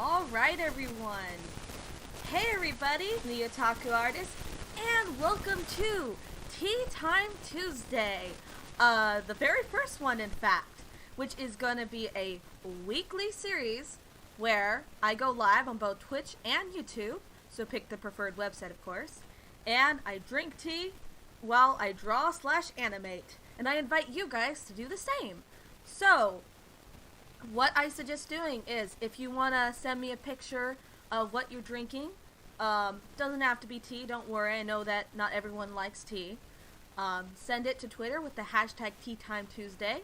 Alright everyone, hey everybody, the Otaku Artist, and welcome to TeaTime Tuesday, the very first one in fact, which is going to be a weekly series where I go live on both Twitch and YouTube, so pick the preferred website of course, and I drink tea while I draw/animate, and I invite you guys to do the same. So, what I suggest doing is, if you want to send me a picture of what you're drinking, doesn't have to be tea, don't worry, I know that not everyone likes tea, send it to Twitter with the hashtag TeaTimeTuesday,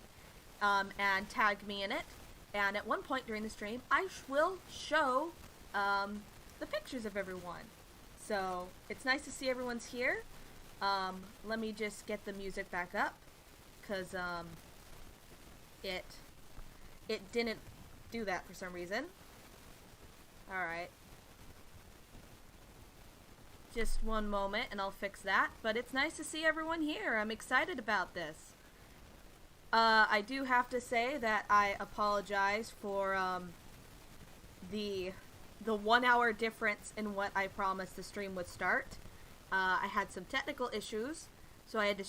and tag me in it, and at one point during the stream, I will show the pictures of everyone. So, it's nice to see everyone's here. Let me just get the music back up, because it didn't do that for some reason. Alright. Just one moment and I'll fix that. But it's nice to see everyone here. I'm excited about this. I do have to say that I apologize for the 1 hour difference in what I promised the stream would start. I had some technical issues, so I had to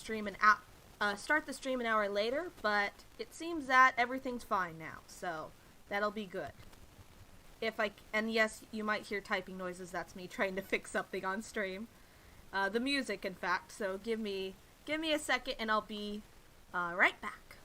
start the stream an hour later, but it seems that everything's fine now, so that'll be good. And yes, you might hear typing noises, that's me trying to fix something on stream. The music, in fact, so give me a second and I'll be right back.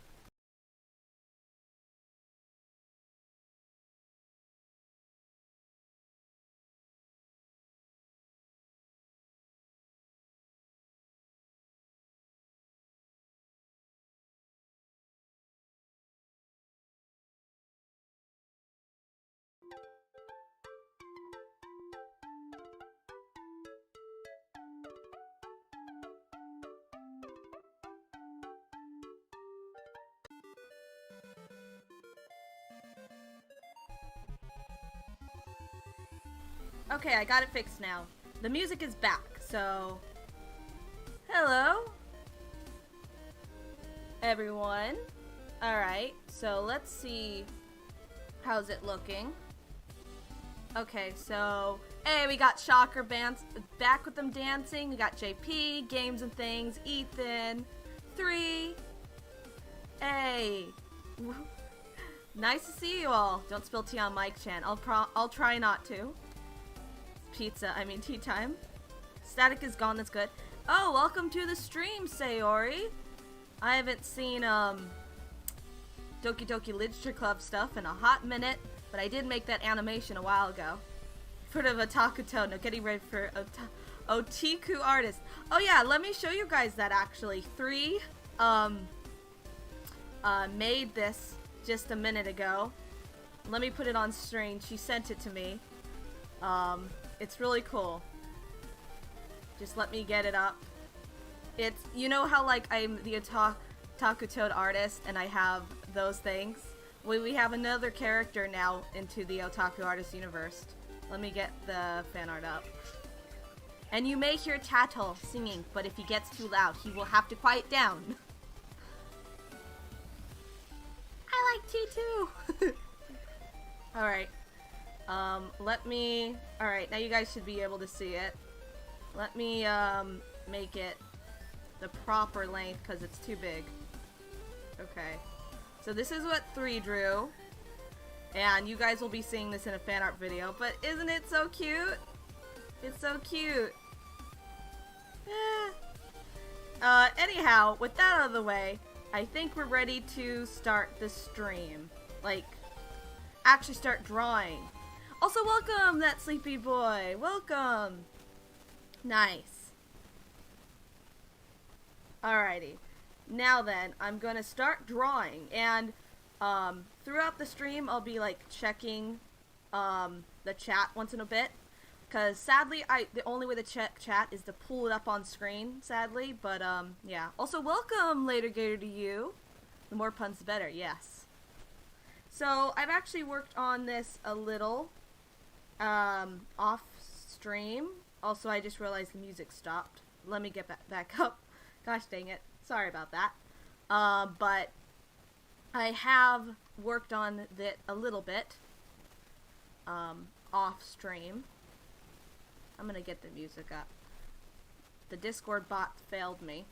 Okay, I got it fixed now. The music is back, so... Hello? Everyone. Alright, so let's see... How's it looking? Okay, so... Hey, we got Shocker Bands back with them dancing. We got JP, Games and Things, Ethan, 3. Hey. Nice to see you all. Don't spill tea on Mike Chan. I'll try not to. Tea time. Static is gone, that's good. Oh, welcome to the stream, Sayori. I haven't seen, Doki Doki Literature Club stuff in a hot minute, but I did make that animation a while ago. Sort of Otaku Toad, getting ready for Otaku Artist. Oh yeah, let me show you guys that actually. 3, made this just a minute ago. Let me put it on screen. She sent it to me. It's really cool. Just let me get it up. It's, you know how like I'm the Otaku Toad artist and I have those things? We have another character now into the Otaku Artist universe. Let me get the fan art up. And you may hear Tattle singing, but if he gets too loud, he will have to quiet down. I like tea too! Alright. Alright, now you guys should be able to see it. Let me, make it the proper length, because it's too big. Okay. So this is what 3 drew. And you guys will be seeing this in a fan art video, but isn't it so cute? It's so cute. Anyhow, with that out of the way, I think we're ready to start the stream. Like, actually start drawing. Also, welcome, that sleepy boy. Welcome. Nice. Alrighty. Now then, I'm gonna start drawing, and throughout the stream, I'll be like checking the chat once in a bit, because sadly, the only way to check chat is to pull it up on screen. Sadly, but yeah. Also, welcome, Later Gator, to you. The more puns, the better. Yes. So I've actually worked on this a little. Off stream. Also, I just realized the music stopped. Let me get back up. Gosh dang it. Sorry about that. But I have worked on it a little bit. off stream. I'm gonna get the music up. The Discord bot failed me.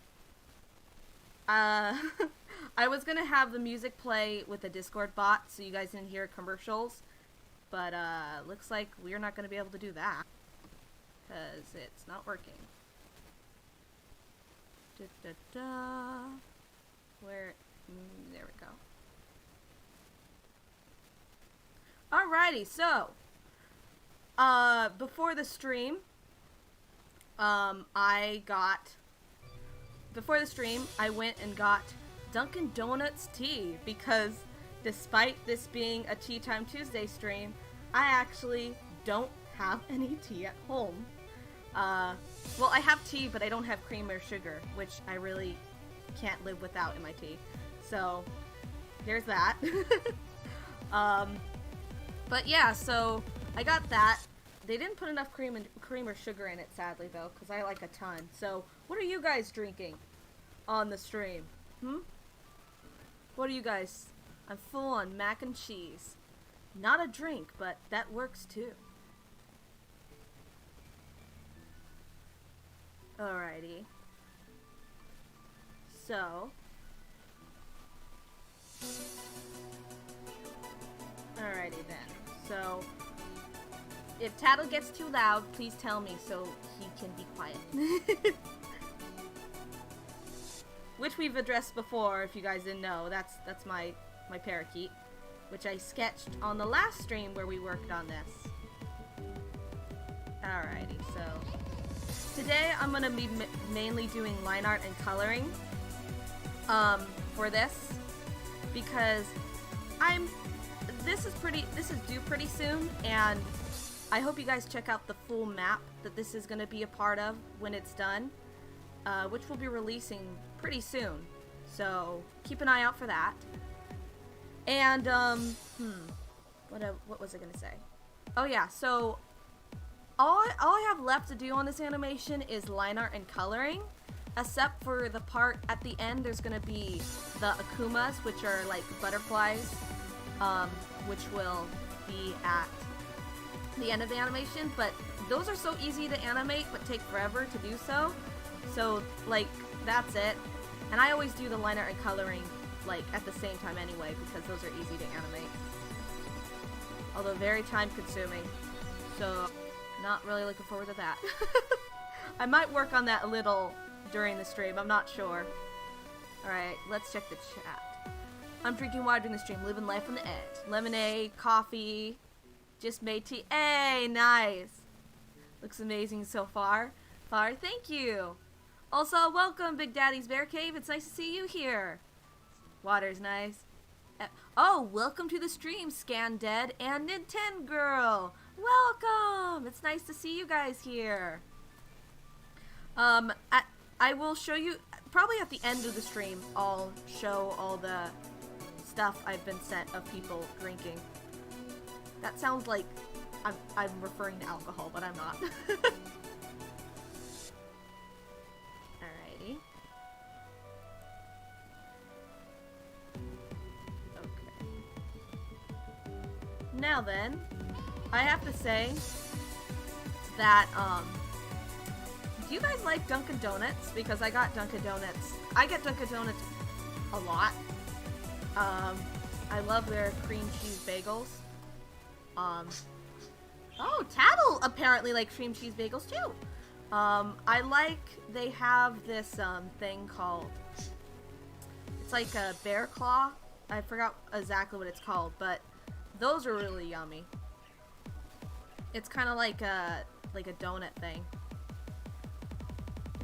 I was gonna have the music play with the Discord bot so you guys didn't hear commercials, but looks like we're not gonna be able to do that because it's not working. Where? There we go. Alrighty, so before the stream, I went and got Dunkin' Donuts tea because despite this being a Tea Time Tuesday stream, I actually don't have any tea at home. Well, I have tea, but I don't have cream or sugar, which I really can't live without in my tea. So, there's that. But yeah, so I got that. They didn't put enough cream or sugar in it, sadly, though, because I like a ton. So, what are you guys drinking on the stream? What are you guys? I'm full on mac and cheese. Not a drink, but that works too. Alrighty. So. Alrighty then. So, if Tattle gets too loud, please tell me so he can be quiet. Which we've addressed before, if you guys didn't know. That's my parakeet, which I sketched on the last stream where we worked on this. Alrighty, so today I'm gonna be mainly doing line art and coloring for this because this is due pretty soon, and I hope you guys check out the full map that this is gonna be a part of when it's done, which we'll be releasing pretty soon. So keep an eye out for that. And what was I gonna say? Oh yeah, so all I have left to do on this animation is line art and coloring, except for the part at the end. There's gonna be the akumas, which are like butterflies, which will be at the end of the animation. But those are so easy to animate, but take forever to do so. So like that's it. And I always do the line art and coloring like at the same time anyway, because those are easy to animate. Although very time consuming. So not really looking forward to that. I might work on that a little during the stream, I'm not sure. Alright, let's check the chat. I'm drinking water during the stream, living life on the edge. Lemonade, coffee, just made tea. Hey, nice. Looks amazing so far. Thank you. Also, welcome, Big Daddy's Bear Cave. It's nice to see you here. Water's nice. Oh, welcome to the stream, Scan Dead and Nintendo Girl. Welcome. It's nice to see you guys here. I will show you, probably at the end of the stream, I'll show all the stuff I've been sent of people drinking. That sounds like I'm referring to alcohol, but I'm not. Alrighty. Okay. Now then, I have to say that, do you guys like Dunkin' Donuts? Because I got Dunkin' Donuts. I get Dunkin' Donuts a lot. I love their cream cheese bagels. Oh, Tattle apparently likes cream cheese bagels too. They have this, thing called, it's like a bear claw. I forgot exactly what it's called, but those are really yummy. It's kind of like a donut thing.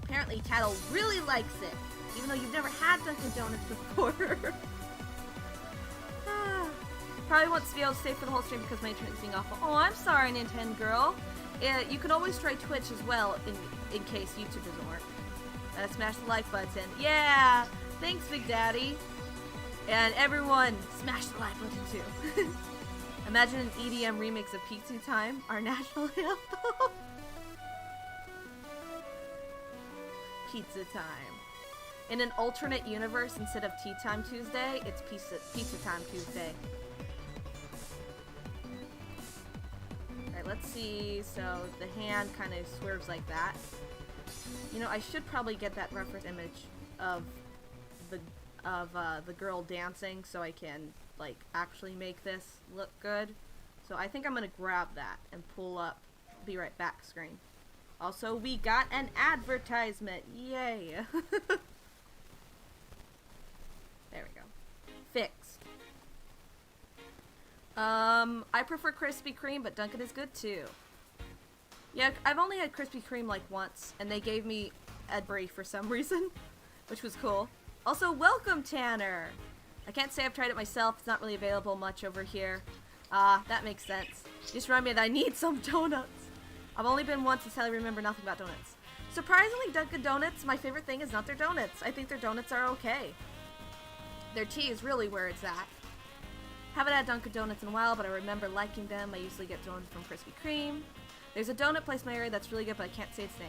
Apparently, Tattle really likes it, even though you've never had Dunkin' Donuts before. Probably wants to be able to stay for the whole stream because my internet's being awful. Oh, I'm sorry, Nintendo Girl. You can always try Twitch as well in case YouTube doesn't work. Smash the like button. Yeah! Thanks, Big Daddy. And everyone, smash the like button too. Imagine an EDM remix of Pizza Time, our national anthem. Pizza Time. In an alternate universe, instead of Tea Time Tuesday, it's Pizza Time Tuesday. let's see. So the hand kind of swerves like that. You know, I should probably get that reference image of the girl dancing so I can like actually make this look good. So I think I'm gonna grab that and pull up be right back screen. Also, we got an advertisement. Yay. There we go. Fixed. I prefer Krispy Kreme, but Dunkin' is good too. Yeah, I've only had Krispy Kreme like once, and they gave me Edbury for some reason, which was cool. Also, welcome, Tanner! I can't say I've tried it myself. It's not really available much over here. That makes sense. Just remind me that I need some donuts. I've only been once until I remember nothing about donuts. Surprisingly, Dunkin' Donuts, my favorite thing is not their donuts. I think their donuts are okay. Their tea is really where it's at. Haven't had Dunkin' Donuts in a while, but I remember liking them. I usually get donuts from Krispy Kreme. There's a donut place in my area that's really good, but I can't say its name.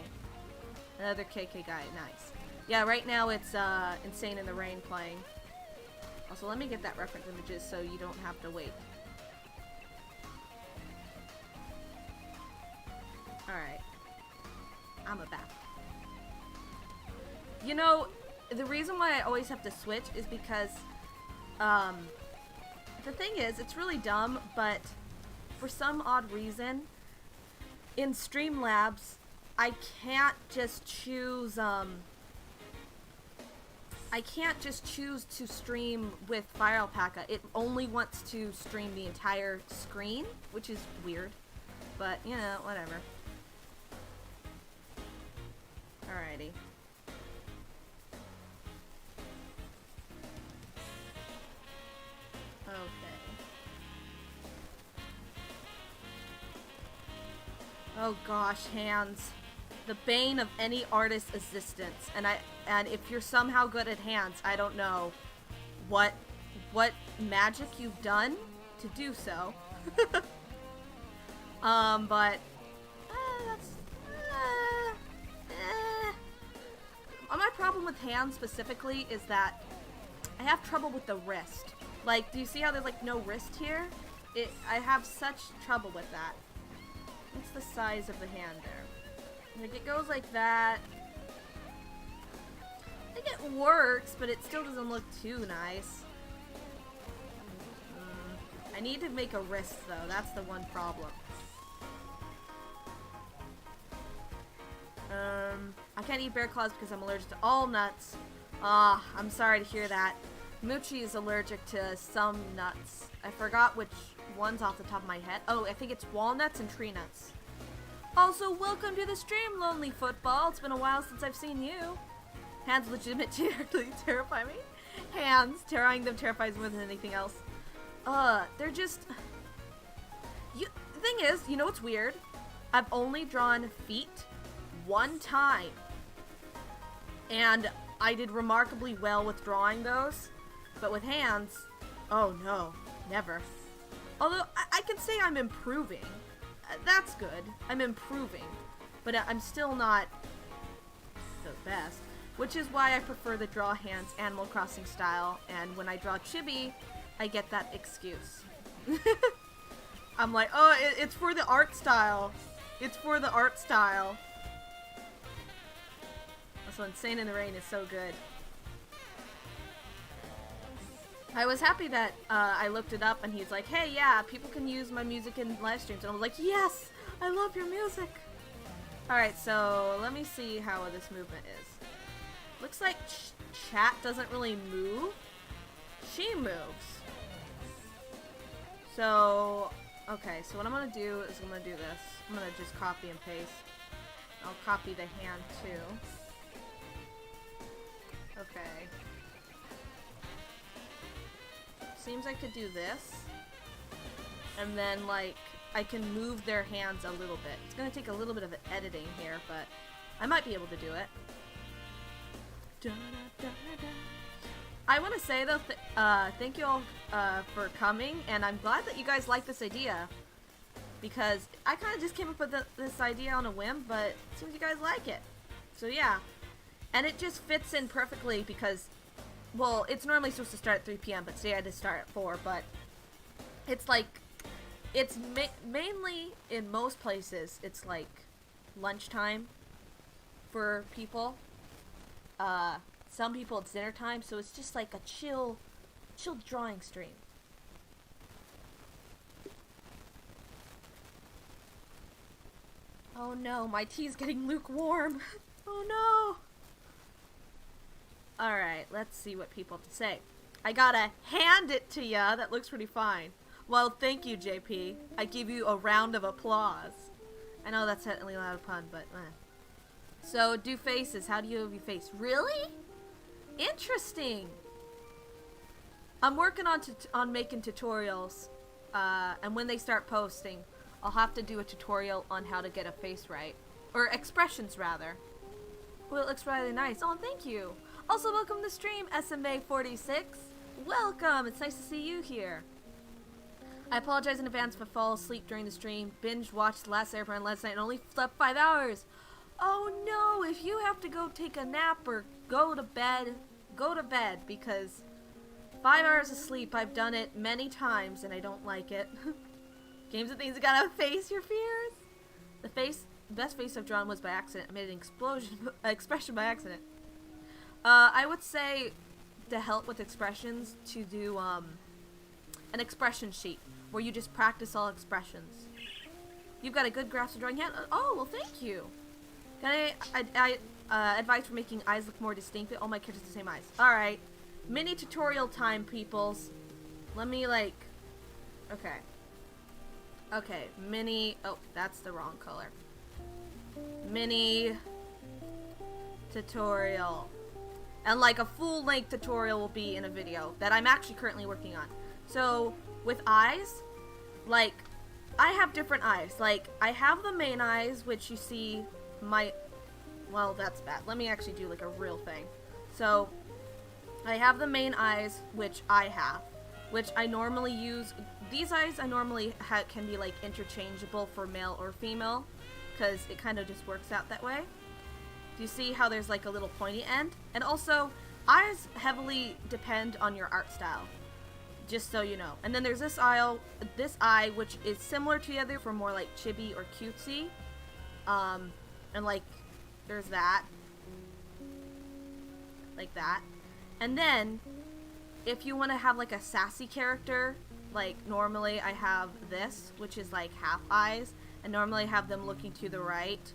Another KK guy, nice. Yeah, right now it's Insane in the Rain playing. Also, let me get that reference images so you don't have to wait. Alright. I'm back. You know, the reason why I always have to switch is because, the thing is, it's really dumb, but for some odd reason, in Streamlabs, I can't just choose, to stream with Fire Alpaca. It only wants to stream the entire screen, which is weird, but, you know, whatever. Alrighty. Okay. Oh gosh, hands. The bane of any artist's existence. And if you're somehow good at hands, I don't know what magic you've done to do so. But that's my problem with hands specifically is that I have trouble with the wrist. Like, do you see how there's like no wrist here? I have such trouble with that. What's the size of the hand there? Like, it goes like that. I think it works, but it still doesn't look too nice. I need to make a wrist though, that's the one problem. I can't eat bear claws because I'm allergic to all nuts. I'm sorry to hear that. Moochie is allergic to some nuts. I forgot which ones off the top of my head. Oh, I think it's walnuts and tree nuts. Also, welcome to the stream, Lonely Football. It's been a while since I've seen you. Hands legitimately terrify me. Hands, tearing them terrifies me more than anything else. They're just... The thing is, you know what's weird? I've only drawn feet one time. And I did remarkably well with drawing those. But with hands, oh no, never. Although, I can say I'm improving. That's good. I'm improving. But I'm still not the best. Which is why I prefer the draw hands Animal Crossing style. And when I draw chibi, I get that excuse. I'm like, oh, it's for the art style. It's for the art style. Also, Insane in the Rain is so good. I was happy that I looked it up and he's like, hey, yeah, people can use my music in live streams. And I was like, yes, I love your music. Alright, so let me see how this movement is. Looks like chat doesn't really move. She moves. So, okay, so what I'm going to do is I'm going to do this. I'm going to just copy and paste. I'll copy the hand too. Okay. Seems I could do this. And then, like, I can move their hands a little bit. It's going to take a little bit of editing here, but I might be able to do it. Da, da, da, da. I want to say, though, thank you all for coming, and I'm glad that you guys like this idea. Because I kind of just came up with this idea on a whim, but it seems you guys like it. So, yeah. And it just fits in perfectly because... Well, it's normally supposed to start at 3 p.m., but today I had to start at 4, but it's like, It's mainly, in most places, it's like lunchtime for people. Some people it's dinner time, so it's just like a chill drawing stream. Oh no, my tea's getting lukewarm. Oh no. Alright, let's see what people have to say. I gotta hand it to ya. That looks pretty fine. Well, thank you, JP. I give you a round of applause. I know that's certainly not a pun, but So, do faces. How do you have your face? Really? Interesting. I'm working on making tutorials, and when they start posting, I'll have to do a tutorial on how to get a face right. Or expressions, rather. Well, it looks really nice. Oh, thank you. Also, welcome to the stream, SMA46. Welcome. It's nice to see you here. I apologize in advance if I fall asleep during the stream. Binge watched the last Airplane last night and only slept 5 hours. Oh no, if you have to go take a nap or go to bed, because 5 hours of sleep, I've done it many times and I don't like it. Games and things you gotta face your fears. The best face I've drawn was by accident. I made an expression by accident. I would say to help with expressions to do an expression sheet where you just practice all expressions. You've got a good grasp of drawing hand. Oh, well, thank you. Can I advice for making eyes look more distinct? All my characters have the same eyes. All right, mini tutorial time, peoples. Let me Okay, mini. Oh, that's the wrong color. Mini tutorial. And like a full-length tutorial will be in a video that I'm actually currently working on. So, with eyes, like, I have different eyes. Like, I have the main eyes, which you see well, that's bad. Let me actually do, like, a real thing. So, I have the main eyes, which I normally use. These eyes I normally can be, like, interchangeable for male or female, because it kind of just works out that way. Do you see how there's like a little pointy end? And also, eyes heavily depend on your art style, just so you know. And then there's this eye, which is similar to the other for more like chibi or cutesy. And like, there's that. Like that. And then, if you want to have like a sassy character, like normally I have this, which is like half eyes, and normally I have them looking to the right.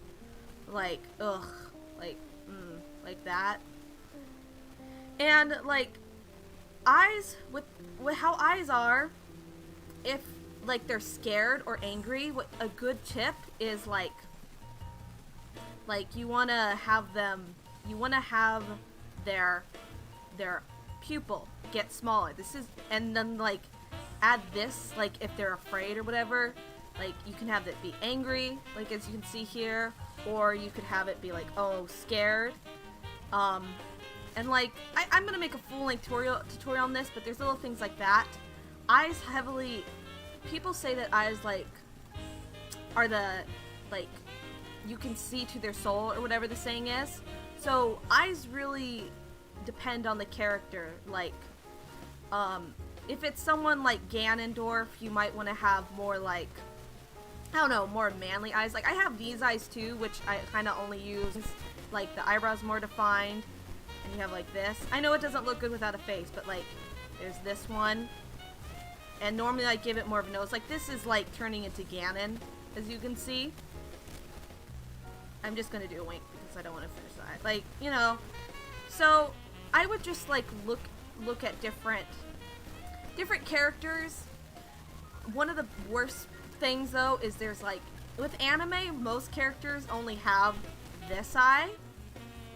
Like, ugh. Like that. And like eyes, with how eyes are, if like they're scared or angry, what a good tip is like you want to have their pupil get smaller. And then like add this, like if they're afraid or whatever, like you can have it be angry, like as you can see here, or you could have it be like, oh, scared. And like, I'm gonna make a full-length tutorial on this, but there's little things like that. Eyes people say that eyes like are like you can see to their soul or whatever the saying is. So eyes really depend on the character. Like, if it's someone like Ganondorf, you might want to have more like, I don't know, more manly eyes. Like, I have these eyes too, which I kind of only use, like, the eyebrows more defined, and you have, like, this. I know it doesn't look good without a face, but, like, there's this one, and normally I give it more of a nose. Like, this is, like, turning into Ganon, as you can see. I'm just gonna do a wink, because I don't want to finish that. Like, you know, so I would just, like, look at different characters. One of the worst things though is there's like, with anime, most characters only have this eye,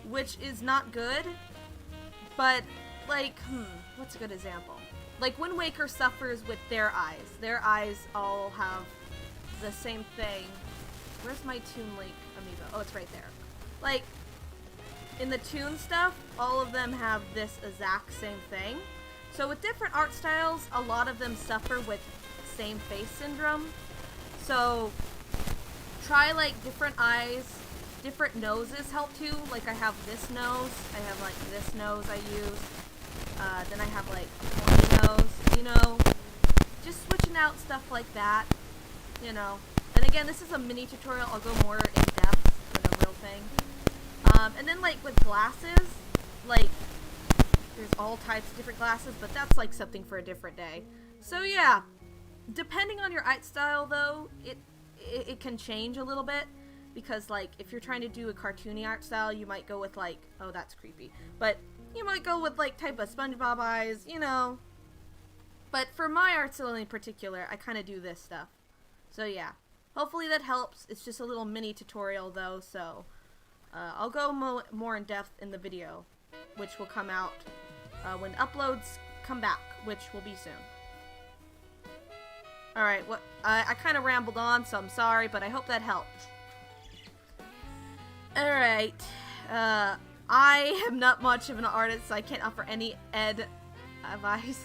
which is not good, but like, what's a good example? Like Wind Waker suffers with their eyes all have the same thing. Where's my Toon Link amiibo? Oh, it's right there. Like, in the Toon stuff, all of them have this exact same thing. So with different art styles, a lot of them suffer with same face syndrome. So try like different eyes, different noses help too. Like I have this nose, I have like this nose I use. Then I have like pointy nose, you know. Just switching out stuff like that. you know. And again, this is a mini tutorial. I'll go more in depth for the real thing. And then like with glasses, like there's all types of different glasses, but that's like something for a different day. So yeah, depending on your art style though, it can change a little bit. Because, like, if you're trying to do a cartoony art style, you might go with, like, oh, that's creepy. But you might go with, like, type of SpongeBob eyes, you know. But for my art style in particular, I kind of do this stuff. So, yeah. Hopefully that helps. It's just a little mini tutorial, though, so I'll go more in depth in the video, which will come out when uploads come back, which will be soon. Alright, I kind of rambled on, so I'm sorry, but I hope that helped. Alright, I am not much of an artist, so I can't offer any advice.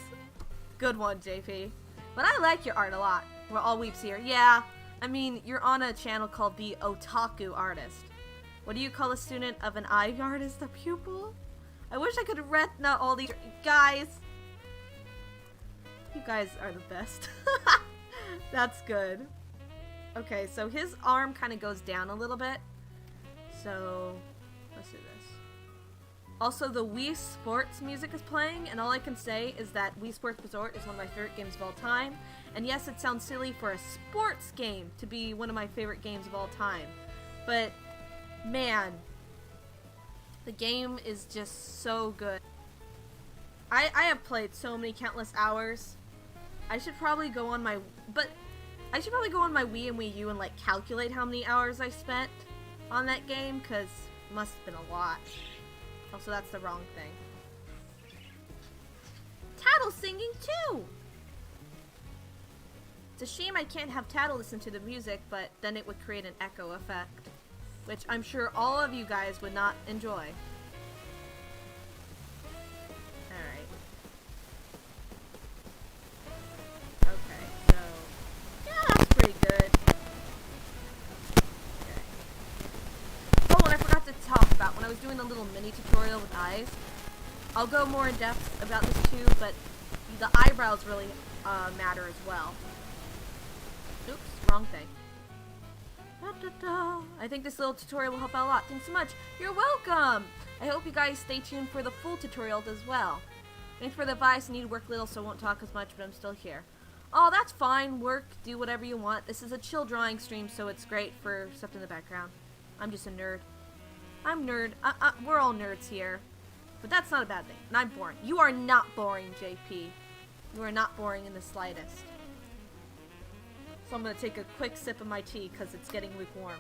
Good one, JP. But I like your art a lot. We're all weeps here. Yeah, I mean, you're on a channel called the Otaku Artist. What do you call a student of an eye artist? A pupil? I wish I could retina all these guys. You guys are the best. That's good. Okay, so his arm kind of goes down a little bit. So, let's do this. Also, the Wii Sports music is playing, and all I can say is that Wii Sports Resort is one of my favorite games of all time. And yes, it sounds silly for a sports game to be one of my favorite games of all time. But, man, the game is just so good. I have played so many countless hours. I should probably go on my Wii and Wii U and, like, calculate how many hours I spent on that game, because it must have been a lot. Also, that's the wrong thing. Tattle singing too! It's a shame I can't have Tattle listen to the music, but then it would create an echo effect, which I'm sure all of you guys would not enjoy. Alright. Okay, so yeah, that's pretty good. Talk about when I was doing a little mini tutorial with eyes. I'll go more in depth about this too, but the eyebrows really matter as well. Oops, wrong thing. I think this little tutorial will help out a lot. Thanks so much. You're welcome. I hope you guys stay tuned for the full tutorial as well. Thanks for the advice. I need to work a little, so I won't talk as much, but I'm still here. Oh, that's fine. Work, do whatever you want. This is a chill drawing stream, so it's great for stuff in the background. I'm just a nerd. I'm nerd. We're all nerds here. But that's not a bad thing. And I'm boring. You are not boring, JP. You are not boring in the slightest. So I'm going to take a quick sip of my tea because it's getting lukewarm.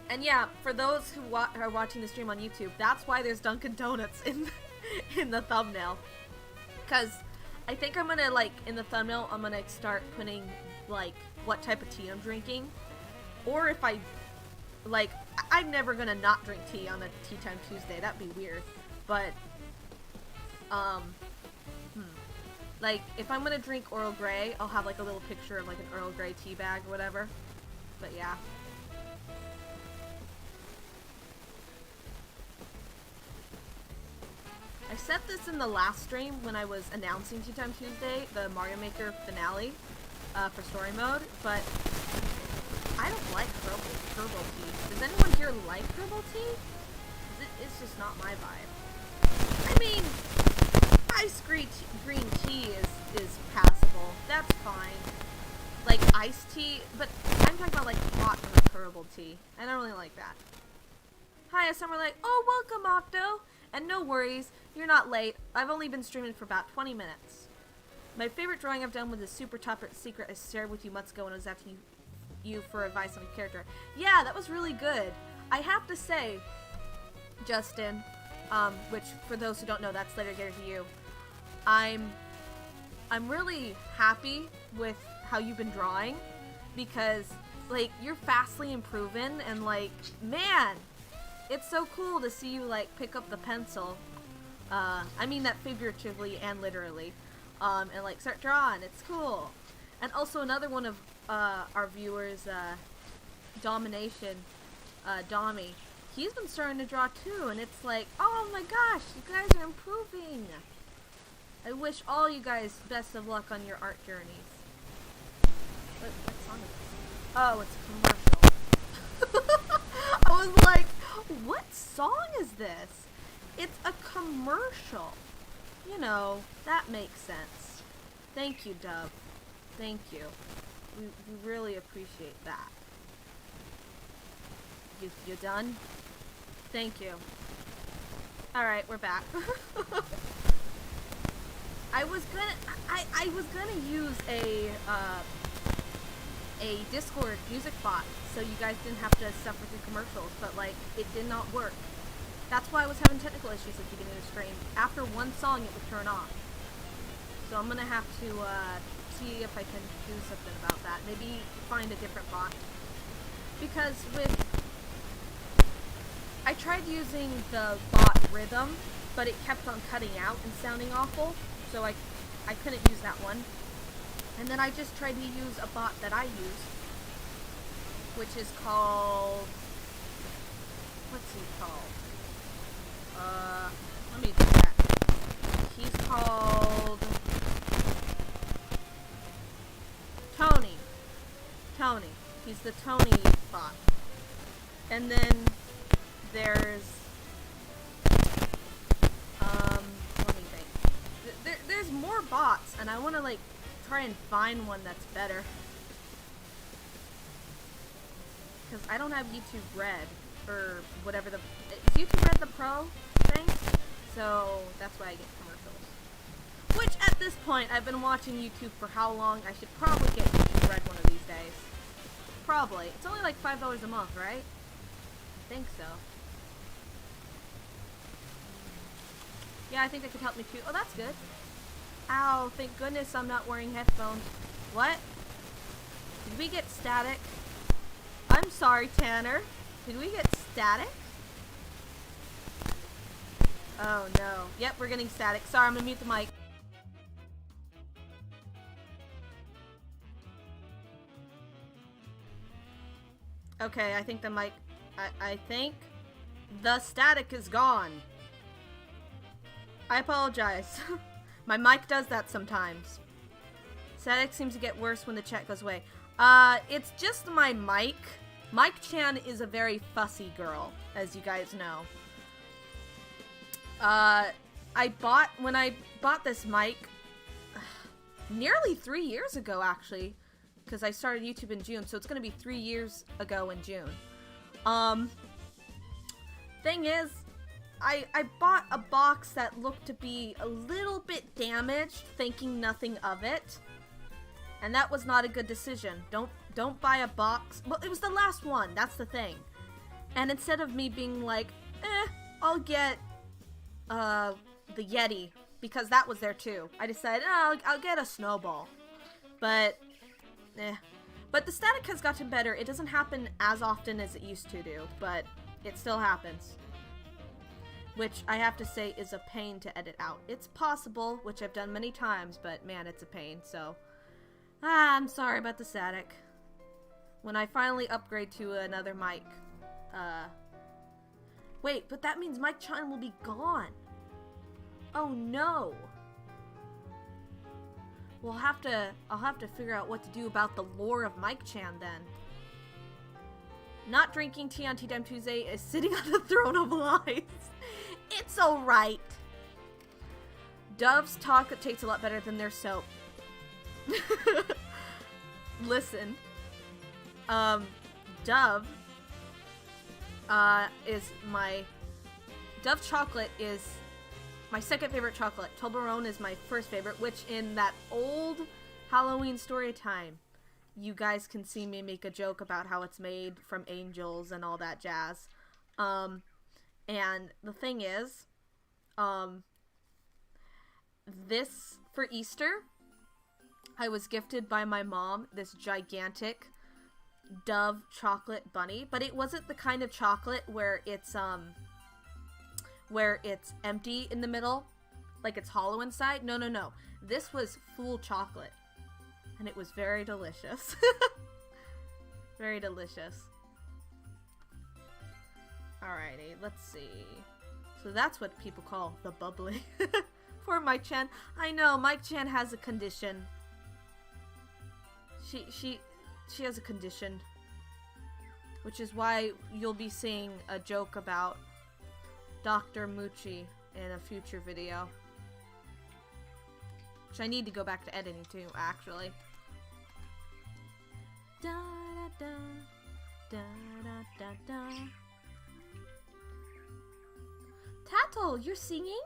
And yeah, for those who are watching the stream on YouTube, that's why there's Dunkin' Donuts in the thumbnail. Because I think I'm going to, like, in the thumbnail, I'm going to start putting, like, what type of tea I'm drinking, or if I'm never gonna not drink tea on a TeaTime Tuesday. That'd be weird. But like if I'm gonna drink Earl Grey, I'll have like a little picture of like an Earl Grey tea bag or whatever. But yeah. I said this in the last stream when I was announcing TeaTime Tuesday, the Mario Maker finale. For story mode, but I don't like herbal tea. Does anyone here like herbal tea? It's just not my vibe. I mean, ice green tea is passable. That's fine. Like iced tea, but I'm talking about like hot herbal tea. I don't really like that. Hi, some are like, oh, welcome, Octo. And no worries, you're not late. I've only been streaming for about 20 minutes. My favorite drawing I've done was a super top secret I shared with you months ago when I was asking you for advice on a character. Yeah, that was really good. I have to say, Justin, which for those who don't know, that's later to you. I'm really happy with how you've been drawing because like you're fastly improving and like man, it's so cool to see you like pick up the pencil. I mean that figuratively and literally. And like start drawing. It's cool. And also another one of our viewers, Domination, Dommy, he's been starting to draw too, and it's like, oh my gosh, you guys are improving. I wish all you guys best of luck on your art journeys. What song is this? Oh, it's a commercial. I was like, what song is this? It's a commercial. You know, that makes sense. Thank you, Dub. Thank you. We really appreciate that. You done? Thank you. Alright, we're back. I was gonna use a Discord music bot so you guys didn't have to suffer through commercials, but like it did not work. That's why I was having technical issues at the beginning of the stream. After one song it would turn off. So I'm gonna have to see if I can do something about that. Maybe find a different bot. Because I tried using the bot Rhythm, but it kept on cutting out and sounding awful, so I couldn't use that one. And then I just tried to use a bot that I use, which is called... What's he called? Let me check. He's called... Tony. He's the Tony bot. And then there's... let me think. There's more bots, and I want to, like, try and find one that's better. Because I don't have YouTube Red, or whatever the... Is YouTube Red the Pro thing? So, that's why I get commercials. Which, at this point, I've been watching YouTube for how long? I should probably get YouTube Red one of these days. Probably. It's only like $5 a month, right? I think so. Yeah, I think that could help me too. Oh, that's good. Ow, thank goodness I'm not wearing headphones. What? Did we get static? I'm sorry, Tanner. Did we get static? Oh, no. Yep, we're getting static. Sorry, I'm gonna mute the mic. Okay, I think the mic... I think the static is gone. I apologize. My mic does that sometimes. Static seems to get worse when the chat goes away. It's just my mic. Mike-chan is a very fussy girl, as you guys know. When I bought this mic, nearly 3 years ago, actually, because I started YouTube in June, so it's going to be 3 years ago in June. Thing is, I bought a box that looked to be a little bit damaged, thinking nothing of it. And that was not a good decision. Don't buy a box. Well, it was the last one, that's the thing. And instead of me being like, I'll get the Yeti, because that was there too. I decided, I'll get a Snowball. But, But the static has gotten better. It doesn't happen as often as it used to do, but it still happens. Which I have to say is a pain to edit out. It's possible, which I've done many times, but man, it's a pain, so... I'm sorry about the static. When I finally upgrade to another mic, Wait, but that means Mike-chan will be gone. Oh no. I'll have to figure out what to do about the lore of Mike-chan then. Not drinking tea on TeaTime Tuesday is sitting on the throne of lies. It's alright. Dove's talk tastes a lot better than their soap. Listen. Dove Dove chocolate is my second favorite chocolate. Toblerone is my first favorite, which in that old Halloween story time, you guys can see me make a joke about how it's made from angels and all that jazz. And the thing is, this, for Easter, I was gifted by my mom this gigantic Dove chocolate bunny, but it wasn't the kind of chocolate where it's empty in the middle, like it's hollow inside. No. This was full chocolate, and it was very delicious. Very delicious. Alrighty, let's see. So that's what people call the bubbly. Poor Mike Chan. I know, Mike Chan has a condition. She has a condition. Which is why you'll be seeing a joke about Dr. Mucci in a future video. Which I need to go back to editing too, actually. Da da da da da da. Tattle, you're singing?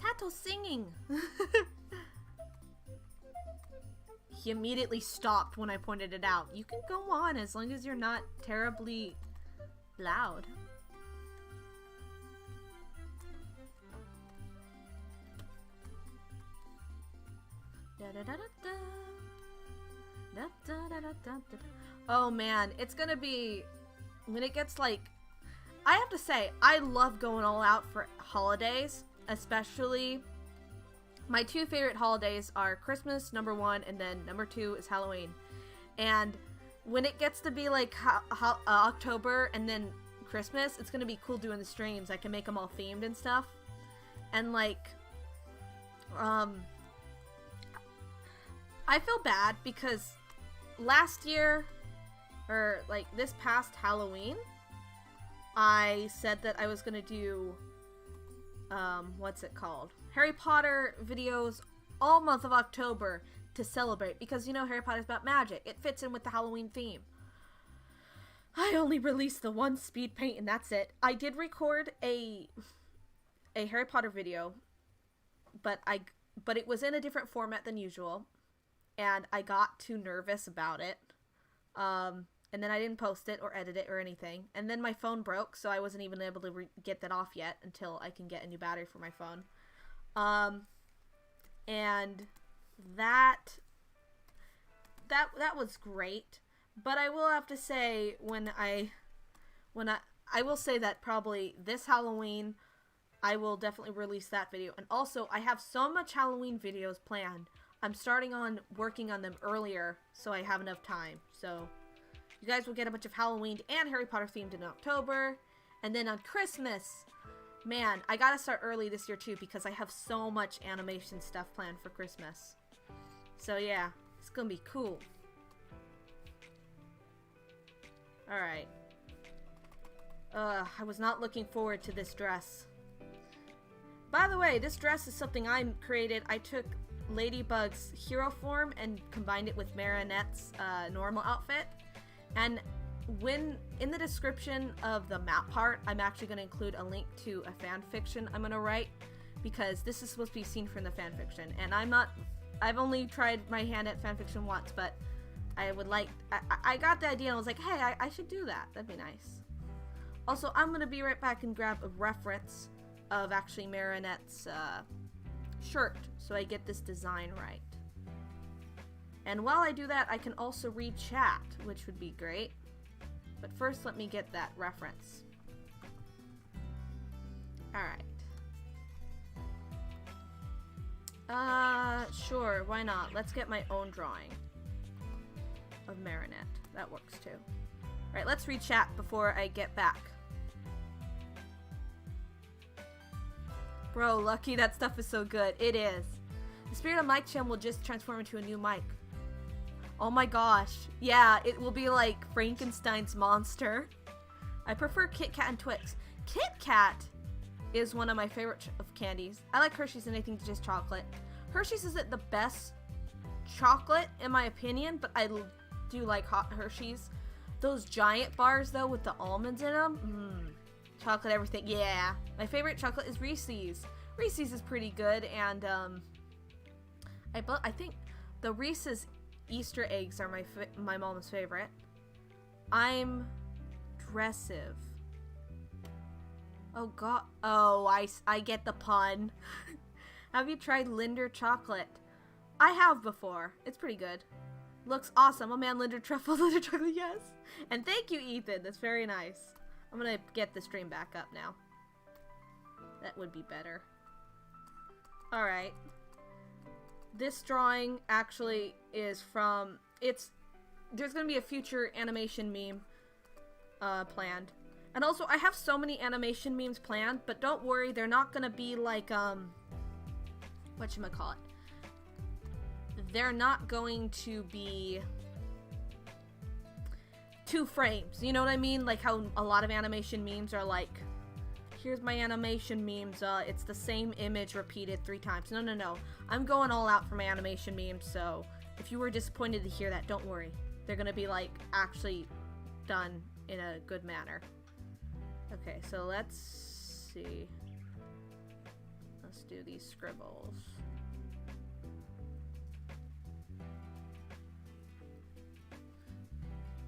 Tattle's singing. He immediately stopped when I pointed it out. You can go on as long as you're not terribly loud. Oh man, it's gonna be when it gets like, I have to say, I love going all out for holidays, especially my two favorite holidays are Christmas, number one, and then number two is Halloween. And when it gets to be like October and then Christmas, it's gonna be cool doing the streams. I can make them all themed and stuff. And like, I feel bad because last year, or like this past Halloween, I said that I was gonna do, what's it called? Harry Potter videos all month of October to celebrate, because you know Harry Potter's about magic. It fits in with the Halloween theme. I only released the one speed paint and that's it. I did record a Harry Potter video, but it was in a different format than usual, and I got too nervous about it. And then I didn't post it or edit it or anything. And then my phone broke, so I wasn't even able to get that off yet until I can get a new battery for my phone. And that was great. But I will have to say, I will say that probably this Halloween, I will definitely release that video. And also, I have so much Halloween videos planned. I'm starting on working on them earlier, so I have enough time. So you guys will get a bunch of Halloween and Harry Potter themed in October. And then on Christmas, man, I gotta start early this year too, because I have so much animation stuff planned for Christmas. So yeah, it's gonna be cool. Alright. I was not looking forward to this dress. By the way, this dress is something I created. I took Ladybug's hero form and combined it with Marinette's normal outfit. And when in the description of the map part, I'm actually going to include a link to a fan fiction I'm going to write, because this is supposed to be seen from the fan fiction. And I've only tried my hand at fan fiction once, but I would like, I got the idea and I was like, hey, I should do that. That'd be nice. Also, I'm going to be right back and grab a reference of actually Marinette's shirt, so I get this design right. And while I do that, I can also read chat, which would be great. But first, let me get that reference. Alright. Sure, why not? Let's get my own drawing of Marinette. That works too. Alright, let's read chat before I get back. Bro, Lucky, that stuff is so good. It is. The spirit of Mike Chan will just transform into a new Mike. Oh my gosh. Yeah, it will be like Frankenstein's monster. I prefer Kit Kat and Twix. Kit Kat is one of my favorite of candies. I like Hershey's and anything just chocolate. Hershey's isn't the best chocolate in my opinion, but I do like hot Hershey's. Those giant bars though with the almonds in them, chocolate everything. Yeah, my favorite chocolate is Reese's. Reese's is pretty good, and I think the Reese's Easter eggs are my mom's favorite. I'm dressive. Oh god. Oh, I get the pun. Have you tried Linder chocolate? I have before. It's pretty good. Looks awesome. Oh man, Linder truffle, Linder chocolate, yes. And thank you, Ethan. That's very nice. I'm gonna get the stream back up now. That would be better. Alright. This drawing actually is from, there's gonna be a future animation meme planned. And also, I have so many animation memes planned, but don't worry, they're not gonna be like, whatchamacallit, they're not going to be 2 frames. You know what I mean? Like how a lot of animation memes are like, here's my animation memes, it's the same image repeated 3 times. No, no, no. I'm going all out for my animation memes, so if you were disappointed to hear that, don't worry. They're gonna be, like, actually done in a good manner. Okay, so let's see. Let's do these scribbles.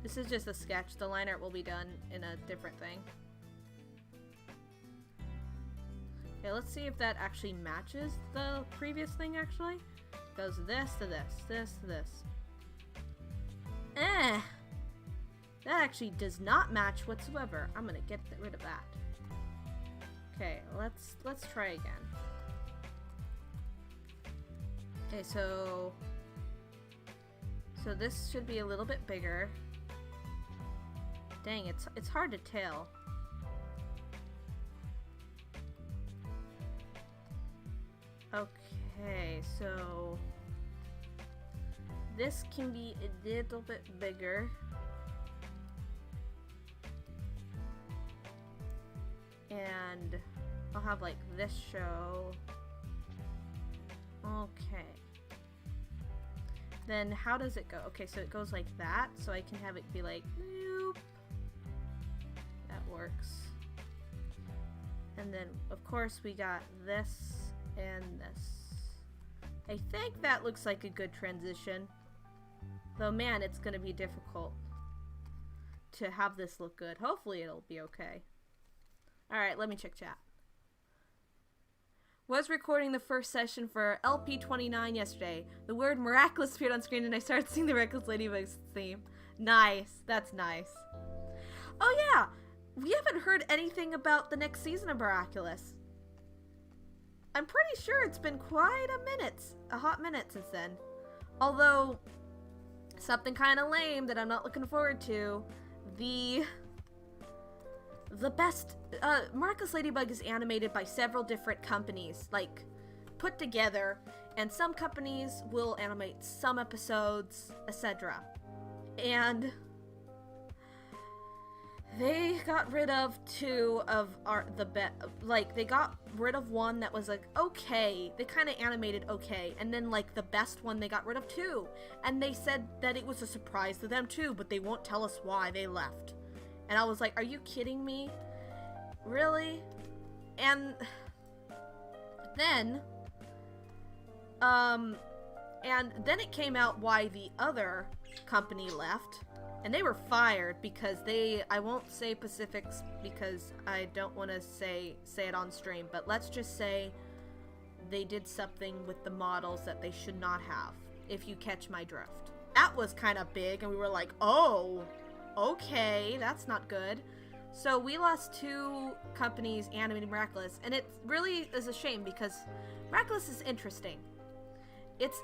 This is just a sketch. The line art will be done in a different thing. Okay, let's see if that actually matches the previous thing, actually. Goes this to this, this to this. That actually does not match whatsoever. I'm gonna get rid of that. Okay, let's try again. Okay, so this should be a little bit bigger. Dang, it's hard to tell. Okay, so this can be a little bit bigger. And I'll have like this show. Okay. Then how does it go? Okay, so it goes like that, so I can have it be like, boop. That works. And then, of course, we got this and this. I think that looks like a good transition. Though, man, it's gonna be difficult to have this look good. Hopefully it'll be okay. Alright, let me check chat. Was recording the first session for LP29 yesterday. The word Miraculous appeared on screen and I started seeing the Miraculous Ladybug theme. Nice. That's nice. Oh yeah! We haven't heard anything about the next season of Miraculous. I'm pretty sure it's been quite a hot minute since then. Although, something kind of lame that I'm not looking forward to. The best, Miraculous Ladybug is animated by several different companies, like, put together, and some companies will animate some episodes, etc. And they got rid of 2 of they got rid of one that was like, okay, they kind of animated okay, and then like the best one they got rid of 2, and they said that it was a surprise to them too, but they won't tell us why they left. And I was like, are you kidding me? Really? And then it came out why the other company left. And they were fired because I won't say specifics because I don't want to say it on stream, but let's just say they did something with the models that they should not have, if you catch my drift. That was kind of big, and we were like, oh, okay, that's not good. So we lost 2 companies animating Miraculous, and it really is a shame because Miraculous is interesting. It's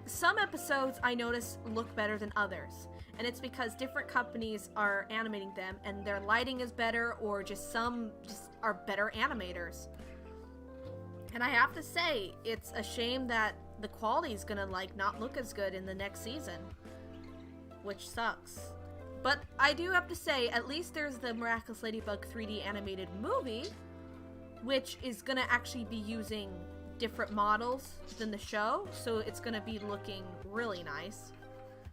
some episodes I notice look better than others, and it's because different companies are animating them and their lighting is better, or some are better animators. And I have to say, it's a shame that the quality is gonna not look as good in the next season, which sucks. But I do have to say, at least there's the Miraculous Ladybug 3D animated movie, which is gonna actually be using different models than the show, so it's gonna be looking really nice.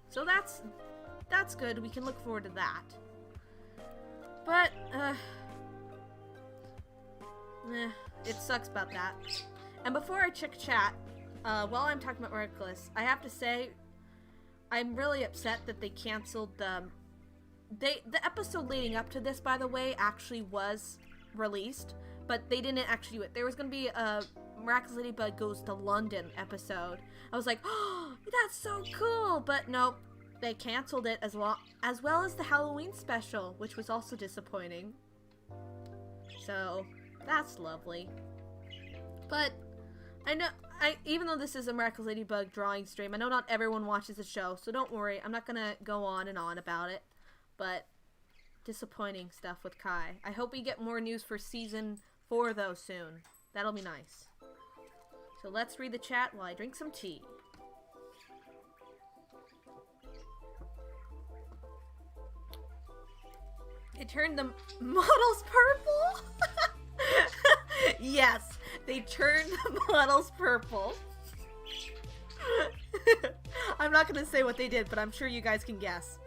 So that's good. We can look forward to that. But it sucks about that. And before I check chat, while I'm talking about Miraculous, I have to say I'm really upset that they canceled the episode leading up to this, by the way, actually was released, but they didn't actually do it. There was going to be a Miraculous Ladybug Goes to London episode. I was like, oh, that's so cool, but nope, they canceled it as well as the Halloween special, which was also disappointing. So that's lovely. But even though this is a Miraculous Ladybug drawing stream, I know not everyone watches the show, so don't worry, I'm not gonna go on and on about it. But disappointing stuff with Kai. I hope we get more news for season 4 though soon. That'll be nice. So let's read the chat while I drink some tea. They turned the models purple? Yes, they turned the models purple. I'm not gonna say what they did, but I'm sure you guys can guess.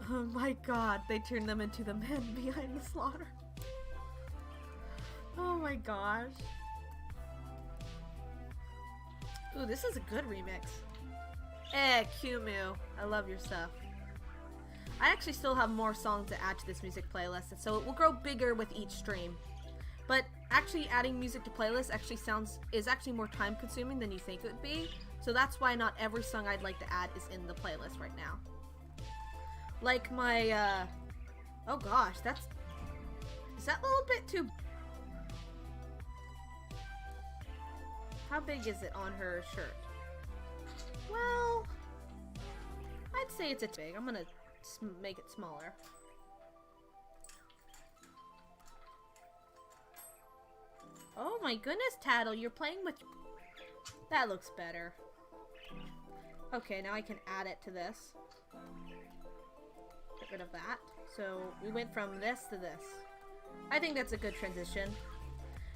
Oh my god, they turned them into the men behind the slaughter. Oh my gosh. Ooh, this is a good remix. Eh, Kumu, I love your stuff. I actually still have more songs to add to this music playlist, so it will grow bigger with each stream. But actually adding music to playlists actually is actually more time consuming than you think it would be. So that's why not every song I'd like to add is in the playlist right now. Like my, oh gosh, is that a little bit too... How big is it on her shirt? Well, I'd say it's a big. I'm gonna make it smaller. Oh my goodness, Tattle, you're playing with... That looks better. Okay, now I can add it to this. Get rid of that. So we went from this to this. I think that's a good transition.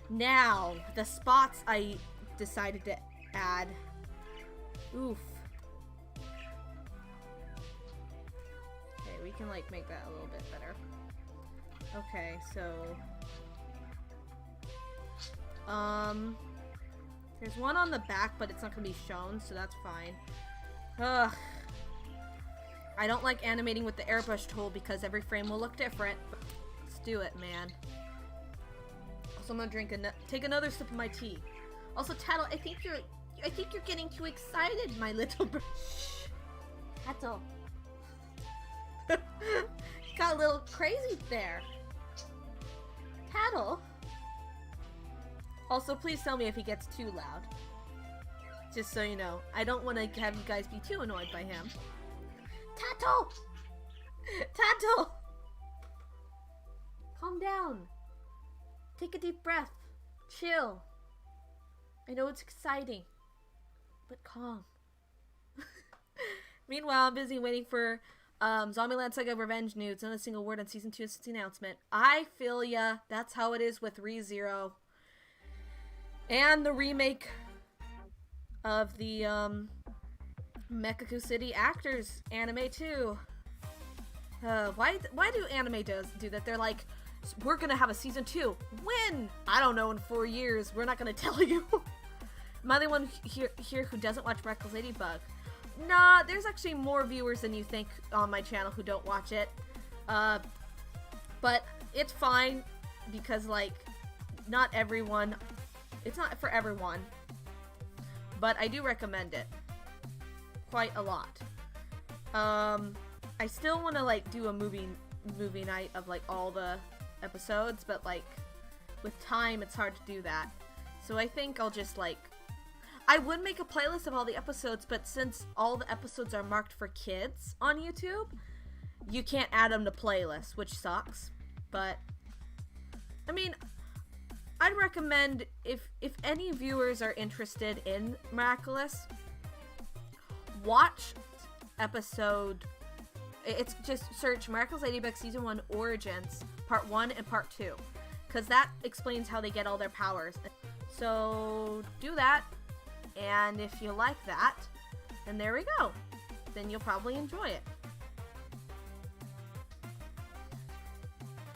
Now, the spots I decided to add. Oof. Okay, we can like make that a little bit better. Okay, so there's one on the back, but it's not gonna be shown, so that's fine. Ugh. I don't like animating with the airbrush tool because every frame will look different. Let's do it, man. Also, I'm gonna take another sip of my tea. Also, Tattle, I think you're getting too excited, my little bro. Shh. Tattle. Got a little crazy there. Tattle. Also, please tell me if he gets too loud. Just so you know. I don't want to have you guys be too annoyed by him. Tattle! Tattle! Calm down. Take a deep breath. Chill. I know it's exciting, but calm. Meanwhile, I'm busy waiting for Zombieland Saga Revenge news. Not a single word on Season 2 since the announcement. I feel ya. That's how it is with ReZero. And the remake of the Mexico City Actors anime too. Why do anime do that? They're like, we're gonna have a season 2. When? I don't know, in 4 years. We're not gonna tell you. Am I the one here who doesn't watch Miraculous Ladybug? Nah, there's actually more viewers than you think on my channel who don't watch it. But it's fine because like, not everyone. It's not for everyone. But I do recommend it. Quite a lot. I still want to like do a movie night of like all the episodes, but like with time it's hard to do that. So I think I'll just like, I would make a playlist of all the episodes, but since all the episodes are marked for kids on YouTube, you can't add them to playlists, which sucks. But I mean, I'd recommend if any viewers are interested in Miraculous, watch episode. It's just search Miraculous Ladybug Season 1 Origins Part 1 and Part 2, because that explains how they get all their powers. So do that, and if you like that, then there we go. Then you'll probably enjoy it.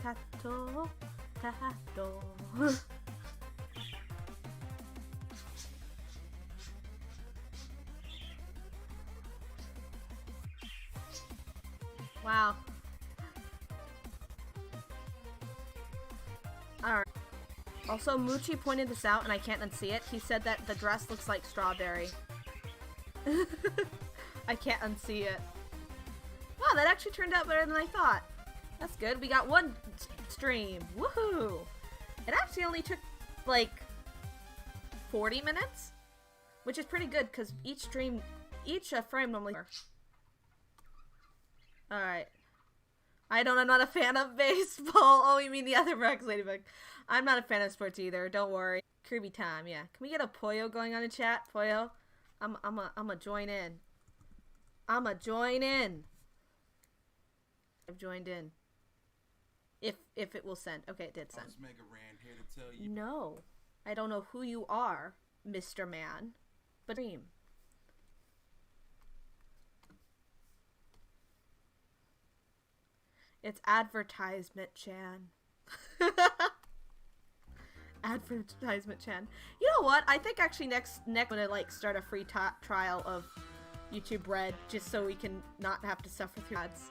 Tato, tato. Wow. Alright. Also, Moochie pointed this out, and I can't unsee it. He said that the dress looks like strawberry. I can't unsee it. Wow, that actually turned out better than I thought. That's good. We got one stream. Woohoo! It actually only took, like, 40 minutes? Which is pretty good, because each frame normally... Alright. I'm not a fan of baseball. Oh, you mean the other Miraculous Ladybug. I'm not a fan of sports either, don't worry. Kirby time, yeah. Can we get a Poyo going on in chat? Poyo? I'm a join in. I've joined in. If it will send. Okay, it did send. Mega Ran here to tell you. No. I don't know who you are, Mr. Man. But dream. It's advertisement, Chan. Advertisement, Chan. You know what? I think actually next I'm gonna like start a free trial of YouTube Red just so we can not have to suffer through ads.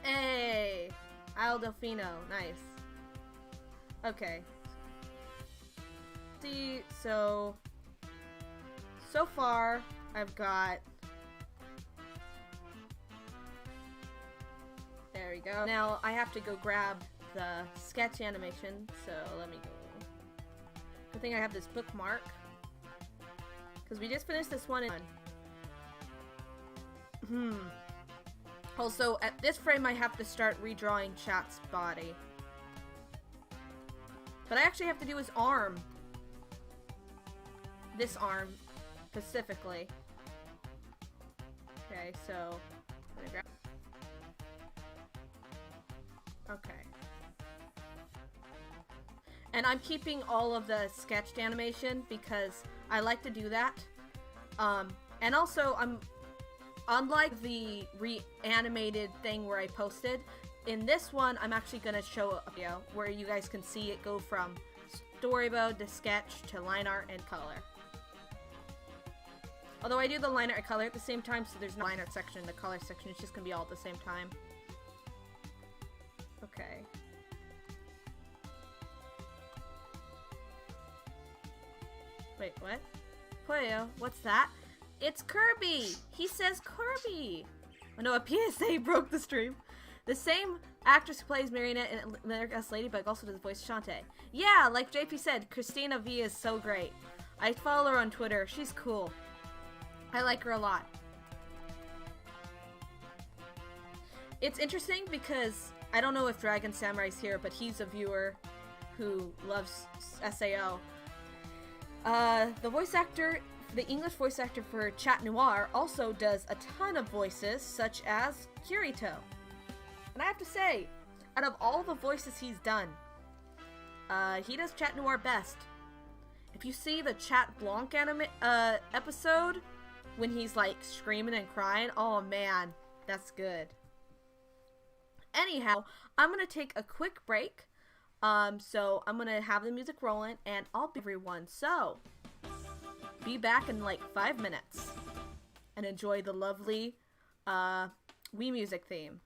Hey, Al Delfino, nice. Okay. See, so far I've got. There we go. Now I have to go grab the sketch animation, so let me go. Good thing I have this bookmark. Because we just finished this one Also, at this frame I have to start redrawing Chat's body. But I actually have to do his arm. This arm, specifically. Okay, so I'm gonna grab. Okay. And I'm keeping all of the sketched animation because I like to do that. And also, unlike the reanimated thing where I posted, in this one, I'm actually going to show a video where you guys can see it go from storyboard to sketch to line art and color. Although I do the line art and color at the same time, so there's no line art section and the color section. It's just going to be all at the same time. Okay. Wait, what? Poyo, what's that? It's Kirby! He says Kirby! Oh no, a PSA broke the stream. The same actress who plays Marionette in Miraculous Ladybug also does the voice of Shantae. Yeah, like JP said, Christina V is so great. I follow her on Twitter. She's cool. I like her a lot. It's interesting because I don't know if Dragon Samurai's here, but he's a viewer who loves SAO. The voice actor, the English voice actor for Chat Noir also does a ton of voices, such as Kirito. And I have to say, out of all the voices he's done, he does Chat Noir best. If you see the Chat Blanc episode, when he's like screaming and crying, oh man, that's good. Anyhow, I'm gonna take a quick break. So I'm gonna have the music rolling and I'll be everyone. So be back in like 5 minutes and enjoy the lovely Wii Music theme.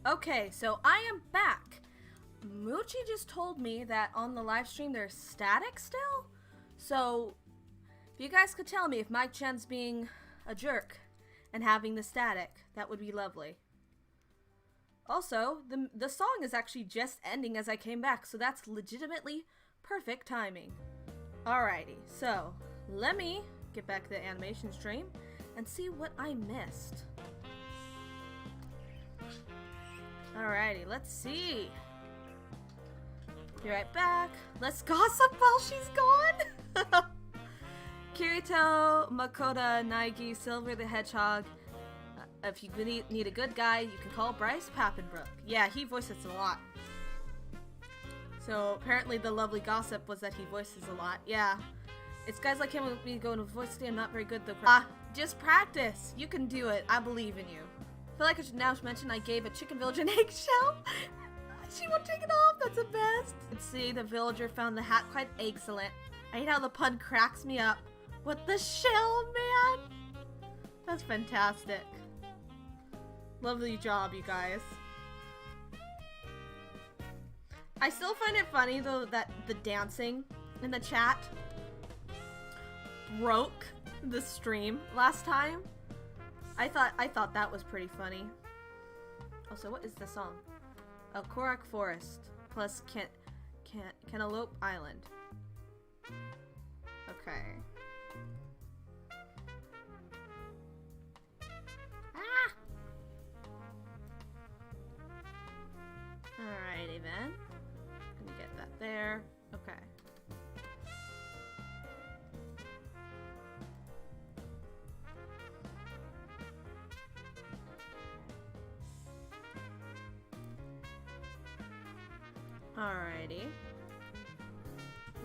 Okay, so I am back. Moochie just told me that on the live stream there's static still. So, if you guys could tell me if Mike Chen's being a jerk and having the static, that would be lovely. Also, the song is actually just ending as I came back, so that's legitimately perfect timing. Alrighty, so let me get back to the animation stream and see what I missed. Alrighty, let's see. Be right back. Let's gossip while she's gone. Kirito, Makoto, Naegi, Silver the Hedgehog. If you need a good guy, you can call Bryce Pappenbrook. Yeah, he voices a lot. So apparently the lovely gossip was that he voices a lot. Yeah. It's guys like him with me going to voice today. I'm not very good though. Just practice. You can do it. I believe in you. I feel like I should now mention I gave a chicken villager an eggshell. She won't take it off. That's the best. Let's see. The villager found the hat quite excellent. I hate how the pun cracks me up. What the shell, man? That's fantastic. Lovely job, you guys. I still find it funny though that the dancing in the chat broke the stream last time. I thought that was pretty funny. Also, what is the song? Oh, Korak Forest plus Cantaloupe Island. Okay. Ah! Alrighty then. Let me get that there. Okay. Alrighty.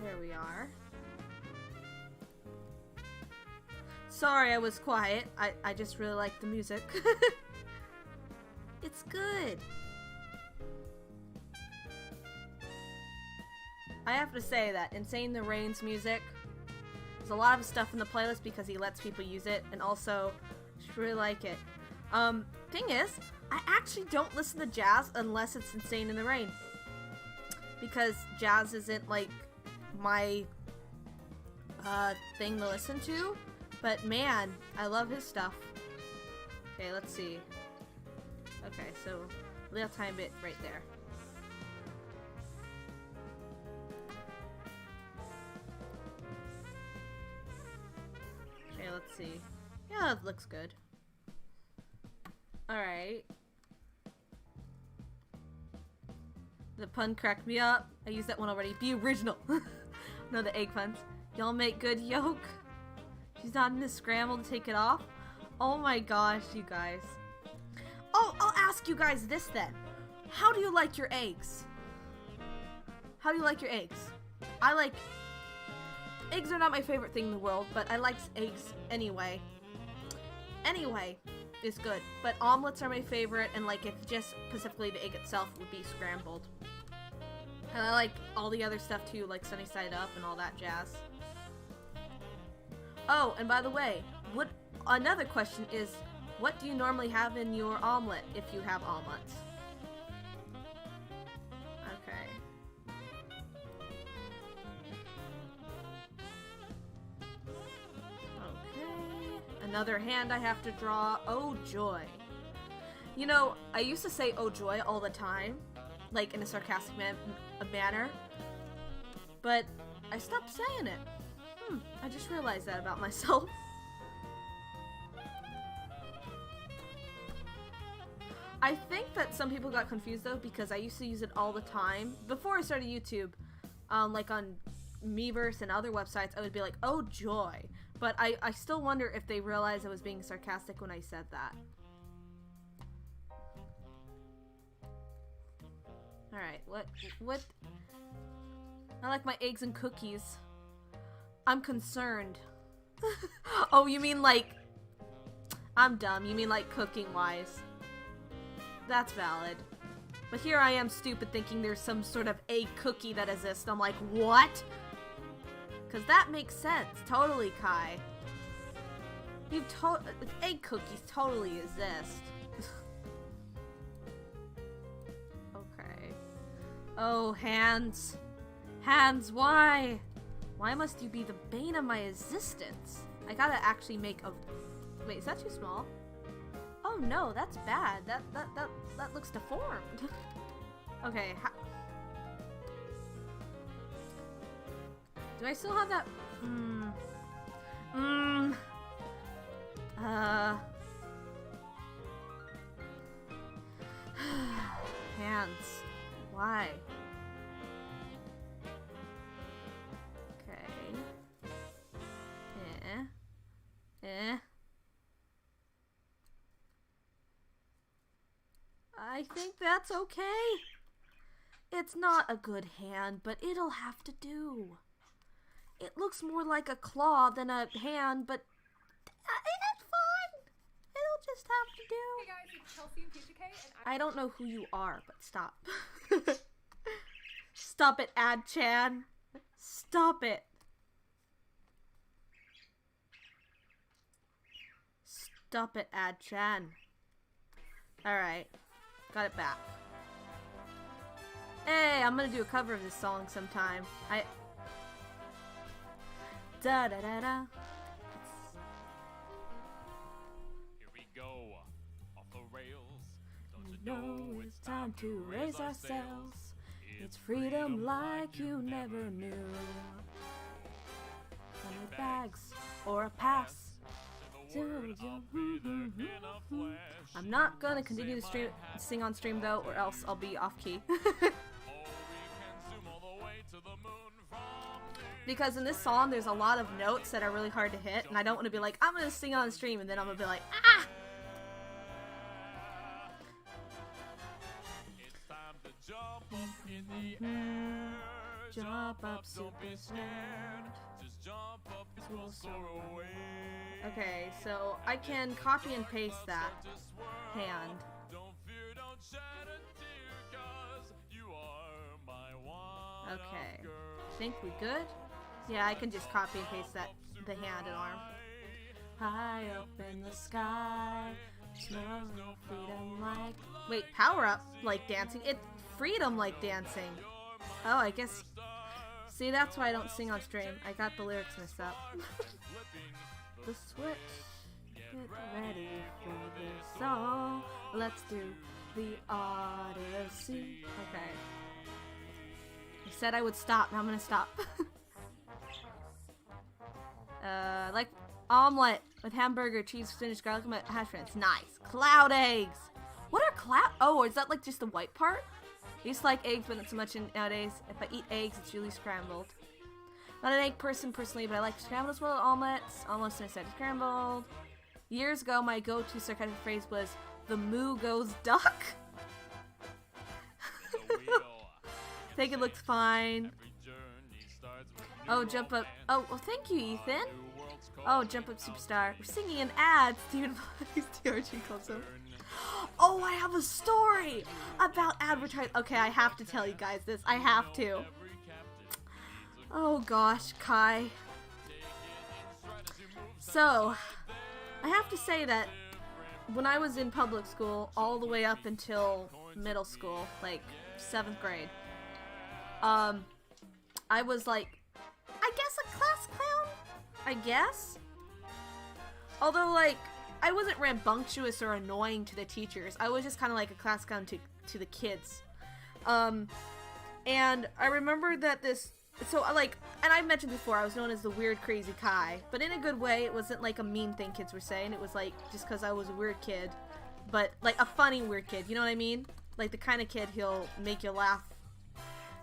There we are. Sorry I was quiet. I just really like the music. It's good. I have to say that Insane the Rain's music, there's a lot of stuff in the playlist because he lets people use it, and also, I just really like it. Thing is, I actually don't listen to jazz unless it's Insane in the Rain. Because jazz isn't, like, my, thing to listen to. But man, I love his stuff. Okay, let's see. Okay, so, real time bit right there. Okay, let's see. Yeah, it looks good. Alright. The pun cracked me up. I used that one already. Be original. No, the egg puns. Y'all make good yolk. She's not in a scramble to take it off. Oh my gosh, you guys. Oh, I'll ask you guys this then. How do you like your eggs? How do you like your eggs? I like... Eggs are not my favorite thing in the world, but I like eggs anyway. Anyway, is good. But omelets are my favorite, and like if just specifically the egg itself would be scrambled. And I like all the other stuff too, like sunny side up and all that jazz. Oh, and by the way, another question is, what do you normally have in your omelet if you have omelets? Okay. Okay. Another hand I have to draw. Oh, joy. You know, I used to say oh, joy all the time, like in a sarcastic manner, but I stopped saying it. I just realized that about myself. I think that some people got confused though because I used to use it all the time. Before I started YouTube, like on Miiverse and other websites, I would be like, oh joy. But I still wonder if they realized I was being sarcastic when I said that. Alright, what? I like my eggs and cookies. I'm concerned. Oh, you mean like... I'm dumb. You mean like cooking-wise. That's valid. But here I am stupid thinking there's some sort of egg cookie that exists. I'm like, what? Because that makes sense. Totally, Kai. Egg cookies totally exist. Oh, hands. Hands, why? Why must you be the bane of my existence? I gotta actually make a... Wait, is that too small? Oh no, that's bad. That looks deformed. Okay, do I still have that? Hands. Why? Okay. I think that's okay. It's not a good hand, but it'll have to do. It looks more like a claw than a hand, but it's fine. It'll just have to do. Hey guys, it's Chelsea and PGK, and I don't know who you are, but stop. Stop it, Ad-chan. Stop it. Stop it, Ad-chan. Alright. Got it back. Hey, I'm gonna do a cover of this song sometime. Da da da da. Here we go, off the rails. Don't you know it's time to raise our sails. It's freedom like you never knew. 100 bags or a pass. I'm not gonna continue to sing on stream though, or else I'll be off key. Because in this song, there's a lot of notes that are really hard to hit, and I don't want to be like, I'm gonna sing on stream, and then I'm gonna be like, ah! It's time to jump up in the air. Jump up, super scared. Just jump up, we'll soar away. Okay, so I can copy and paste that hand. Don't fear, don't shed a tear, 'cause you are my one. Okay, think we good? Yeah, I can just copy and paste that, the hand and arm. High up in the sky, smell no freedom like... Wait, power up like dancing? It's freedom like dancing. Oh, I guess... See, that's why I don't sing on stream. I got the lyrics messed up. The switch. Get ready for this song. Let's do the Odyssey. Okay. I said I would stop. Now I'm gonna stop. Like omelet with hamburger, cheese, spinach, garlic, and hash browns. Nice. Cloud eggs. What are cloud? Oh, is that like just the white part? I used to like eggs, but not so much nowadays. If I eat eggs, it's usually scrambled. Not an egg person personally, but I like scrambled as well as omelets. Almost instead of scrambled. Years ago, my go-to sarcastic phrase was, "The moo goes duck." Think it looks fine. Oh, jump up. Oh, well, thank you, Ethan. Oh, jump up, superstar. We're singing an ad. Steven TRG calls him. Oh, I have a story about advertising. Okay, I have to tell you guys this. I have to. Oh gosh, Kai. So, I have to say that when I was in public school, all the way up until middle school, like 7th grade, I was like, I guess a class clown? I guess? Although, like, I wasn't rambunctious or annoying to the teachers. I was just kind of like a class clown to the kids. And I remember that so, like, and I mentioned before, I was known as the weird, crazy Kai. But in a good way, it wasn't like a mean thing kids were saying. It was like, just because I was a weird kid. But, like, a funny weird kid. You know what I mean? Like, the kind of kid he'll make you laugh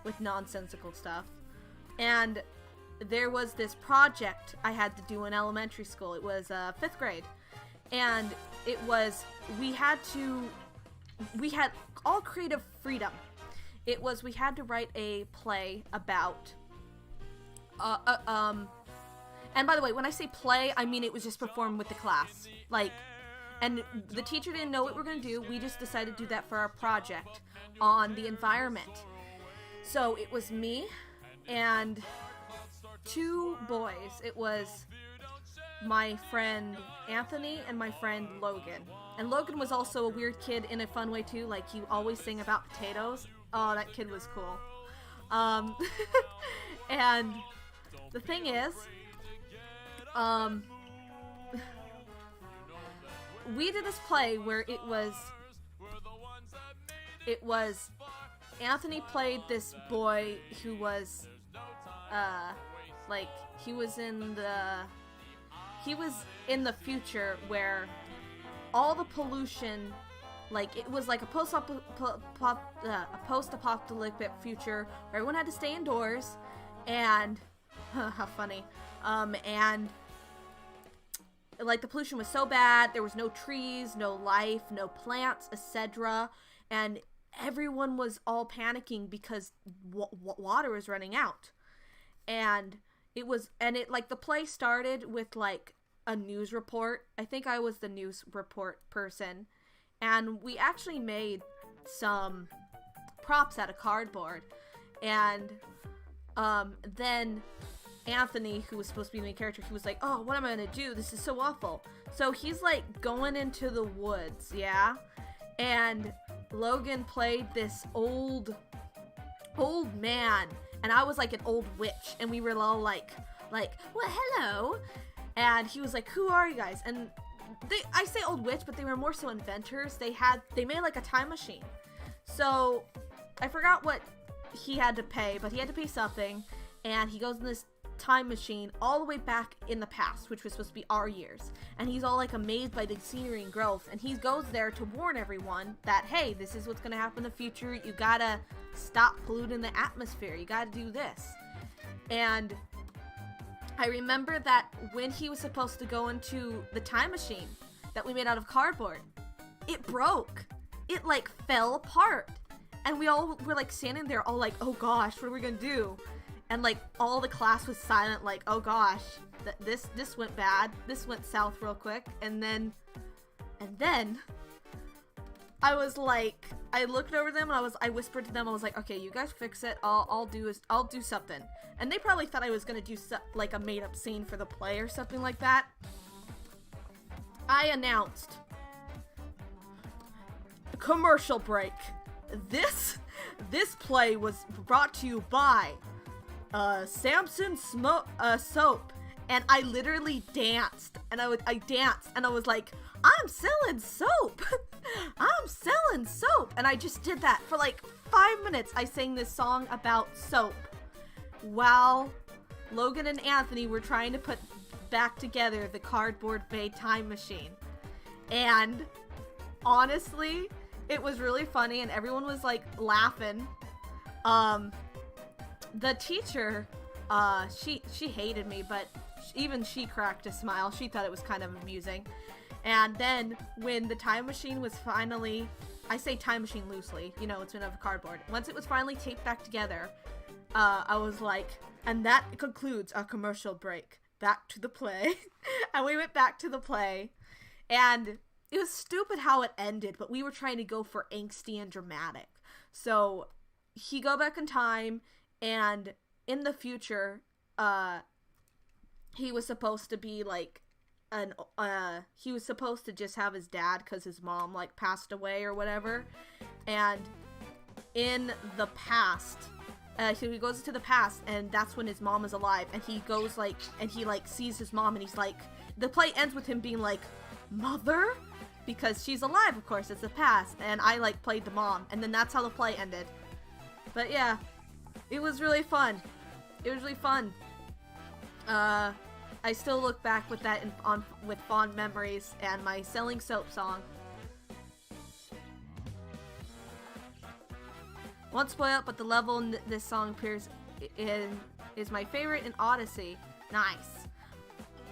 with nonsensical stuff. And there was this project I had to do in elementary school. It was 5th grade. And it was, we had all creative freedom. It was, we had to write a play about, and by the way, when I say play, I mean it was just performed with the class. Like, and the teacher didn't know what we were going to do. We just decided to do that for our project on the environment. So it was me and 2 boys. It was my friend Anthony and my friend Logan. And Logan was also a weird kid in a fun way too. Like, he always sang about potatoes. Oh, that kid was cool. And the thing is, we did this play where it was Anthony played this boy who was like he was in the future where all the pollution, like it was like a post-apocalyptic future where everyone had to stay indoors, and how funny, and like the pollution was so bad, there was no trees, no life, no plants, etc., and everyone was all panicking because water was running out. And the play started with like a news report. I think I was the news report person, and we actually made some props out of cardboard. And then Anthony, who was supposed to be the main character, he was like, oh, what am I gonna do? This is so awful. So he's like going into the woods, yeah? And Logan played this old man, and I was like an old witch, and we were all like, well, hello. And he was like, who are you guys? And I say old witch, but they were more so inventors. They made like a time machine. So I forgot what he had to pay, but he had to pay something, and he goes in this time machine all the way back in the past, which was supposed to be our years, and he's all like amazed by the scenery and growth, and he goes there to warn everyone that, hey, this is what's gonna happen in the future, you gotta stop polluting the atmosphere, you gotta do this. And I remember that when he was supposed to go into the time machine that we made out of cardboard, it broke. It like fell apart, and we all were like standing there all like, oh gosh, what are we gonna do? And like all the class was silent, like, oh gosh, this went bad. This went south real quick. And then I was like, I looked over them and I whispered to them, I was like, okay, you guys fix it. I'll do something. And they probably thought I was gonna do like a made up scene for the play or something like that. I announced commercial break. This play was brought to you by Samson soap, and I literally danced, and I danced, and I was like, I'm selling soap. I'm selling soap. And I just did that for like 5 minutes. I sang this song about soap while Logan and Anthony were trying to put back together the cardboard bay time machine. And honestly, it was really funny, and everyone was like laughing. The teacher, she hated me, but even she cracked a smile. She thought it was kind of amusing. And then when the time machine was finally, I say time machine loosely, you know, it's made out of cardboard. Once it was finally taped back together, I was like, and that concludes our commercial break. Back to the play. And we went back to the play, and it was stupid how it ended, but we were trying to go for angsty and dramatic. So he go back in time, and in the future, he was supposed to be like he was supposed to just have his dad because his mom like passed away or whatever. And in the past, so he goes to the past, and that's when his mom is alive, and he goes like, and he like sees his mom, and he's like, the play ends with him being like, mother? Because she's alive, of course, it's the past, and I like played the mom, and then that's how the play ended. But yeah, it was really fun. It was really fun. I still look back with that with fond memories, and my selling soap song. Won't spoil it, but the level in this song appears is my favorite in Odyssey. Nice.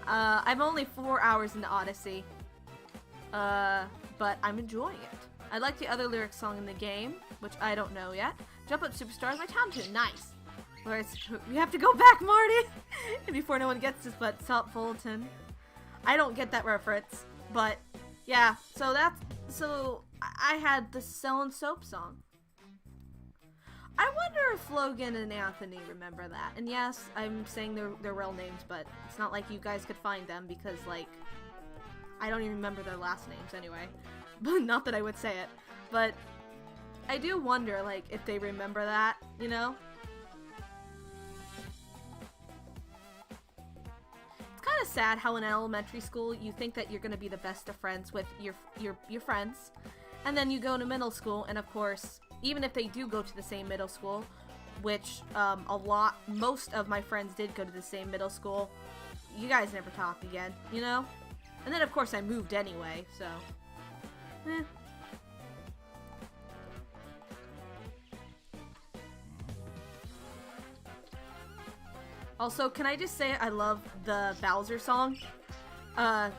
I'm only 4 hours into Odyssey, but I'm enjoying it. I like the other lyric song in the game, which I don't know yet. Jump Up Superstar is my town tune. Nice. We have to go back, Marty! Before no one gets this, but Salt Fulton. I don't get that reference, but yeah, so I had the Selling Soap song. I wonder if Logan and Anthony remember that. And yes, I'm saying their real names, but it's not like you guys could find them because, like, I don't even remember their last names anyway. But not that I would say it. But I do wonder, like, if they remember that, you know? It's kind of sad how in elementary school you think that you're gonna be the best of friends with your friends, and then you go to middle school, and of course, even if they do go to the same middle school, which most of my friends did go to the same middle school, you guys never talk again, you know? And then of course I moved anyway, so Also, can I just say I love the Bowser song?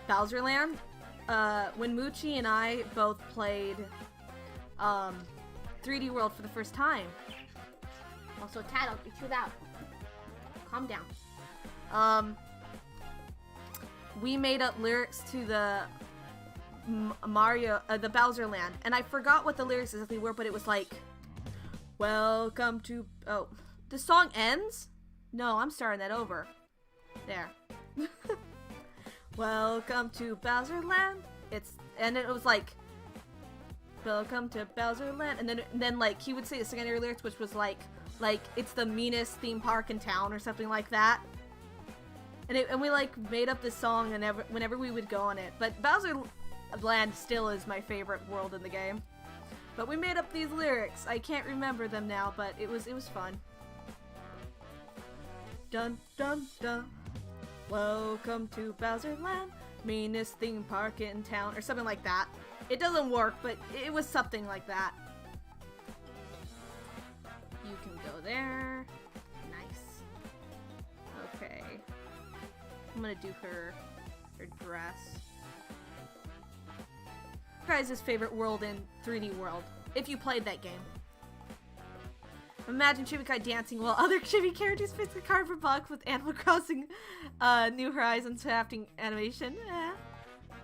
Bowser Land. When Moochie and I both played 3D World for the first time. Also, Tattle, you're too loud. Calm down. We made up lyrics to the the Bowser Land, and I forgot what the lyrics exactly were, but it was like, "Welcome to..." Oh, the song ends? No, I'm starting that over. There. Welcome to Bowser Land. And it was like, "Welcome to Bowser Land," and then like he would say the secondary lyrics, which was like it's the meanest theme park in town or something like that. And we like made up this song and whenever we would go on it. But Bowser Land still is my favorite world in the game. But we made up these lyrics. I can't remember them now, but it was fun. Dun dun dun. Welcome to Bowser Land, meanest theme park in town, or something like that. It doesn't work, but it was something like that. You can go there. Nice. Okay. I'm gonna do her dress. Guys' favorite world in 3D World, if you played that game. Imagine Chibi-Kai dancing while other Chibi characters fix a cardboard box with Animal Crossing New Horizons crafting animation.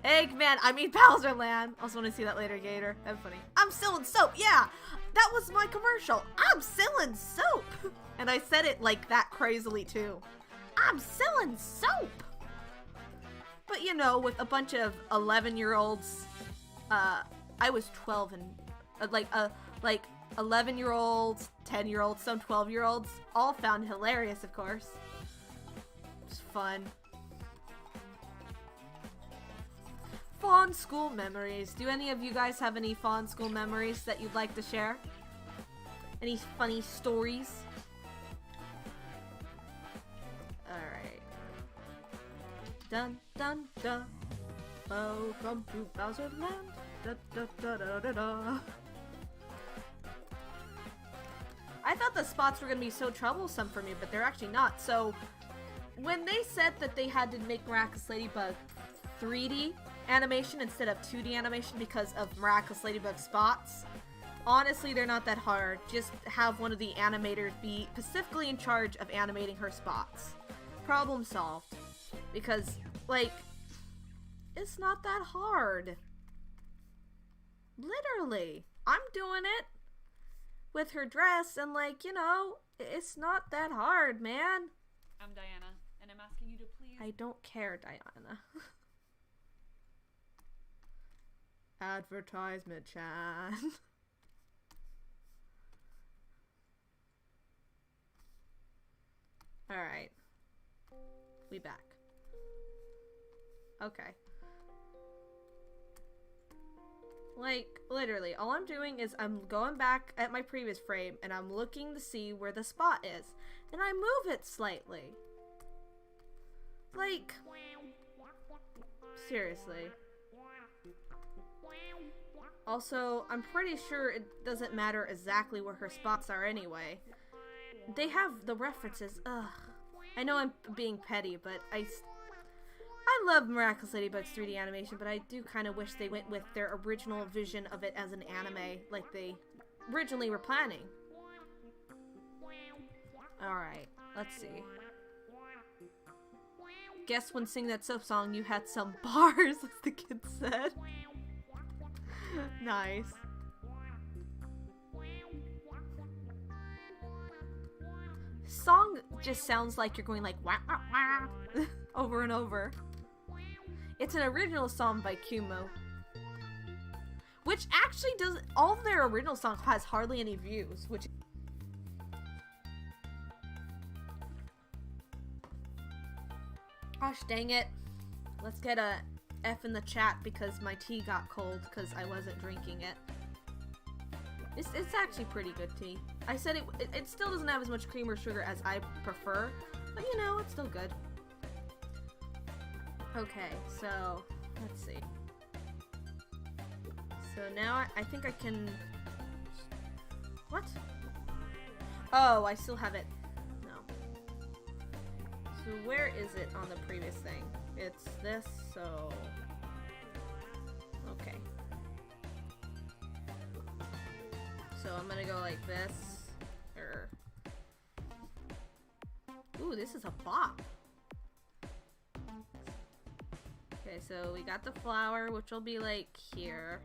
Eggman, I mean Bowser Land. Also want to see that later, Gator. That's funny. I'm selling soap. Yeah, that was my commercial. I'm selling soap. And I said it like that crazily too. I'm selling soap. But you know, with a bunch of 11-year-olds, I was 12 and like 11-year-olds, 10-year-olds, some 12-year-olds, all found hilarious, of course. It's fun. Fond school memories. Do any of you guys have any fond school memories that you'd like to share? Any funny stories? Alright. Dun dun dun. Welcome to Bowser Land. Da da da da da da. I thought the spots were gonna be so troublesome for me, but they're actually not. So, when they said that they had to make Miraculous Ladybug 3D animation instead of 2D animation because of Miraculous Ladybug spots, honestly, they're not that hard. Just have one of the animators be specifically in charge of animating her spots. Problem solved. Because, like, it's not that hard. Literally. I'm doing it with her dress, and like, you know, it's not that hard, man. I'm Diana, and I'm asking you to please... I don't care, Diana. Advertisement, Chan. Alright. We back. Okay. Like, literally, all I'm doing is I'm going back at my previous frame and I'm looking to see where the spot is. And I move it slightly. Like, seriously. Also, I'm pretty sure it doesn't matter exactly where her spots are anyway. They have the references. Ugh. I know I'm being petty, but I love Miraculous Ladybug's 3D animation, but I do kind of wish they went with their original vision of it as an anime, like they originally were planning. Alright, let's see. Guess when singing that soap song, you had some bars, as the kid said. Nice. Song just sounds like you're going like wah wah wah over and over. It's an original song by Kumo. Which actually does, all of their original songs has hardly any views, which... Gosh dang it. Let's get a F in the chat because my tea got cold because I wasn't drinking it. It's actually pretty good tea. I said it still doesn't have as much cream or sugar as I prefer, but you know, it's still good. Okay, so let's see. So now I think I can... What? Oh, I still have it. No. So where is it on the previous thing? It's this, so... Okay. So I'm gonna go like this. Ooh, this is a bop. Okay, so we got the flower, which will be like here.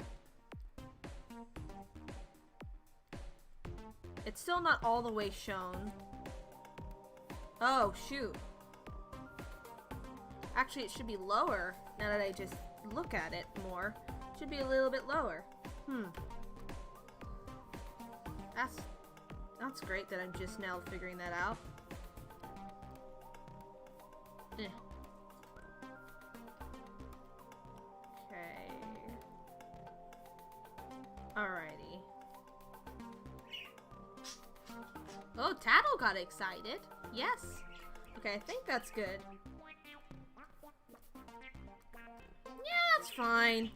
It's still not all the way shown. Oh, shoot. Actually, it should be lower now that I just look at it more. It should be a little bit lower. That's great that I'm just now figuring that out. Eh. Okay. Alrighty. Oh, Tattle got excited. Yes. Okay, I think that's good. Yeah, that's fine.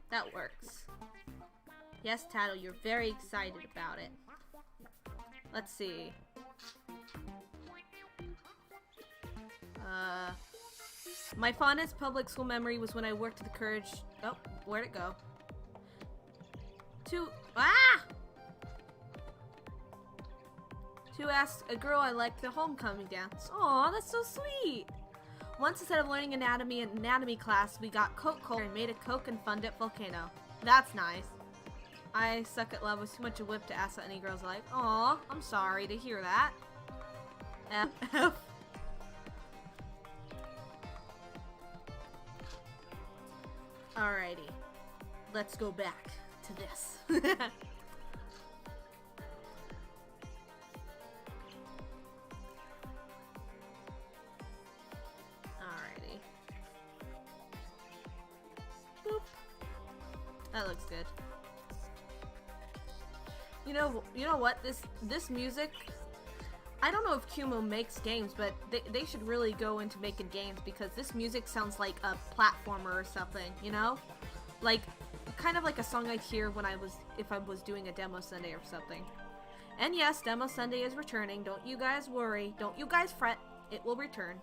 That works. Yes, Tattle, you're very excited about it. Let's see. My fondest public school memory was when I worked at the Courage... Oh, where'd it go? To ask a girl I liked the homecoming dance. Aw, that's so sweet! Once, instead of learning anatomy in anatomy class, we got Coca-Cola and made a Coke and Fun Dip volcano. That's nice. I suck at love with too much a whip to ask what any girls like. Aw, I'm sorry to hear that. F. Alrighty. Let's go back to this. Alrighty. Boop. That looks good. You know what? This music, I don't know if Kumo makes games, but they should really go into making games because this music sounds like a platformer or something, you know? Like, kind of like a song I'd hear when if I was doing a Demo Sunday or something. And yes, Demo Sunday is returning. Don't you guys worry. Don't you guys fret. It will return.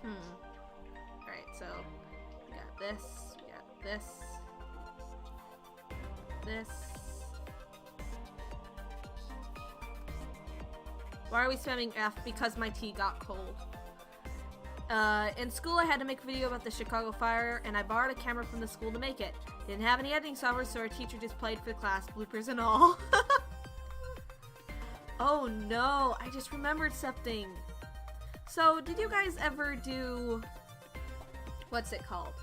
Alright, so we got this, we got this. Why are we spamming F? Because my tea got cold. In school I had to make a video about the Chicago fire and I borrowed a camera from the school to make it. Didn't have any editing software, so our teacher just played for the class, bloopers and all. Oh no, I just remembered something. So did you guys ever do, what's it called?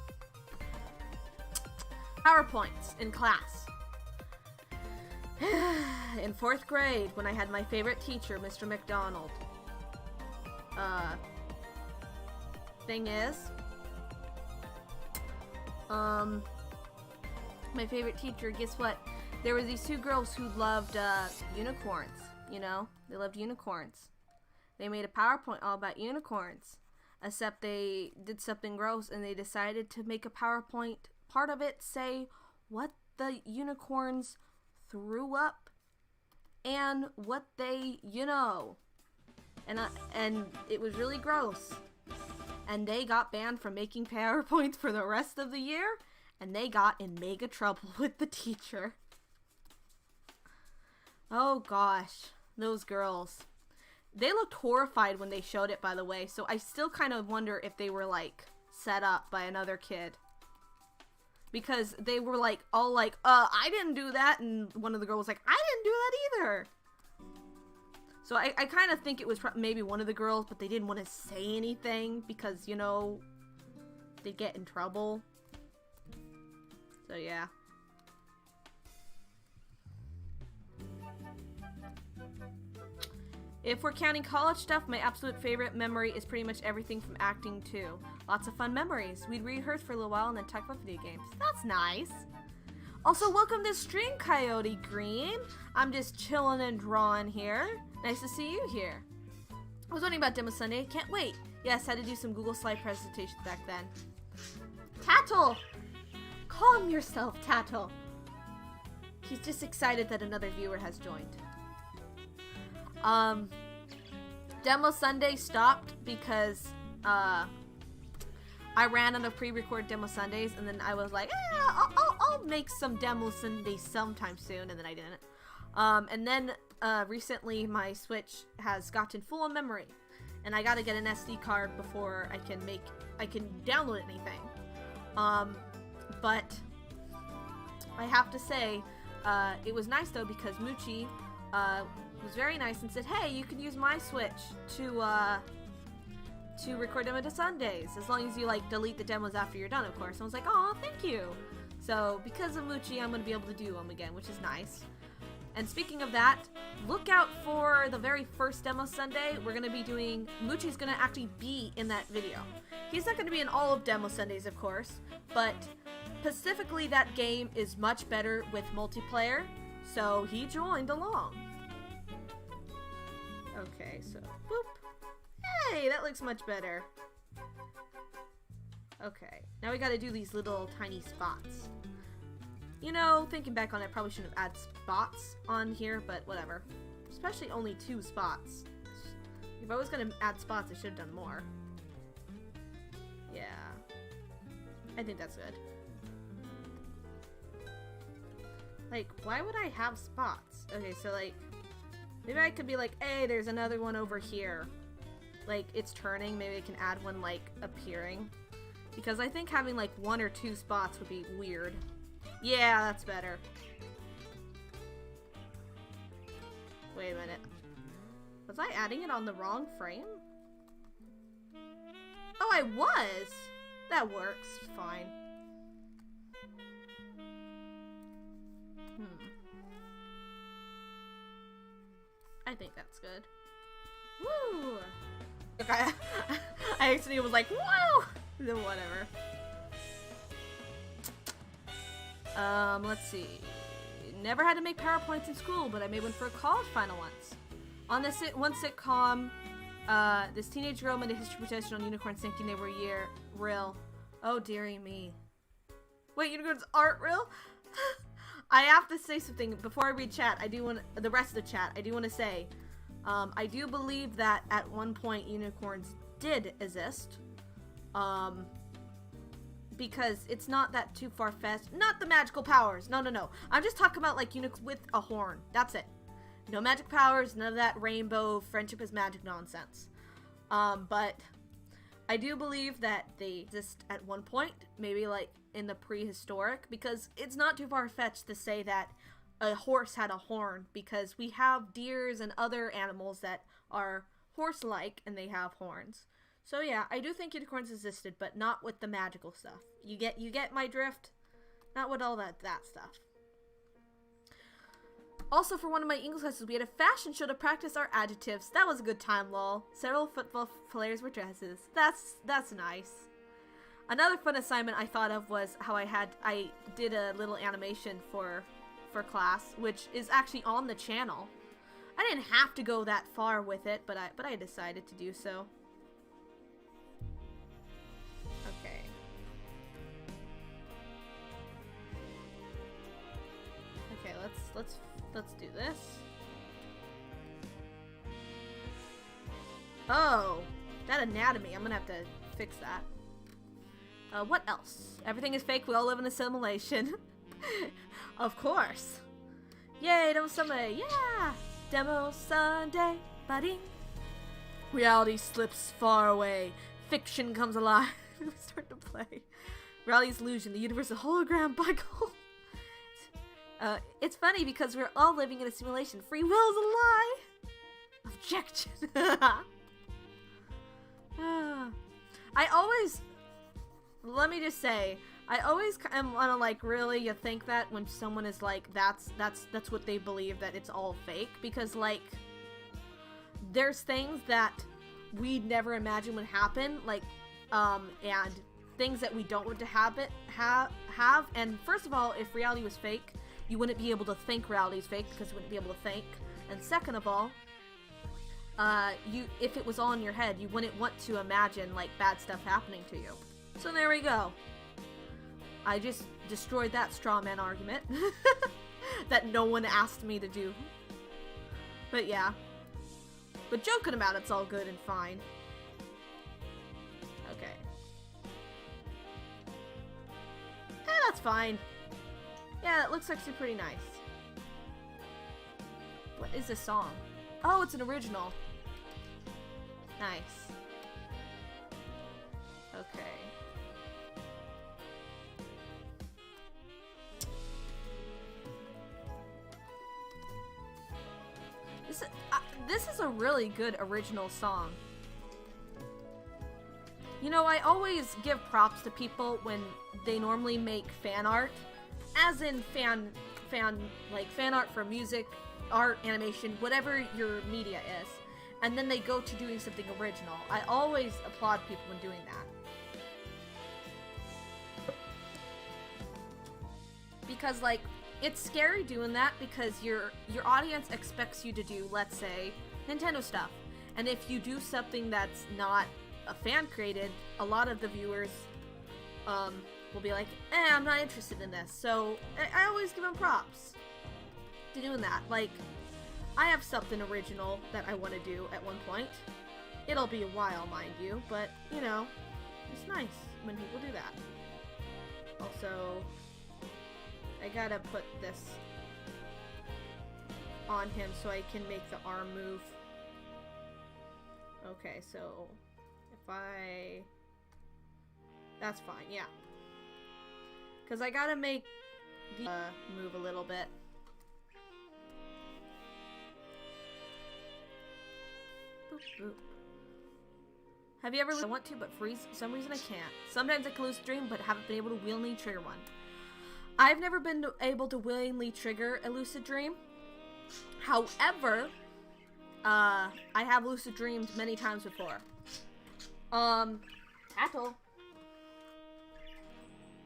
PowerPoints in class. In 4th grade, when I had my favorite teacher, Mr. McDonald. Thing is, my favorite teacher, guess what? There were these two girls who loved, unicorns, you know? They loved unicorns. They made a PowerPoint all about unicorns, except they did something gross and they decided to make a PowerPoint, part of it say what the unicorns threw up and what they, you know, and it was really gross, and they got banned from making PowerPoints for the rest of the year, and they got in mega trouble with the teacher. Oh gosh, those girls, they looked horrified when they showed it, by the way, so I still kind of wonder if they were like set up by another kid. Because they were like, all like, I didn't do that, and one of the girls was like, I didn't do that either. So I kind of think it was maybe one of the girls, but they didn't want to say anything because, you know, they'd get in trouble. So yeah. If we're counting college stuff, my absolute favorite memory is pretty much everything from acting too. Lots of fun memories. We'd rehearse for a little while and then talk about video games. That's nice. Also, welcome to stream, Coyote Green. I'm just chilling and drawing here. Nice to see you here. I was wondering about Demo Sunday. Can't wait. Yes, had to do some Google Slide presentations back then. Tattle! Calm yourself, Tattle. He's just excited that another viewer has joined. Demo Sunday stopped because, I ran out of pre-record Demo Sundays, and then I was like, I'll make some Demo Sundays sometime soon, and then I didn't. And then, recently my Switch has gotten full of memory, and I gotta get an SD card before I can download anything. But I have to say, it was nice though, because Moochie, was very nice and said, hey, you can use my Switch to record Demo Sundays, as long as you like delete the demos after you're done, of course. And I was like, oh, thank you. So because of Moochie, I'm gonna be able to do them again, which is nice. And speaking of that, look out for the very first Demo Sunday. We're gonna be doing, Moochie's gonna actually be in that video. He's not gonna be in all of Demo Sundays, of course, but specifically that game is much better with multiplayer, so he joined along. Okay, so, boop. Hey, that looks much better. Okay, now we gotta do these little tiny spots. You know, thinking back on it, I probably shouldn't have added spots on here, but whatever. Especially only 2 spots. If I was gonna add spots, I should have done more. Yeah. I think that's good. Like, why would I have spots? Okay, so like, maybe I could be like, hey, there's another one over here. Like, it's turning. Maybe I can add one, like, appearing. Because I think having, like, 1 or 2 spots would be weird. Yeah, that's better. Wait a minute. Was I adding it on the wrong frame? Oh, I was! That works. Fine. I think that's good. Woo! Okay. I actually was like, woo! Then whatever. Let's see. Never had to make PowerPoints in school, but I made one for a college final once. On this one sitcom, this teenage girl made a history presentation on unicorns thinking they were real. Oh, dearie me. Wait, unicorns aren't real? I have to say something before I read chat. I do want the rest of the chat. I do want to say, I do believe that at one point unicorns did exist. Because it's not that too far-fetched. Not the magical powers. No, no, no. I'm just talking about like unicorns with a horn. That's it. No magic powers. None of that rainbow friendship is magic nonsense. But I do believe that they exist at one point. Maybe like in the prehistoric, because it's not too far-fetched to say that a horse had a horn, because we have deers and other animals that are horse-like and they have horns. So yeah, I do think unicorns existed, but not with the magical stuff. You get my drift? Not with all that stuff. Also, for one of my English classes, we had a fashion show to practice our adjectives. That was a good time, lol. Several football players were dresses. That's nice. Another fun assignment I thought of was how I did a little animation for class, which is actually on the channel. I didn't have to go that far with it, but I decided to do so. Okay. Okay, let's do this. Oh, that anatomy. I'm gonna have to fix that. What else? Everything is fake. We all live in a simulation. Of course. Yay, Demo Sunday. Yeah. Demo Sunday, buddy. Reality slips far away. Fiction comes alive. We start to play. Reality's illusion. The universe is a hologram buggle. It's funny because we're all living in a simulation. Free will is a lie. Objection. I always... Let me just say, I always am want to like really you think that when someone is like that's what they believe, that it's all fake, because like there's things that we never imagine would happen, like and things that we don't want to have and first of all, if reality was fake, you wouldn't be able to think reality is fake because you wouldn't be able to think, and second of all, if it was all in your head, you wouldn't want to imagine like bad stuff happening to you. So there we go. I just destroyed that straw man argument that no one asked me to do. But yeah. But joking about it's all good and fine. Okay. That's fine. Yeah, it looks actually pretty nice. What is this song? Oh, it's an original. Nice. Okay. This is a really good original song. You know, I always give props to people when they normally make fan art, as in fan art for music, art, animation, whatever your media is, and then they go to doing something original. I always applaud people when doing that. Because like, it's scary doing that because your audience expects you to do, let's say, Nintendo stuff. And if you do something that's not a fan created, a lot of the viewers will be like, I'm not interested in this. So I always give them props to doing that. Like, I have something original that I want to do at one point. It'll be a while, mind you, but, you know, it's nice when people do that. Also, I gotta put this on him so I can make the arm move. Okay, so if I... That's fine, yeah. Because I gotta make the move a little bit. Boop, boop. Have you ever... I want to, but for some reason I can't. Sometimes I can lose a dream, but haven't been able to willingly trigger one. I've never been able to willingly trigger a lucid dream. However, I have lucid dreams many times before. Tattle.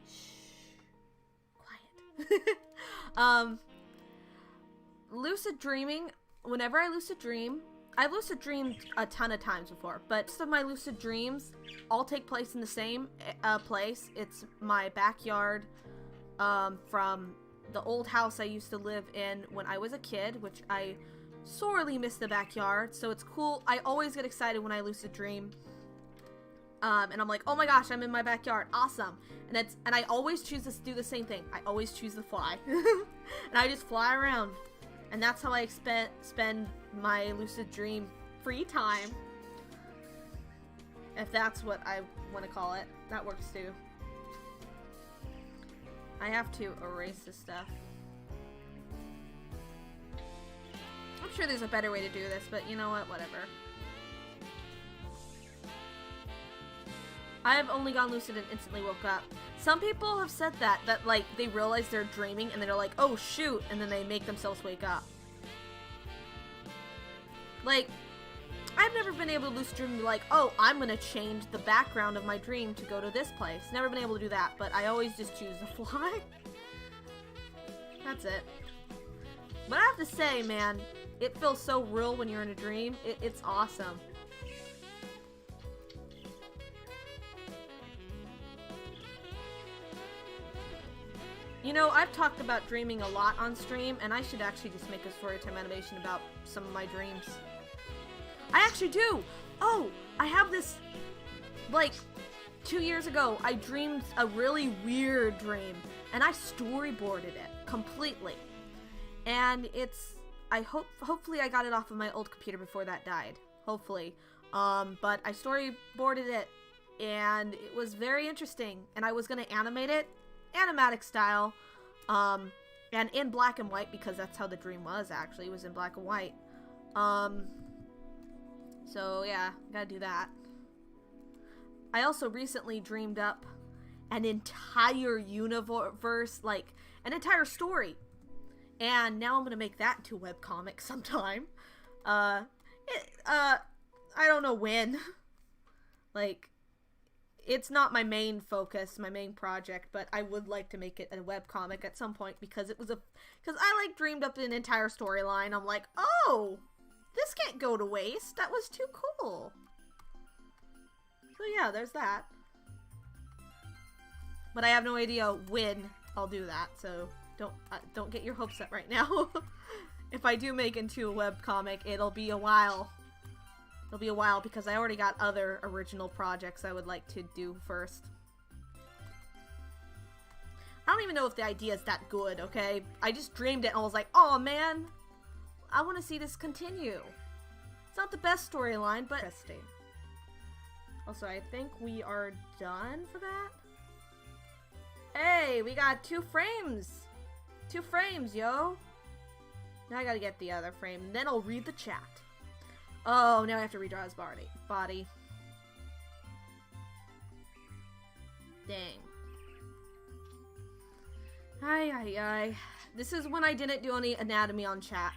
Shh. Quiet. Lucid dreaming, whenever I lucid dream, I've lucid dreamed a ton of times before, but most of my lucid dreams all take place in the same place. It's my backyard. From the old house I used to live in when I was a kid, which I sorely miss the backyard, so it's cool. I always get excited when I lucid dream. And I'm like, oh my gosh, I'm in my backyard, awesome. And I always choose to do the same thing. I always choose to fly. And I just fly around. And that's how I spend my lucid dream free time. If that's what I want to call it. That works too. I have to erase this stuff. I'm sure there's a better way to do this, but you know what? Whatever. I have only gone lucid and instantly woke up. Some people have said that like they realize they're dreaming and they're like, oh shoot, and then they make themselves wake up. Like, I've never been able to lucid dream and be like, oh, I'm gonna change the background of my dream to go to this place. Never been able to do that, but I always just choose to fly. That's it. But I have to say, man, it feels so real when you're in a dream. It's awesome. You know, I've talked about dreaming a lot on stream, and I should actually just make a storytime animation about some of my dreams. I actually do! Oh, I have this, like, 2 years ago, I dreamed a really weird dream, and I storyboarded it completely. And it's, hopefully I got it off of my old computer before that died. Hopefully. But I storyboarded it, and it was very interesting, and I was gonna animate it, animatic style, and in black and white, because that's how the dream was, actually. It was in black and white. So yeah, gotta do that. I also recently dreamed up an entire universe, like an entire story. And now I'm gonna make that into a webcomic sometime. I don't know when. Like, it's not my main focus, my main project, but I would like to make it a webcomic at some point because I like dreamed up an entire storyline. I'm like, oh, this can't go to waste. That was too cool. So yeah, there's that. But I have no idea when I'll do that, so don't get your hopes up right now. If I do make into a webcomic, it'll be a while. It'll be a while because I already got other original projects I would like to do first. I don't even know if the idea is that good, okay? I just dreamed it and I was like, oh man, I want to see this continue. It's not the best storyline, but interesting. Also, I think we are done for that. Hey, we got 2 frames. 2 frames, yo. Now I gotta get the other frame, and then I'll read the chat. Oh, now I have to redraw his body. Dang. Ay. This is when I didn't do any anatomy on chat.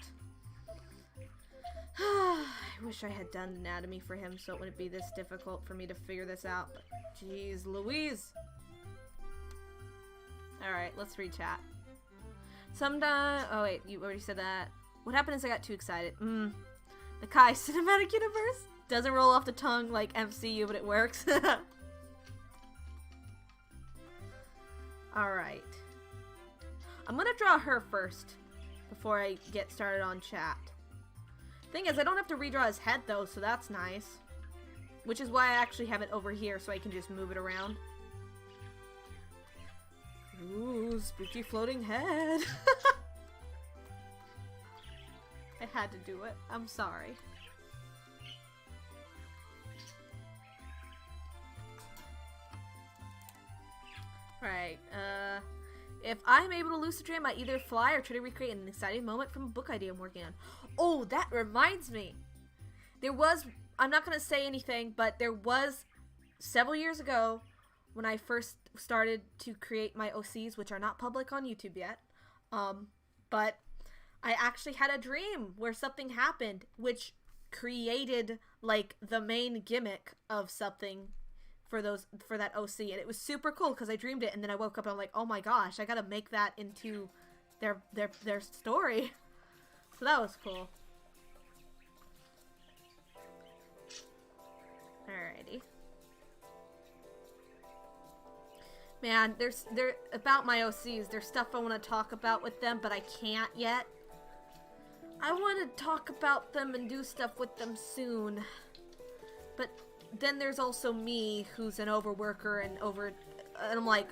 I wish I had done anatomy for him so it wouldn't be this difficult for me to figure this out. But jeez Louise. Alright, let's read chat. Sometimes... Oh wait, you already said that. What happened is I got too excited. The Kai Cinematic Universe doesn't roll off the tongue like MCU, but it works. Alright. I'm gonna draw her first before I get started on chat. Thing is, I don't have to redraw his head though, so that's nice. Which is why I actually have it over here so I can just move it around. Ooh, spooky floating head. I had to do it. I'm sorry. Right, if I'm able to lucid dream, I either fly or try to recreate an exciting moment from a book idea I'm working on. Oh, that reminds me. I'm not going to say anything, but there was several years ago when I first started to create my OCs, which are not public on YouTube yet, but I actually had a dream where something happened, which created, like, the main gimmick of something for that OC, and it was super cool because I dreamed it, and then I woke up and I'm like, oh my gosh, I gotta make that into their story. So that was cool. Alrighty. Man, about my OCs, there's stuff I want to talk about with them, but I can't yet. I want to talk about them and do stuff with them soon. But then there's also me, who's an overworker and I'm like,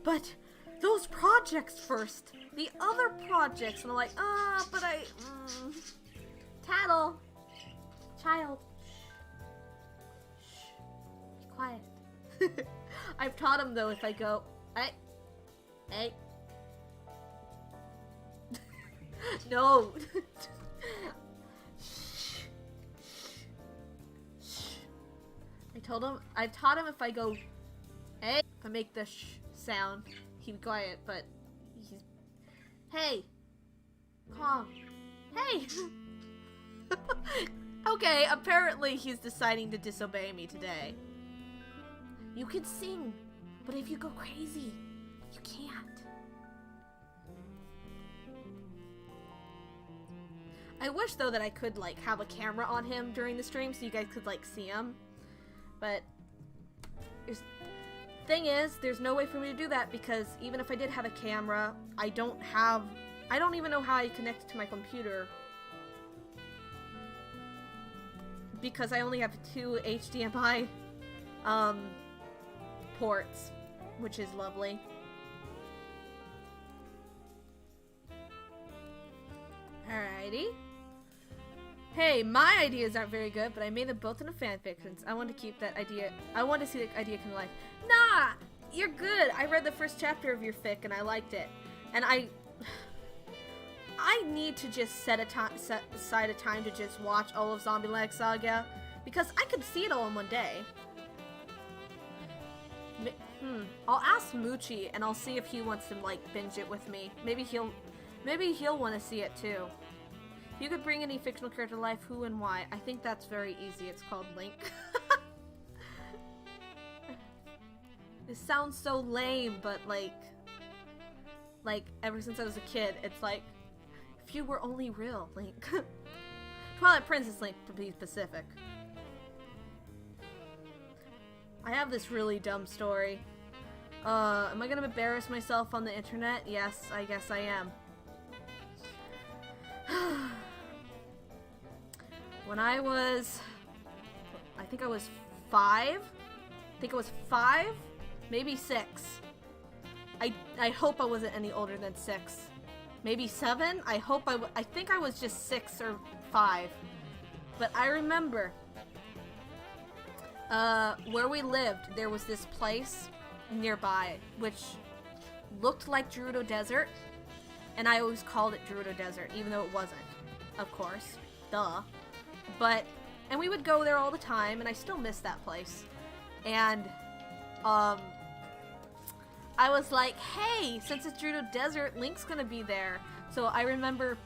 but those projects first, the other projects, and I'm like, but tattle, child, shh, be quiet. I've taught him though, if I go, hey, no. I've taught him if I go, hey, if I make the shh sound, he'd be quiet, but he's, hey, calm, hey. Okay, apparently he's deciding to disobey me today. You can sing, but if you go crazy, you can't. I wish though that I could like have a camera on him during the stream so you guys could like see him. But thing is, there's no way for me to do that because even if I did have a camera, I don't even know how I connect to my computer. Because I only have 2 HDMI ports, which is lovely. Alrighty. Hey, my ideas aren't very good, but I made them both into fanfictions. I want to keep that idea. I want to see the idea come to life. Nah, you're good. I read the first chapter of your fic and I liked it. And I need to just set aside a time to just watch all of Zombieland Saga because I could see it all in one day. I'll ask Moochie and I'll see if he wants to like binge it with me. Maybe he'll want to see it too. If you could bring any fictional character to life, who and why? I think that's very easy. It's called Link. It sounds so lame, but like ever since I was a kid, it's like, if you were only real, Link. Twilight Princess Link, to be specific. I have this really dumb story. Am I gonna embarrass myself on the internet? Yes, I guess I am. When I was, I think I was 5? Maybe 6. I hope I wasn't any older than 6. Maybe 7? I think I was just 6 or 5. But I remember, where we lived, there was this place nearby, which looked like Gerudo Desert, and I always called it Gerudo Desert, even though it wasn't, of course. Duh. And we would go there all the time, and I still miss that place. And, I was like, hey, since it's Gerudo Desert, Link's gonna be there. So I remember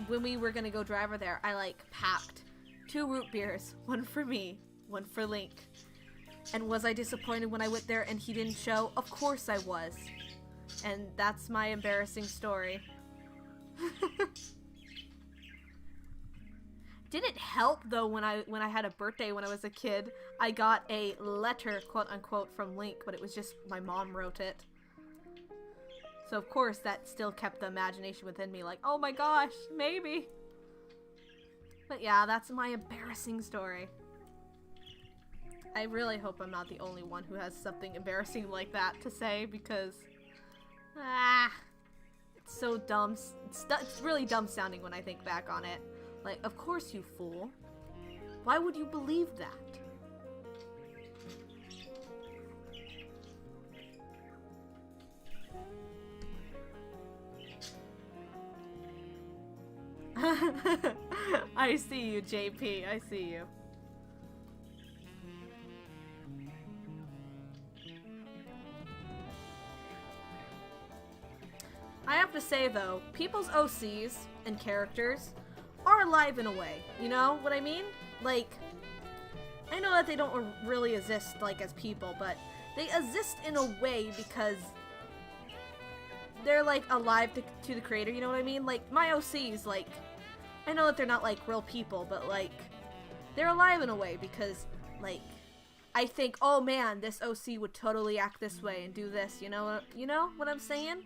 when we were gonna go drive her there, I like packed 2 root beers, one for me, one for Link. And was I disappointed when I went there and he didn't show? Of course I was. And that's my embarrassing story. Didn't help though when I had a birthday when I was a kid. I got a letter, quote unquote, from Link, but it was just my mom wrote it. So of course that still kept the imagination within me, like, oh my gosh, maybe. But yeah, that's my embarrassing story. I really hope I'm not the only one who has something embarrassing like that to say, because it's so dumb. It's really dumb sounding when I think back on it. Like, of course you fool. Why would you believe that? I see you, JP. I see you. I have to say though, people's OCs and characters are alive in a way, you know what I mean? Like, I know that they don't really exist like as people, but they exist in a way because they're like alive to the creator, you know what I mean? Like, my OCs, like, I know that they're not like real people, but like, they're alive in a way because, like, I think, oh man, this OC would totally act this way and do this, you know what I'm saying?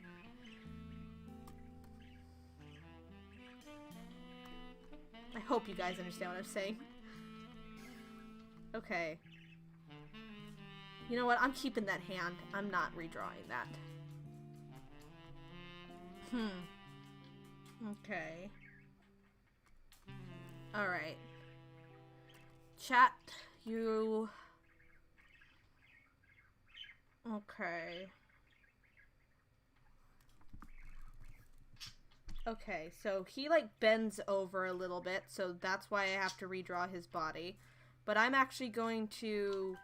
I hope you guys understand what I'm saying. Okay. You know what? I'm keeping that hand. I'm not redrawing that. Okay. Alright. Chat, you... Okay. Okay, so he like bends over a little bit, so that's why I have to redraw his body. But I'm actually going to...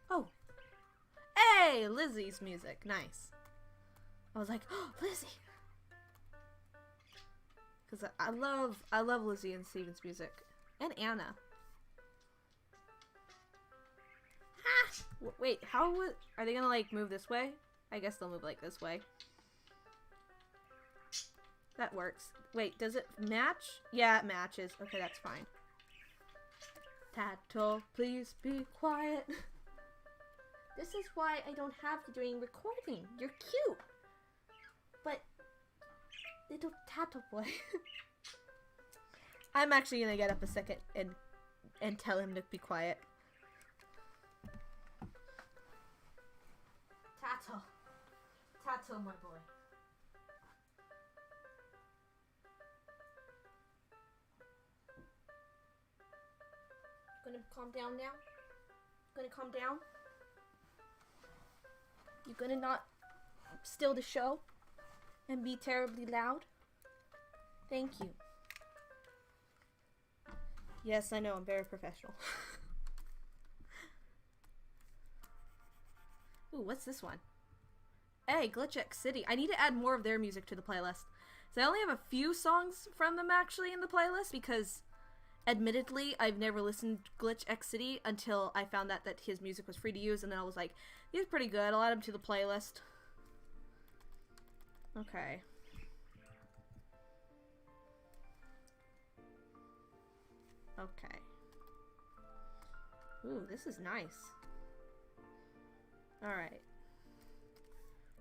Oh! Hey! Lizzie's music. Nice. I was like, oh, Lizzie! Because I love Lizzie and Steven's music. And Anna. Ah! Wait, are they gonna like move this way? I guess they'll move like this way. That works. Wait, does it match? Yeah, it matches. Okay, that's fine. Tattle, please be quiet. This is why I don't have you doing recording. You're cute. But, little Tattle boy. I'm actually gonna get up a second and tell him to be quiet. Tattle. Tattle, my boy. Gonna calm down now? Gonna calm down? You gonna not steal the show? And be terribly loud? Thank you. Yes, I know, I'm very professional. Ooh, what's this one? Hey, Glitch X City. I need to add more of their music to the playlist. So I only have a few songs from them actually in the playlist because, admittedly, I've never listened to Glitch X City until I found out that his music was free to use, and then I was like, he's pretty good. I'll add him to the playlist. Okay. Okay. Ooh, this is nice. Alright.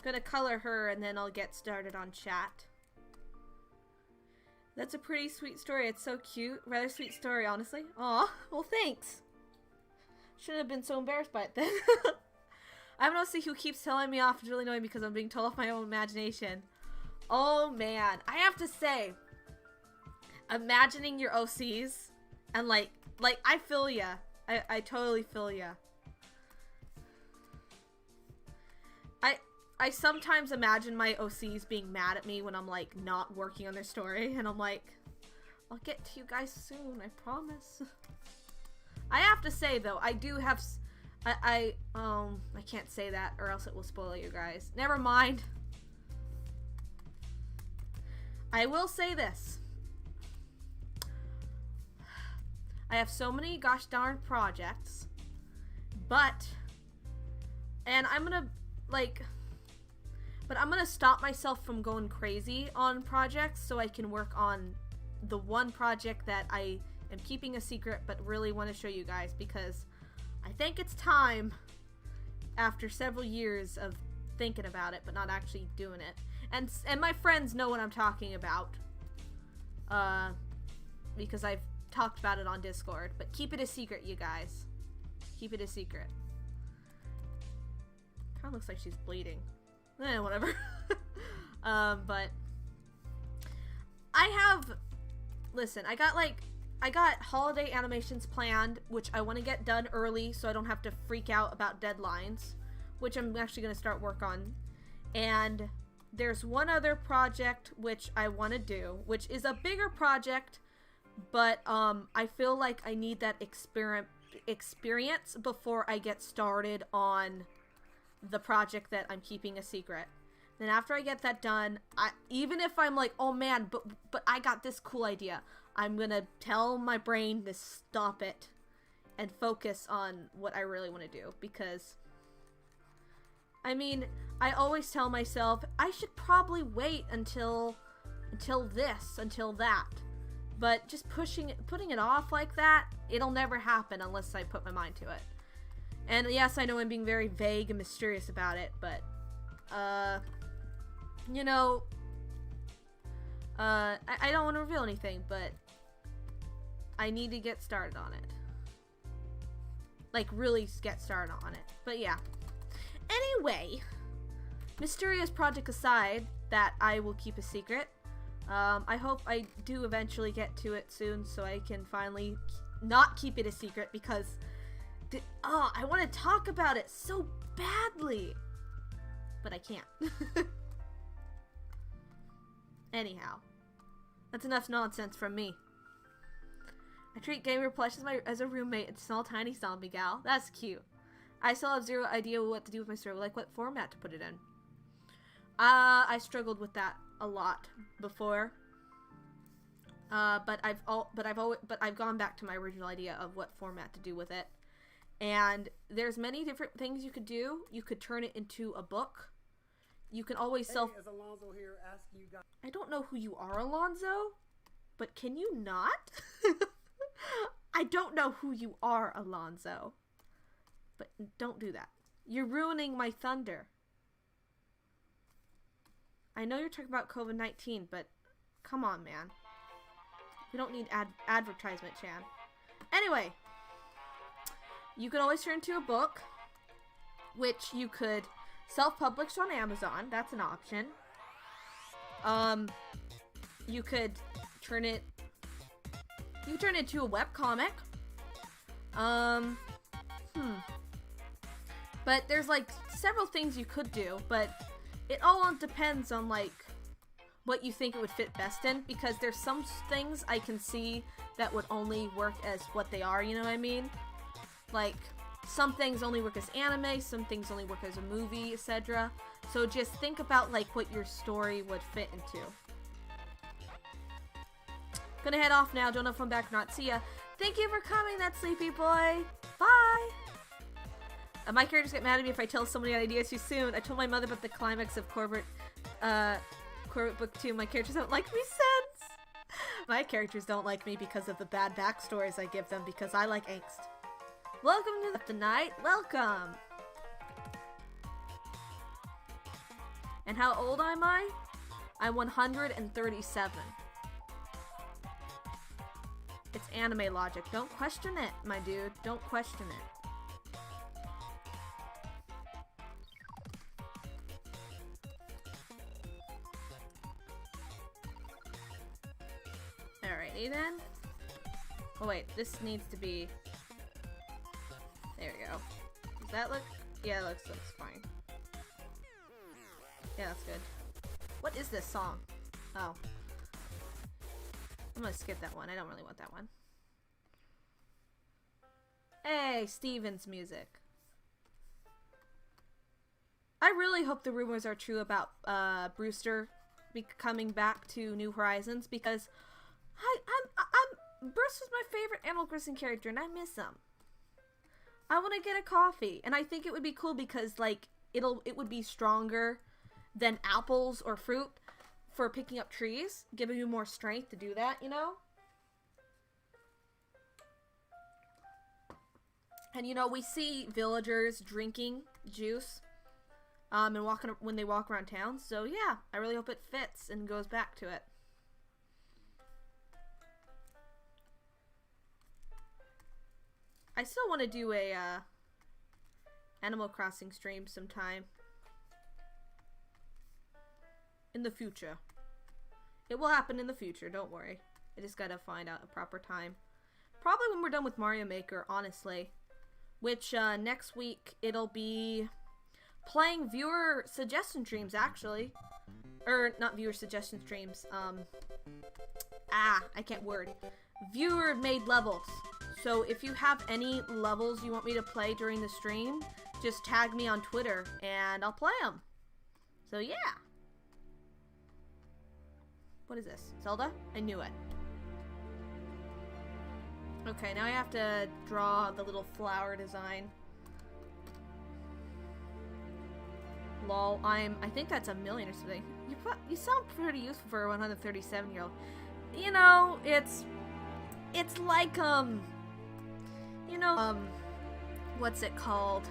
Gonna color her and then I'll get started on chat. That's a pretty sweet story. It's so cute. Rather sweet story, honestly. Aw, well thanks. Shouldn't have been so embarrassed by it then. I'm an OC who keeps telling me off. It's really annoying because I'm being told off my own imagination. Oh man, I have to say, imagining your OCs and like I feel ya. I totally feel ya. I sometimes imagine my OCs being mad at me when I'm like not working on their story, and I'm like, I'll get to you guys soon, I promise. I have to say though, I do have I can't say that or else it will spoil you guys. Never mind. I will say this. I have so many gosh darn projects, and I'm gonna but I'm gonna stop myself from going crazy on projects so I can work on the one project that I am keeping a secret but really want to show you guys, because I think it's time, after several years of thinking about it but not actually doing it. And my friends know what I'm talking about, because I've talked about it on Discord. But keep it a secret, you guys. Keep it a secret. Kind of looks like she's bleeding. Whatever. But listen, I got holiday animations planned, which I want to get done early so I don't have to freak out about deadlines, which I'm actually going to start work on. And there's one other project which I want to do, which is a bigger project, but I feel like I need that experience before I get started on the project that I'm keeping a secret. Then after I get that done, even if I'm like, oh man, but I got this cool idea, I'm gonna tell my brain to stop it and focus on what I really want to do. Because I mean, I always tell myself I should probably wait until that, but just putting it off like that, it'll never happen unless I put my mind to it. And yes, I know I'm being very vague and mysterious about it, but, you know, I don't want to reveal anything, but I need to get started on it. Like, really get started on it. But yeah. Anyway, mysterious project aside, that I will keep a secret, I hope I do eventually get to it soon so I can finally not keep it a secret, because I want to talk about it so badly, but I can't. Anyhow, that's enough nonsense from me. I treat gamer plush as a roommate and small tiny zombie gal. That's cute. I still have zero idea what to do with my story, like what format to put it in. I struggled with that a lot before. But I've gone back to my original idea of what format to do with it. And there's many different things you could do. You could turn it into a book. You can always Hey, is Alonzo here asking you guys? I don't know who you are, Alonzo, but can you not? I don't know who you are, Alonzo, but don't do that. You're ruining my thunder. I know you're talking about COVID-19, but come on, man. We don't need advertisement, Chan. Anyway, you could always turn into a book, which you could self-publish on Amazon. That's an option. You could turn it into a webcomic. But there's like several things you could do, but it all depends on like what you think it would fit best in, because there's some things I can see that would only work as what they are, you know what I mean? Like, some things only work as anime, some things only work as a movie, etc. So just think about like what your story would fit into. Gonna head off now. Don't know if I'm back or not. See ya. Thank you for coming, that sleepy boy. Bye. My characters get mad at me if I tell somebody an idea too soon. I told my mother about the climax of Corbett Book 2. My characters don't like me since. My characters don't like me because of the bad backstories I give them, because I like angst. Welcome to the night. Welcome. And how old am I? I'm 137. It's anime logic. Don't question it, my dude. Don't question it. Alrighty then. Oh wait, this needs to be... There we go. Does that look... Yeah, it looks fine. Yeah, that's good. What is this song? Oh. I'm gonna skip that one. I don't really want that one. Hey, Steven's music. I really hope the rumors are true about Brewster coming back to New Horizons, because Brewster's my favorite Animal Crossing character and I miss him. I want to get a coffee, and I think it would be cool because like it would be stronger than apples or fruit for picking up trees, giving you more strength to do that, you know? And you know, we see villagers drinking juice and walking when they walk around town, so yeah, I really hope it fits and goes back to it. I still want to do a Animal Crossing stream sometime. In the future. It will happen in the future, don't worry. I just gotta find out a proper time. Probably when we're done with Mario Maker, honestly. Which, next week, it'll be playing viewer suggestion streams, actually. Not viewer suggestion streams, I can't word. Viewer-made levels. So if you have any levels you want me to play during the stream, just tag me on Twitter, and I'll play them. So, yeah. What is this? Zelda? I knew it. Okay, now I have to draw the little flower design. Lol, I think that's a million or something. You sound pretty useful for a 137-year-old. You know, it's like, you know, what's it called?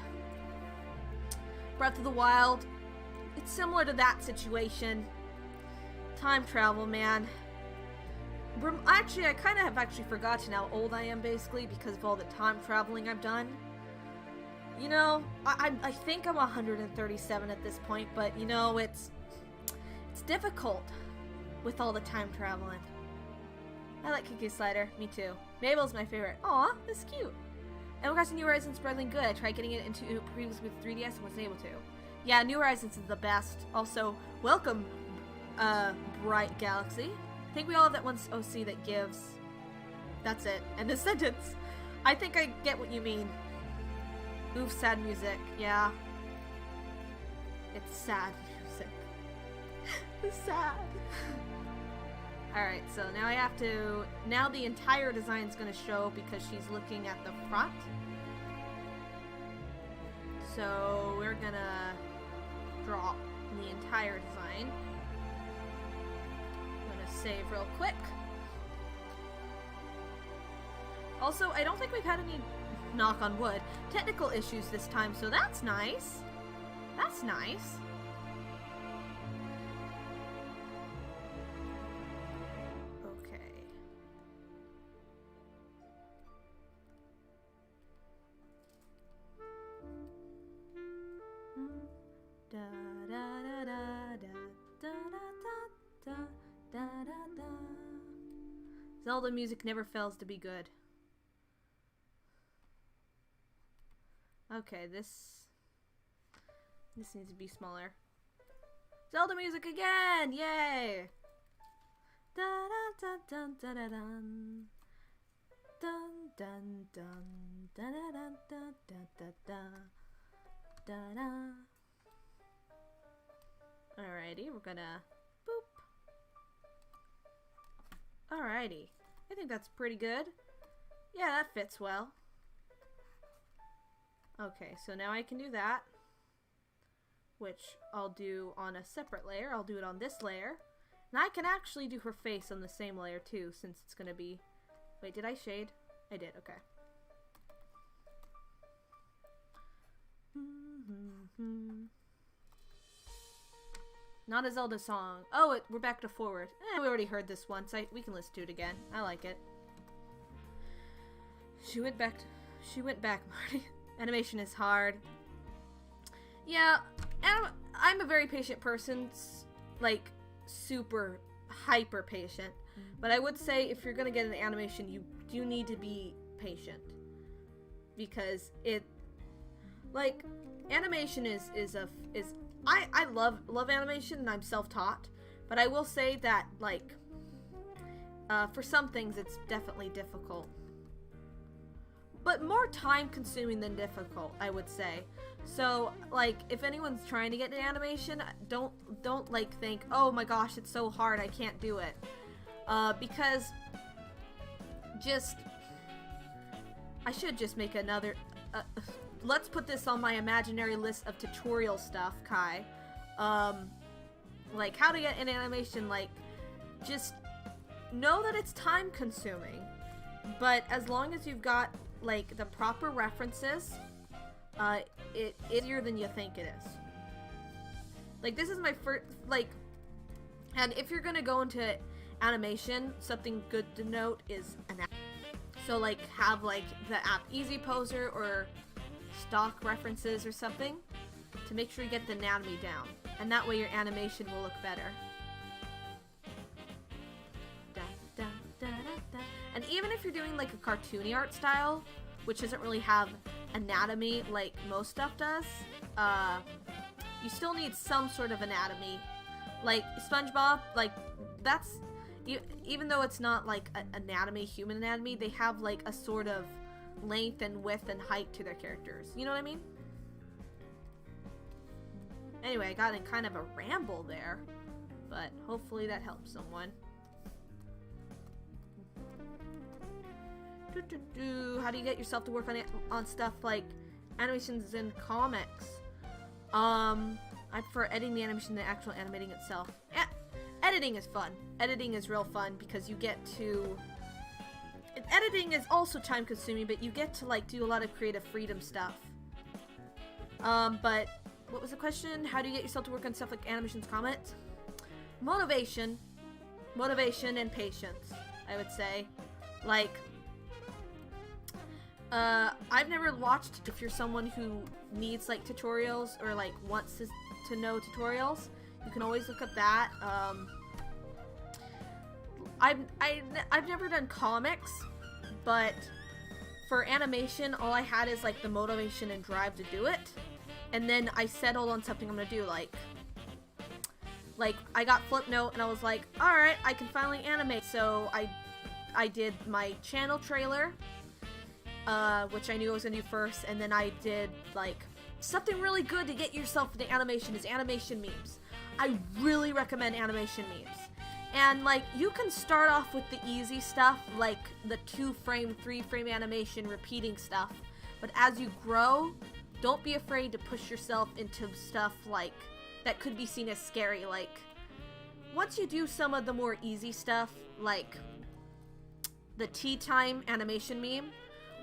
Breath of the Wild. It's similar to that situation. Time travel, man. Actually, I kind of have actually forgotten how old I am, basically, because of all the time traveling I've done. You know, I think I'm 137 at this point, but, you know, it's difficult with all the time traveling. I like Cookie Slider. Me too. Mabel's my favorite. Aw, that's cute. Animal Crossing New Horizons is surprisingly good. I tried getting it into previously with 3DS and wasn't able to. Yeah, New Horizons is the best. Also, welcome, Bright Galaxy. I think we all have that one OC that gives... That's it. End of sentence. I think I get what you mean. Oof, sad music. Yeah. It's sad music. It's sad. Alright, so now I have to... Now the entire design's gonna show because she's looking at the front. So we're gonna draw the entire design. I'm gonna save real quick. Also, I don't think we've had any, knock on wood, technical issues this time, so that's nice. That's nice. Okay. Da da da da da da da da da da. Zelda music never fails to be good. Okay, this needs to be smaller. Zelda music again! Yay! Da da da da da da dun. Dun dun dun dun dun dun dun dun dun dun. Alrighty, we're gonna boop. Alrighty, I think that's pretty good. Yeah, that fits well. Okay, so now I can do that, which I'll do on a separate layer. I'll do it on this layer. And I can actually do her face on the same layer too, since it's gonna be... Wait, did I shade? I did, okay. Not a Zelda song. Oh, we're back to forward. We already heard this once. We can listen to it again. I like it. She went back, Marty. Animation is hard. Yeah, I'm a very patient person. Like, super hyper patient. But I would say if you're gonna get an animation, you do need to be patient. Because like, animation is I love animation, and I'm self-taught. But I will say that, like, for some things it's definitely difficult. But more time-consuming than difficult, I would say. So, like, if anyone's trying to get an animation, don't like think, oh my gosh, it's so hard, I can't do it. Because I should just make another. Let's put this on my imaginary list of tutorial stuff, Kai. Like how to get an animation. Like, just know that it's time-consuming, but as long as you've got like the proper references, it's easier than you think it is. Like, this is my first, like, and if you're gonna go into animation, something good to note is an app. So like, have like the app Easy Poser or stock references or something to make sure you get the anatomy down, and that way your animation will look better. And even if you're doing like a cartoony art style, which doesn't really have anatomy like most stuff does, you still need some sort of anatomy. Like SpongeBob, like that's, even though it's not like anatomy, human anatomy, they have like a sort of length and width and height to their characters. You know what I mean? Anyway, I got in kind of a ramble there, but hopefully that helps someone. How do you get yourself to work on stuff like animations and comics? I prefer editing the animation than actual animating itself. Editing is fun. Editing is real fun because you get to... Editing is also time consuming, but you get to like do a lot of creative freedom stuff. But what was the question? How do you get yourself to work on stuff like animations, comics? Motivation and patience, I would say. Like, I've never watched, if you're someone who needs like tutorials or like wants to know tutorials, you can always look up that. I've never done comics, but for animation, all I had is like the motivation and drive to do it, and then I settled on something I'm gonna do. Like I got Flipnote, and I was like, all right, I can finally animate. So I did my channel trailer, which I knew I was gonna do first, and then I did like something really good to get yourself into animation is animation memes. I really recommend animation memes. And like, you can start off with the easy stuff, like the 2-frame, 3-frame animation repeating stuff, but as you grow, don't be afraid to push yourself into stuff like that could be seen as scary. Like, once you do some of the more easy stuff, like the TeaTime animation meme,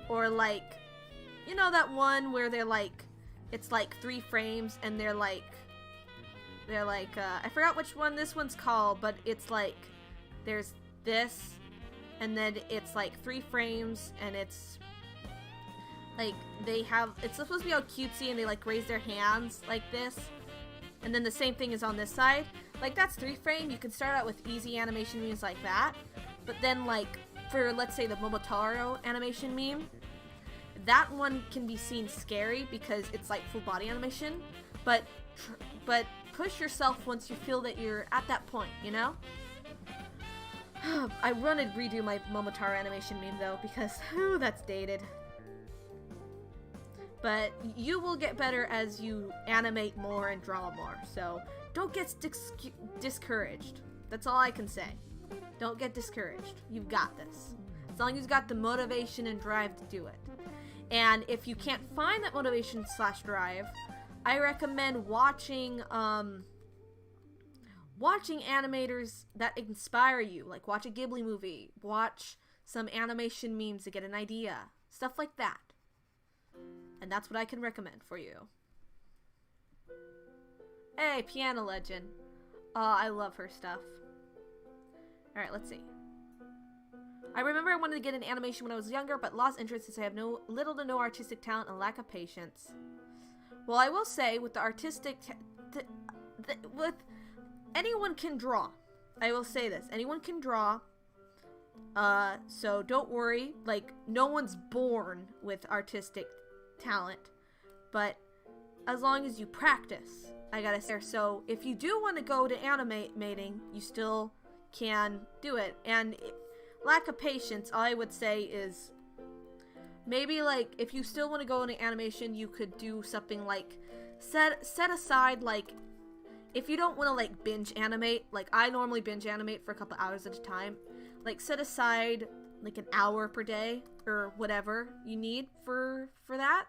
or like, you know that one where they're like, it's like 3 frames and they're like, I forgot which one this one's called, but it's like, there's this, and then it's like 3 frames, and it's like, it's supposed to be all cutesy, and they like raise their hands like this, and then the same thing is on this side. Like, that's 3 frame. You can start out with easy animation memes like that, but then like, for let's say the Momotaro animation meme, that one can be seen scary because it's like full body animation, but push yourself once you feel that you're at that point, you know? I want to redo my Momotaro animation meme though, because ooh, that's dated. But you will get better as you animate more and draw more, so don't get discouraged. That's all I can say. Don't get discouraged. You've got this. As long as you've got the motivation and drive to do it. And if you can't find that motivation / drive, I recommend watching watching animators that inspire you. Like watch a Ghibli movie, watch some animation memes to get an idea. Stuff like that. And that's what I can recommend for you. Hey, Piano Legend. Oh, I love her stuff. Alright, let's see. I remember I wanted to get an animation when I was younger, but lost interest since I have little to no artistic talent and lack of patience. Well, I will say, with the artistic... with anyone can draw. I will say this. Anyone can draw. So don't worry. Like, no one's born with artistic talent. But as long as you practice, I gotta say. So if you do want to go to animating, you still can do it. And lack of patience, all I would say is maybe like if you still want to go into animation, you could do something like set aside, like if you don't want to like binge animate, like I normally binge animate for a couple hours at a time, like set aside like an hour per day or whatever you need for that.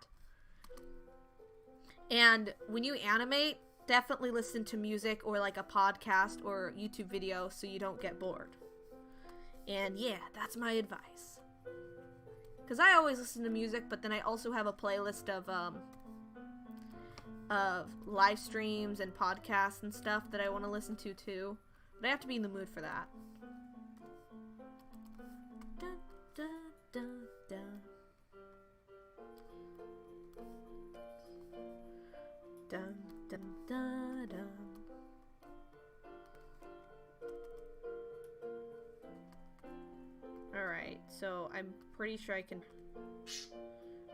And when you animate, definitely listen to music or like a podcast or YouTube video so you don't get bored. And yeah, that's my advice. Because I always listen to music, but then I also have a playlist of live streams and podcasts and stuff that I want to listen to too. But I have to be in the mood for that. Dun, dun, dun, dun. Dun, dun, dun, dun. Alright, so I'm pretty sure I can...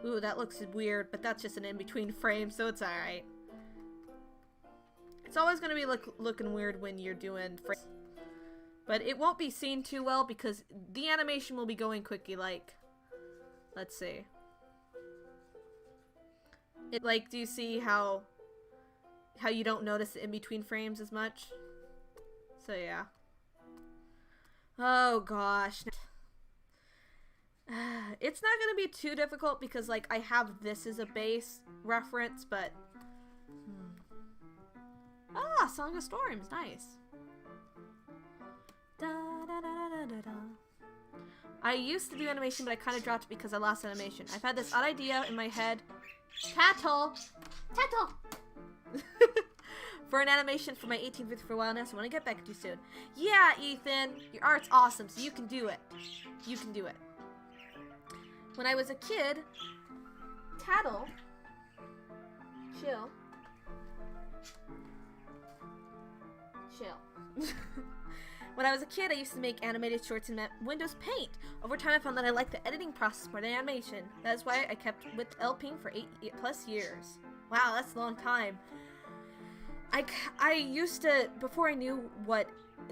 Ooh, that looks weird, but that's just an in-between frame, so it's alright. It's always going to be looking weird when you're doing frames. But it won't be seen too well because the animation will be going quickly, like... Let's see. It, like, do you see how you don't notice the in-between frames as much? So, yeah. Oh, gosh. It's not gonna be too difficult because, like, I have this as a base reference, but... Ah, Song of Storms, nice. Da, da, da, da, da, da. I used to do animation, but I kind of dropped it because I lost animation. I've had this odd idea in my head. Tattle! Tattle! For an animation for my 18th birthday for a while now, so I want to get back to you soon. Yeah, Ethan! Your art's awesome, so you can do it. You can do it. When I was a kid, Tattle, chill. When I was a kid, I used to make animated shorts in Windows Paint. Over time, I found that I liked the editing process more than animation. That is why I kept with LPing for 8+ years. Wow, that's a long time. I used to, before I knew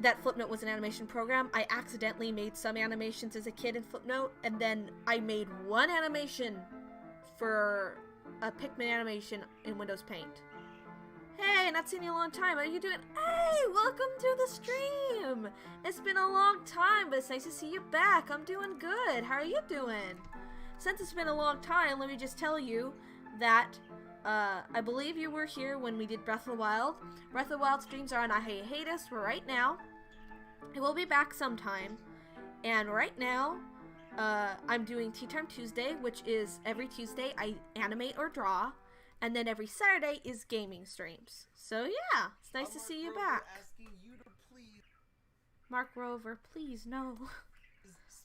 that Flipnote was an animation program, I accidentally made some animations as a kid in Flipnote, and then I made one animation for a Pikmin animation in Windows Paint. Hey, not seen you in a long time. How are you doing? Hey, welcome to the stream. It's been a long time, but it's nice to see you back. I'm doing good. How are you doing? Since it's been a long time, let me just tell you that I believe you were here when we did Breath of the Wild. Breath of the Wild streams are on a hiatus for right now. It will be back sometime. And right now, I'm doing TeaTime Tuesday, which is every Tuesday I animate or draw. And then every Saturday is gaming streams. So yeah, it's nice to see you back. Mark Rover, please, no.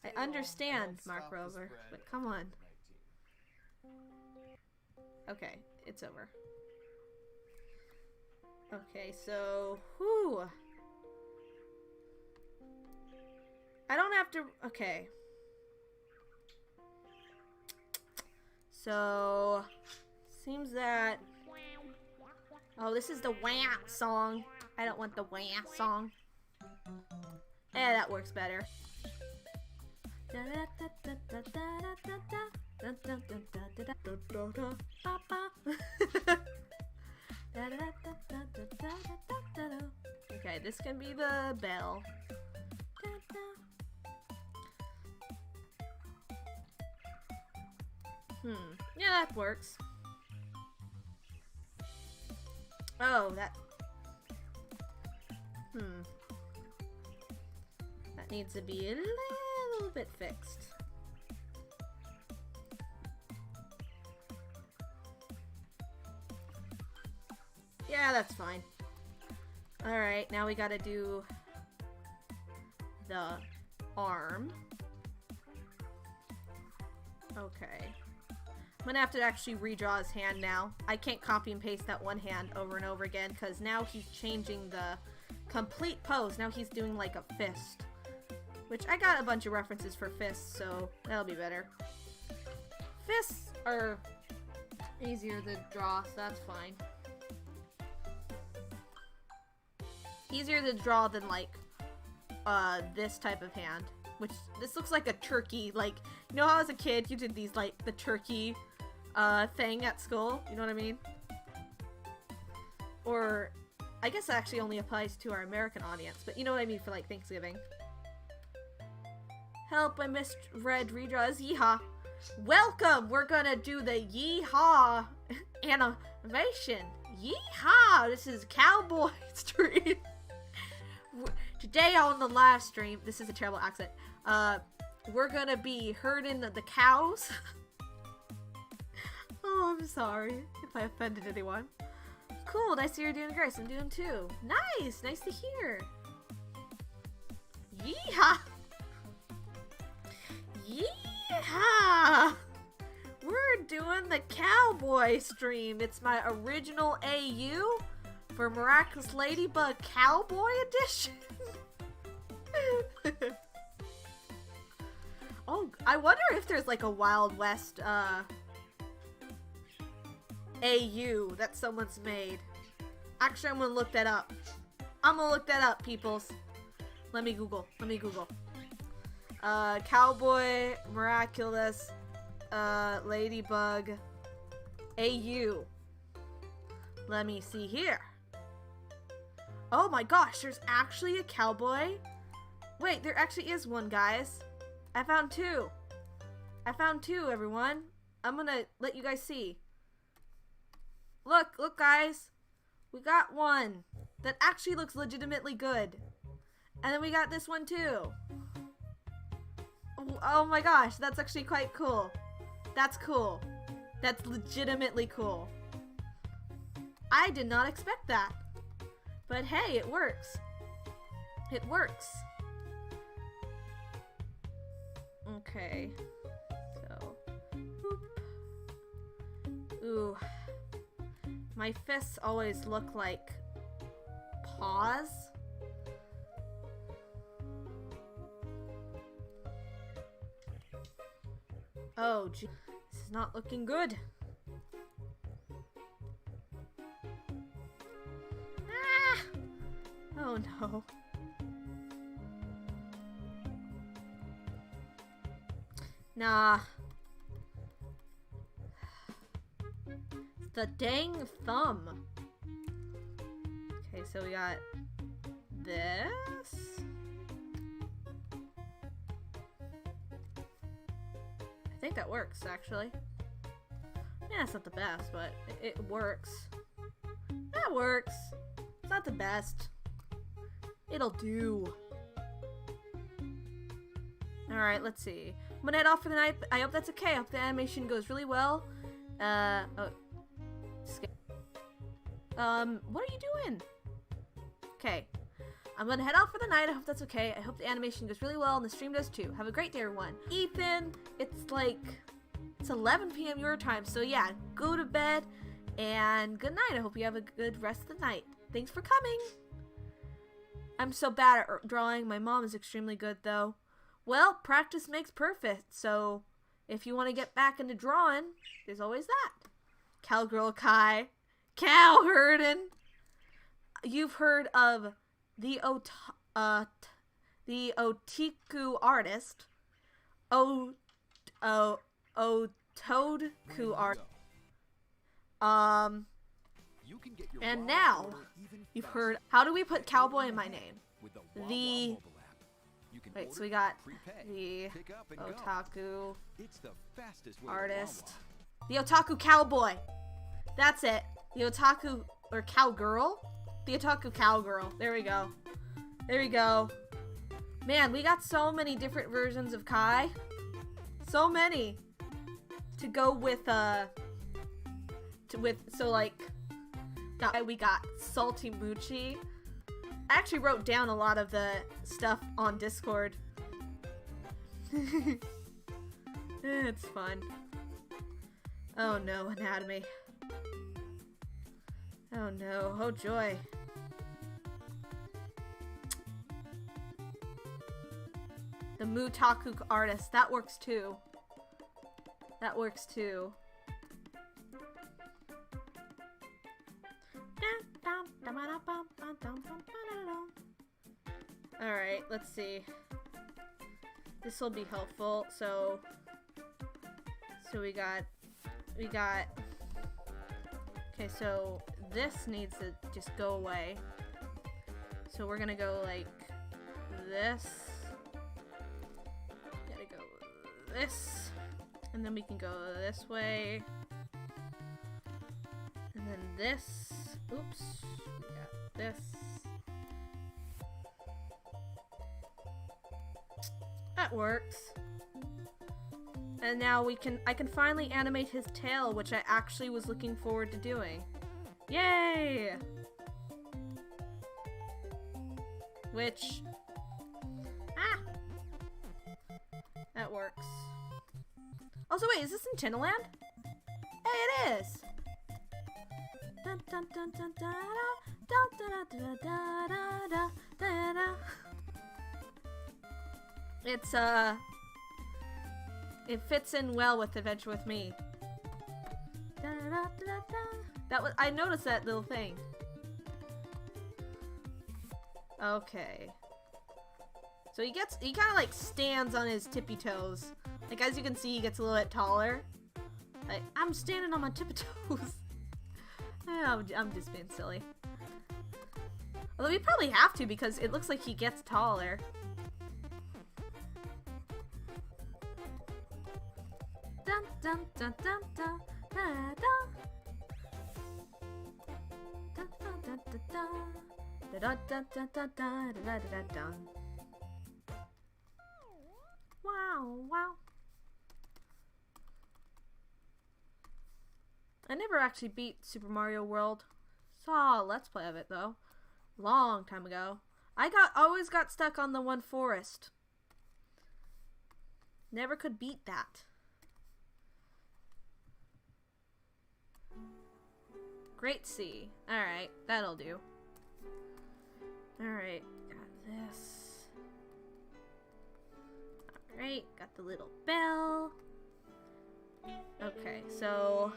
I understand, Mark Rover, but come on. Okay, it's over. Okay, so, whew. I don't have to, okay. So... Seems that... Oh, this is the wah song. I don't want the wah song. That works better. Okay, this can be the bell. Yeah, that works. Oh, that... That needs to be a little bit fixed. Yeah, that's fine. Alright, now we gotta do the arm. Okay. I'm gonna have to actually redraw his hand now. I can't copy and paste that one hand over and over again because now he's changing the complete pose. Now he's doing like a fist. Which I got a bunch of references for fists, so that'll be better. Fists are easier to draw, so that's fine. Easier to draw than like this type of hand. Which, this looks like a turkey, like, you know how as a kid you did these, like, the turkey thing at school? You know what I mean? Or, I guess it actually only applies to our American audience, but you know what I mean for, like, Thanksgiving. Help, I misread redraws, yeehaw. Welcome! We're gonna do the yeehaw animation. Yeehaw! This is Cowboy Street. Today on the live stream, this is a terrible accent, we're gonna be herding the cows. Oh, I'm sorry if I offended anyone. Cool, nice to hear you're doing great. I'm doing too. Nice, nice to hear. Yeehaw! Yeehaw! We're doing the cowboy stream. It's my original AU for Miraculous Ladybug Cowboy Edition. Oh, I wonder if there's like a Wild West AU that someone's made. Actually, I'm gonna look that up. I'm gonna look that up, peoples. Let me Google. Cowboy Miraculous Ladybug AU. Let me see here. Oh my gosh, there's actually a cowboy. Wait, there actually is one, guys. I found two. Everyone. I'm gonna let you guys see. Look, guys. We got one that actually looks legitimately good. And then we got this one too. Oh my gosh, that's actually quite cool. That's cool. That's legitimately cool. I did not expect that. But hey, it works. It works. Okay. So, boop. Ooh. My fists always look like paws. Oh, gee. This is not looking good. Ah! Oh no. Nah. The dang thumb. Okay, so we got this. I think that works, actually. Yeah, it's not the best, but it works. That works. It's not the best. It'll do. Alright, let's see. I'm gonna head off for the night. I hope that's okay. I hope the animation goes really well. What are you doing? Okay. I'm gonna head off for the night. I hope that's okay. I hope the animation goes really well and the stream does too. Have a great day, everyone. Ethan, it's 11 p.m. your time, so yeah, go to bed and good night. I hope you have a good rest of the night. Thanks for coming. I'm so bad at drawing. My mom is extremely good though. Well, practice makes perfect, so if you want to get back into drawing, there's always that. Cowgirl Kai. Cow herding. You've heard of the the Otaku artist. Otoku art. And now you've heard. How do we put cowboy in my name? Wait, so we got the otaku artist, the otaku cowboy. That's it. The otaku or cowgirl. The otaku cowgirl. There we go. There we go. Man, we got so many different versions of Kai. So many to go with. We got Salty Moochie. I actually wrote down a lot of the stuff on Discord. It's fun. Oh no, anatomy. Oh no, oh joy. The Mutaku artist, that works too. That works too. Alright, let's see. This will be helpful. So we got okay, so this needs to just go away. So we're gonna go like this. Gotta go this. And then we can go this way. And then this. Oops. We got this. That works. And now I can finally animate his tail, which I actually was looking forward to doing. Yay! Which, that works. Also, wait, is this in Tinaland? Hey, it is! Dun, dun, dun, dun, da, da, da, da, da, da, da, da, da. It's, it fits in well with Adventure with Me. Da, da, da, da, da. I noticed that little thing. Okay. So he kind of like stands on his tippy toes. Like, as you can see, he gets a little bit taller. Like, I'm standing on my tippy toes. I'm just being silly. Although we probably have to because it looks like he gets taller. Dun dun dun dun dun da da. Dun dun dun dun dun. Da da da da da da da da da. Wow, wow. I never actually beat Super Mario World. Saw a Let's Play of it though. Long time ago. Always got stuck on the one forest. Never could beat that. Great sea. Alright, that'll do. Alright, got this. Alright, got the little bell. Okay, so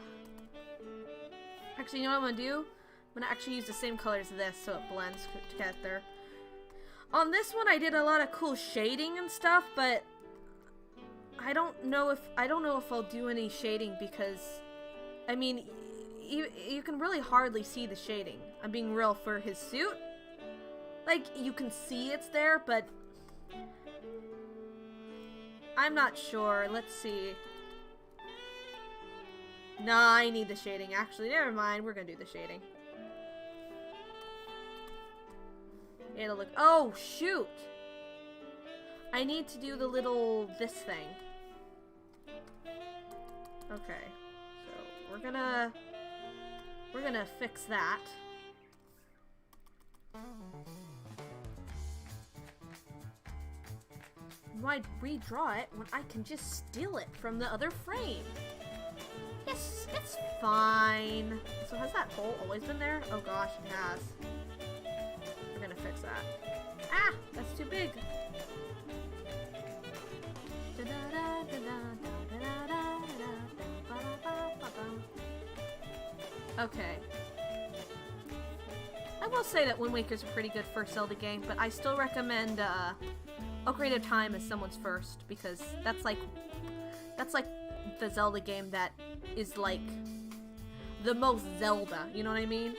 actually, you know what I'm gonna do? I'm gonna actually use the same color as this so it blends together. On this one, I did a lot of cool shading and stuff, but I don't know if I'll do any shading because, I mean, you can really hardly see the shading. I'm being real for his suit. Like, you can see it's there, but I'm not sure. Let's see. Nah, I need the shading. Actually, never mind. We're gonna do the shading. It'll look... Oh, shoot! I need to do the little... this thing. Okay. So, we're gonna fix that. Why redraw it when I can just steal it from the other frame? Yes, it's fine. So has that hole always been there? Oh gosh, it has. We're gonna fix that. Ah, that's too big. Okay. I will will say that Wind Waker's a pretty good first Zelda game, but I still recommend Ocarina of Time as someone's first, because that's like the Zelda game that is like the most Zelda, you know what I mean?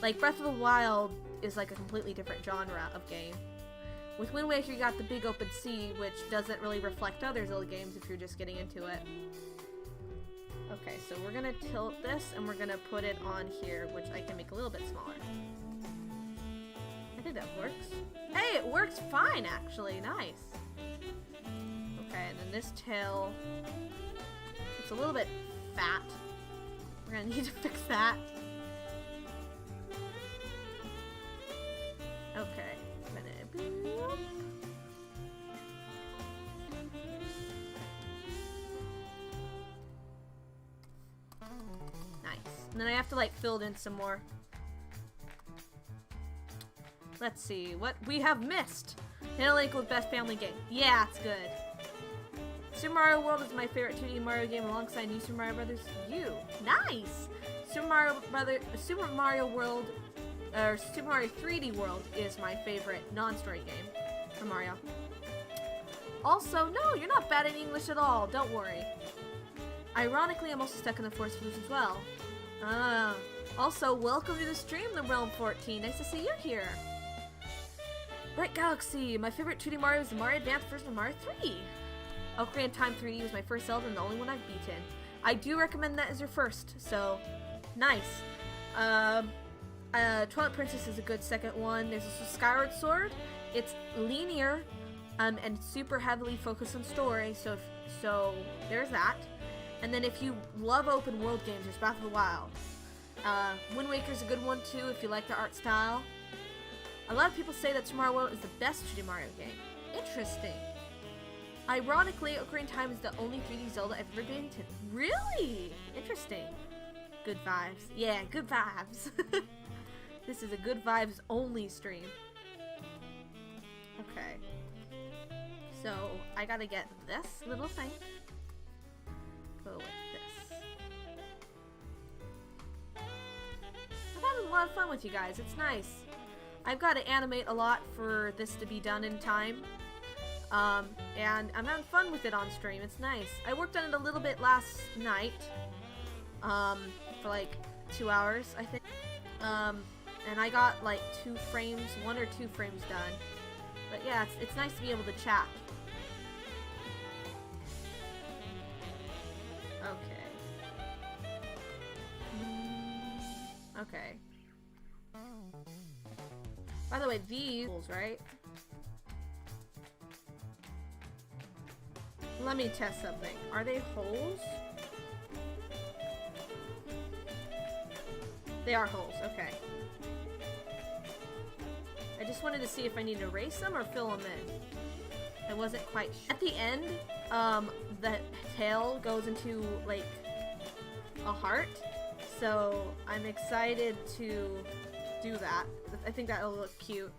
Like Breath of the Wild is like a completely different genre of game. With Wind Waker, you got the big open sea, which doesn't really reflect other Zelda games if you're just getting into it. Okay, so we're gonna tilt this and we're gonna put it on here, which I can make a little bit smaller. I think that works. Hey, it works fine actually, nice. Okay, and then this tail, it's a little bit fat. We're gonna need to fix that. Okay. Nice. And then I have to like fill it in some more. Let's see what we have missed. Animating with best family game. Yeah, it's good. Super Mario World is my favorite 2D Mario game alongside New Super Mario Brothers U. Nice. Super Mario World, or Super Mario 3D World is my favorite non-story game for Mario. Also, no, you're not bad in English at all. Don't worry. Ironically, I'm also stuck in the Force Flutes as well. Also, welcome to the stream, The Realm 14. Nice to see you here. Bright Galaxy. My favorite 2D Mario is the Mario Advance version of Mario 3. Ocarina of Time 3D was my first Zelda and the only one I've beaten. I do recommend that as your first, so nice. Twilight Princess is a good second one. There's also Skyward Sword. It's linear, and super heavily focused on story, so there's that. And then if you love open world games, there's Breath of the Wild. Wind Waker's a good one too if you like the art style. A lot of people say that Super Mario World is the best 2D Mario game. Interesting. Ironically, Ocarina of Time is the only 3D Zelda I've ever been to. Really? Interesting. Good vibes. Yeah, good vibes. This is a good vibes only stream. Okay. So, I gotta get this little thing. Go with this. I'm having a lot of fun with you guys. It's nice. I've got to animate a lot for this to be done in time. And I'm having fun with it on stream. It's nice. I worked on it a little bit last night. For like 2 hours, I think. And I got like 1 or 2 frames done. But yeah, it's nice to be able to chat. Okay. Okay. By the way, these holes, right? Let me test something. Are they holes? They are holes, okay. I just wanted to see if I need to erase them or fill them in. I wasn't quite sure. At the end, the tail goes into, like, a heart. So, I'm excited to do that. I think that'll look cute.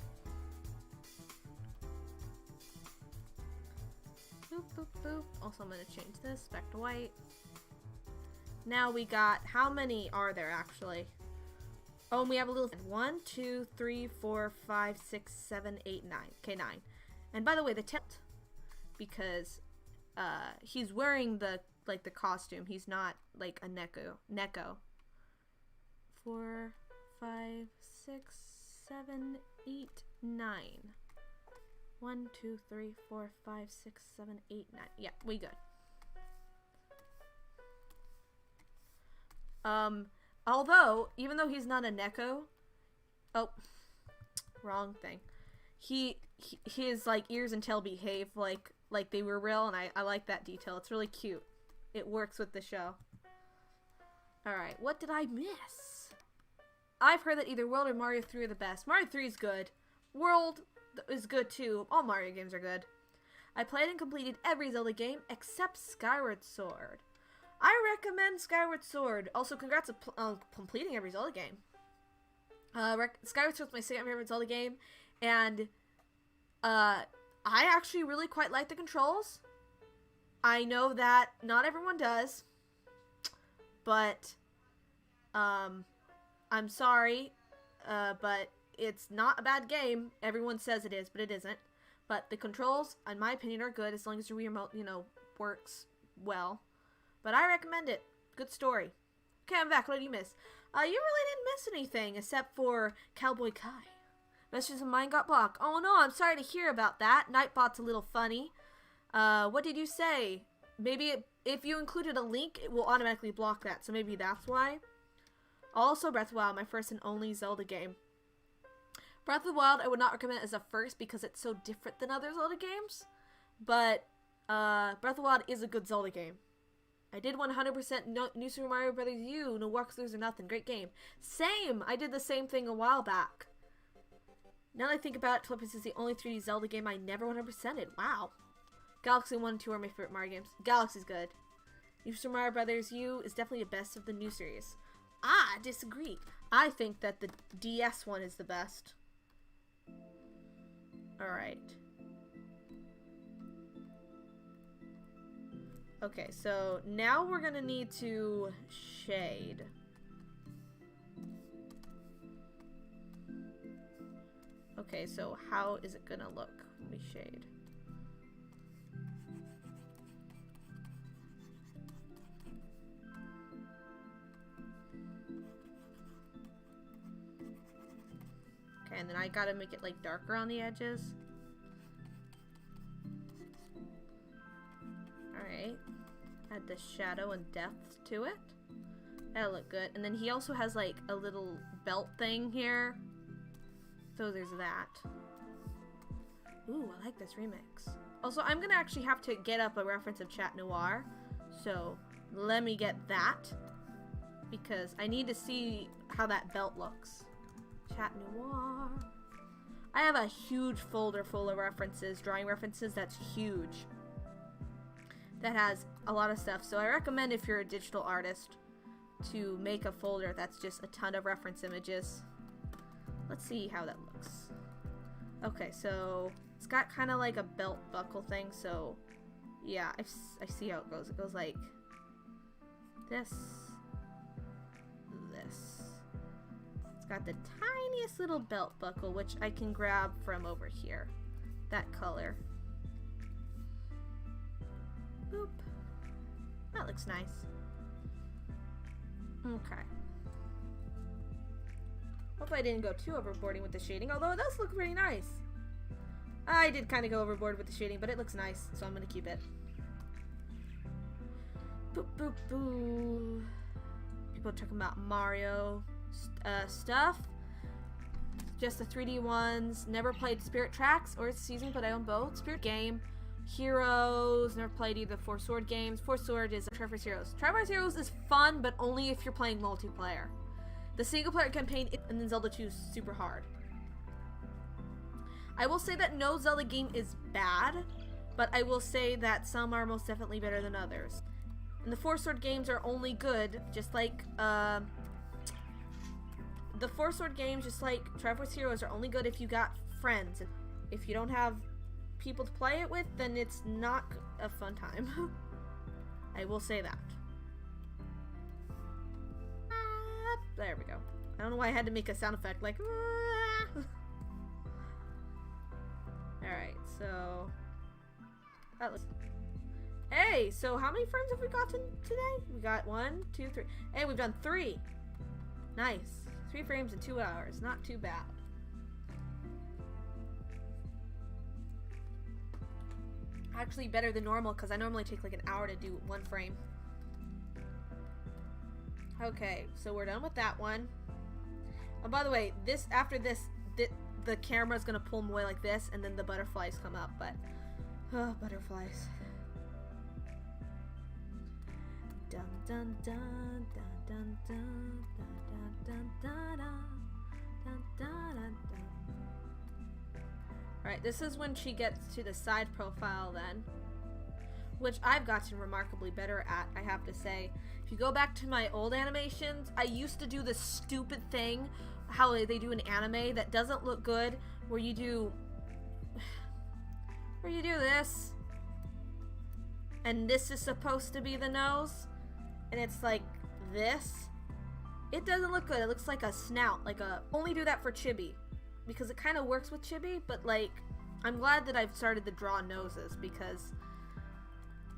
Boop, boop, boop. Also, I'm going to change this back to white. Now we got, how many are there actually? Oh, and we have a little 1, 2, 3, 4, 5, 6, 7, 8, 9. Okay, 9. And by the way, the tilt, because he's wearing the costume. He's not like a Neko. 4, 5, 6, 7, 8, 9. 1, 2, 3, 4, 5, 6, 7, 8, 9. Yeah, we good. Although, even though he's not a Neko, oh, wrong thing. His like ears and tail behave like they were real, and I like that detail. It's really cute. It works with the show. All right, what did I miss? I've heard that either World or Mario 3 are the best. Mario 3 is good. World is good too. All Mario games are good. I played and completed every Zelda game except Skyward Sword. I recommend Skyward Sword. Also, congrats on completing every Zelda game. Skyward Sword's my second favorite Zelda game, and I actually really quite like the controls. I know that not everyone does, but I'm sorry, but it's not a bad game. Everyone says it is, but it isn't. But the controls, in my opinion, are good as long as your Wii remote, you know, works well. But I recommend it. Good story. Okay, I'm back. What did you miss? You really didn't miss anything except for Cowboy Kai. Messages of mine got blocked. Oh no, I'm sorry to hear about that. Nightbot's a little funny. What did you say? Maybe if you included a link, it will automatically block that. So maybe that's why. Also, Breath of the Wild, my first and only Zelda game. Breath of the Wild, I would not recommend it as a first because it's so different than other Zelda games. But Breath of the Wild is a good Zelda game. I did 100% New Super Mario Bros. U, no walkthroughs or nothing. Great game. Same! I did the same thing a while back. Now that I think about it, Twilight is the only 3D Zelda game I never 100%ed. Wow. Galaxy 1 and 2 are my favorite Mario games. Galaxy's good. New Super Mario Bros. U is definitely the best of the new series. I disagree. I think that the DS one is the best. Alright. Okay, so now we're gonna need to shade. Okay, so how is it gonna look when we shade? Okay, and then I gotta make it like darker on the edges. Alright. Add the shadow and depth to it. That'll look good. And then he also has like a little belt thing here. So there's that. Ooh, I like this remix. Also, I'm gonna actually have to get up a reference of Chat Noir. So let me get that. Because I need to see how that belt looks. Chat Noir. I have a huge folder full of references, drawing references, that's huge. That has a lot of stuff. So I recommend if you're a digital artist to make a folder that's just a ton of reference images. Let's see how that looks. Okay, so it's got kind of like a belt buckle thing. So yeah, I see how it goes. It goes like this. It's got the tiniest little belt buckle, which I can grab from over here. That color. Boop. That looks nice. Okay. Hope I didn't go too overboarding with the shading, although it does look pretty nice. I did kind of go overboard with the shading, but it looks nice, so I'm going to keep it. Boop, boop, boop. People are talking about Mario stuff. Just the 3D ones. Never played Spirit Tracks or Season, but I own both. Spirit Game. Heroes. Never played either 4 Sword games. 4 Sword is Triforce Heroes. Triforce Heroes is fun, but only if you're playing multiplayer. The single player campaign and then Zelda 2 is super hard. I will say that no Zelda game is bad, but I will say that some are most definitely better than others. And the 4 Sword games are only good, just like the 4 Sword games, just like Triforce Heroes, are only good if you got friends. If you don't have people to play it with, then it's not a fun time. I will say that. There we go. I don't know why I had to make a sound effect like Alright, so that looks. Hey, so how many frames have we gotten today? We got 1, 2, 3. Hey, we've done 3. Nice. 3 frames in 2 hours. Not too bad. Actually better than normal because I normally take like an hour to do 1 frame. Okay, so we're done with that one. And by the way, after this, the camera's gonna pull them away like this, and then the butterflies come up. But butterflies. Dun dun dun dun dun dun dun dun dun dun dun dun. Alright, this is when she gets to the side profile then, which I've gotten remarkably better at, I have to say. If you go back to my old animations, I used to do this stupid thing, how they do an anime that doesn't look good, where you do this, and this is supposed to be the nose, and it's like this. It doesn't look good. It looks like a snout, only do that for Chibi. because it kind of works with Chibi, but like, I'm glad that I've started to draw noses because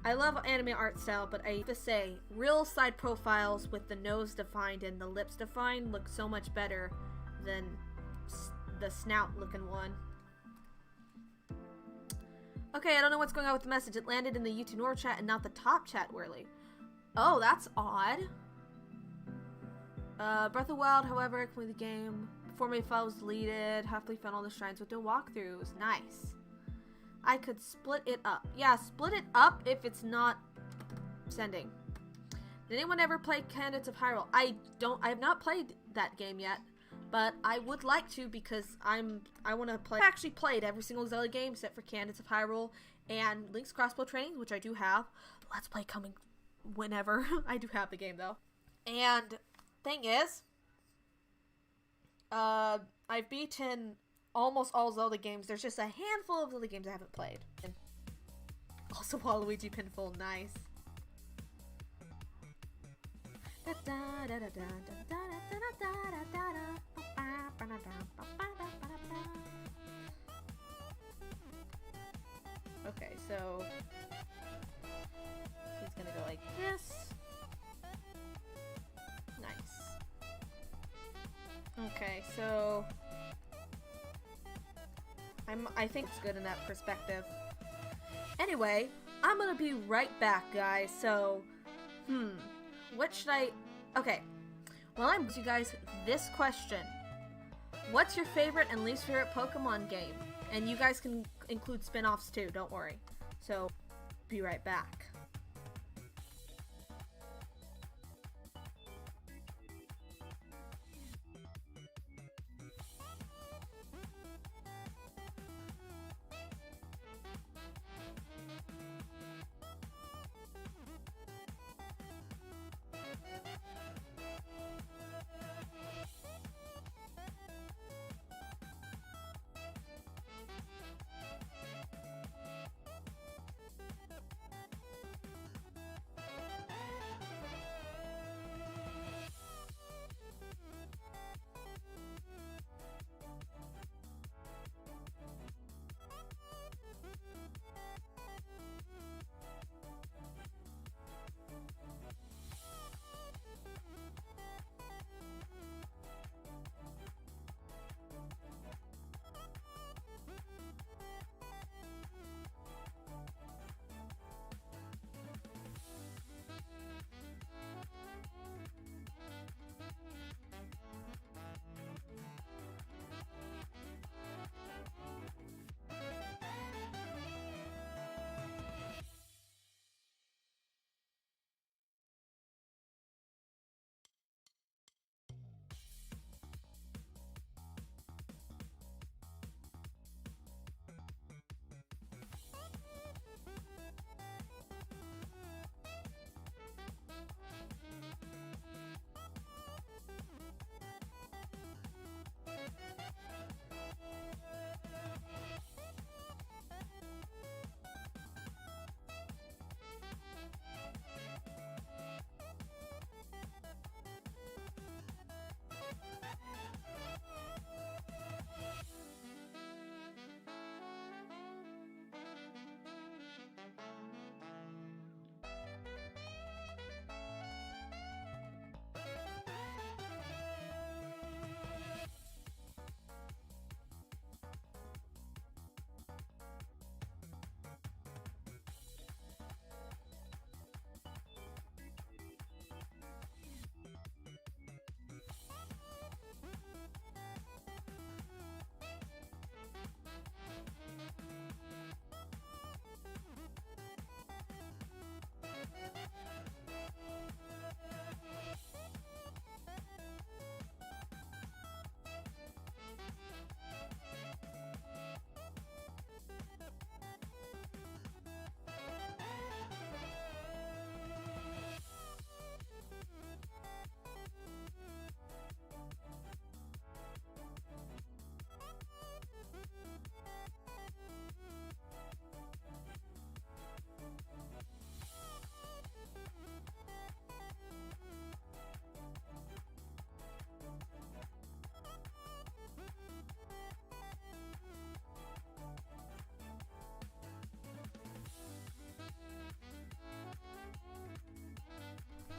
I love anime art style, but I have to say, real side profiles with the nose defined and the lips defined look so much better than the snout looking one. Okay, I don't know what's going on with the message. It landed in the YouTube Nord chat and not the top chat, weirdly. Oh, that's odd. Breath of the Wild, however, completed the game. Before my file was deleted, halfway found all the shrines with no walkthroughs. Nice. I could split it up. Yeah, split it up if it's not sending. Did anyone ever play Candidates of Hyrule? I have not played that game yet, but I would like to because I want to play. I actually played every single Zelda game except for Candidates of Hyrule and Link's Crossbow Training, which I do have. Let's Play coming whenever. I do have the game though. And thing is, I've beaten almost all Zelda games. There's just a handful of Zelda games I haven't played. And also Waluigi Pinfall, nice. Okay, so he's gonna go like this. Nice. Okay, so I think it's good in that perspective. Anyway, I'm gonna be right back, guys. So, what should I... Okay, well, I'm asking you guys this question. What's your favorite and least favorite Pokemon game? And you guys can include spin-offs too, don't worry. So, be right back.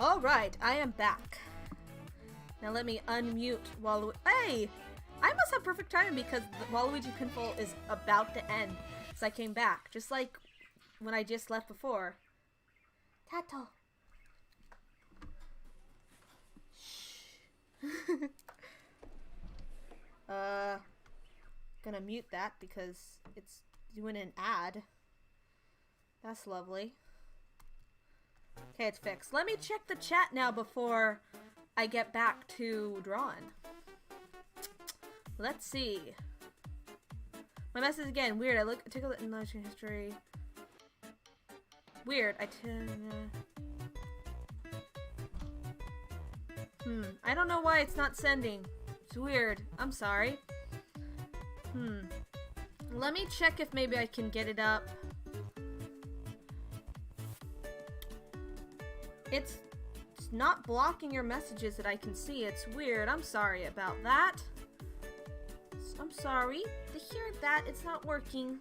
Alright, I am back. Now let me unmute Waluigi. Hey! I must have perfect timing because the Waluigi pinfall is about to end. So I came back, just like when I just left before. Tato. Shh. Gonna mute that because it's doing an ad. That's lovely. Okay, it's fixed. Let me check the chat now before I get back to drawing. Let's see. My message again. Weird. I take a look in the history. Weird. I don't know why it's not sending. It's weird. I'm sorry. Let me check if maybe I can get it up. It's not blocking your messages that I can see. It's weird. I'm sorry about that. I'm sorry to hear that. It's not working.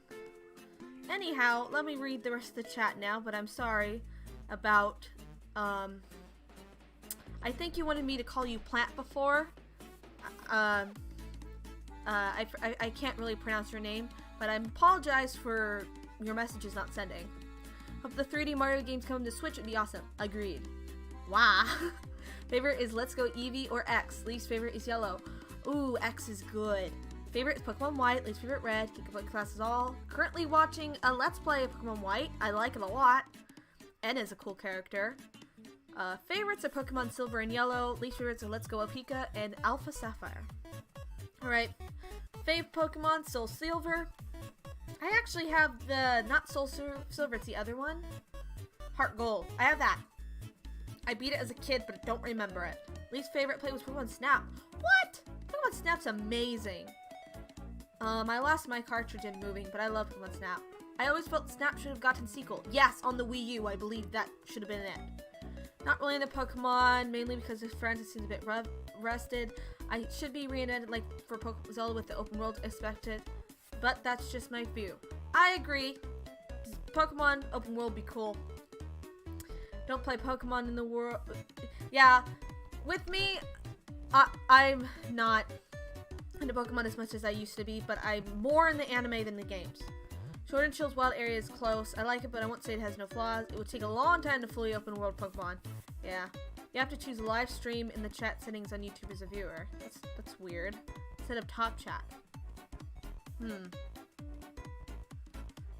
Anyhow, let me read the rest of the chat now, but I'm sorry about, I think you wanted me to call you Plant before. I can't really pronounce your name, but I apologize for your messages not sending. Hope the 3D Mario games come to Switch. It'd be awesome. Agreed. Wow. Favorite is Let's Go Eevee or X. Least favorite is Yellow. Ooh, X is good. Favorite is Pokemon White. Least favorite Red. Geek classes all. Currently watching a Let's Play of Pokemon White. I like it a lot. N is a cool character. Favorites are Pokemon Silver and Yellow. Least favorites are Let's Go Pika and Alpha Sapphire. Alright. Fave Pokemon Soul Silver. I actually have the, not Soul Silver, it's the other one. Heart Gold. I have that. I beat it as a kid, but don't remember it. Least favorite play was Pokemon Snap. What? Pokemon Snap's amazing. I lost my cartridge in moving, but I love Pokemon Snap. I always felt Snap should have gotten sequel. Yes, on the Wii U, I believe that should have been it. Not really into Pokemon, mainly because his friends, it seems a bit rusted. I should be reinvented like for Zelda with the open world expected, but that's just my view. I agree. Pokemon open world be cool. Don't play Pokemon in the world. Yeah, with me, I'm not into Pokemon as much as I used to be, but I'm more in the anime than the games. Sword and Shield's wild area is close. I like it, but I won't say it has no flaws. It would take a long time to fully open world Pokemon. Yeah. You have to choose live stream in the chat settings on YouTube as a viewer. That's weird. Instead of top chat.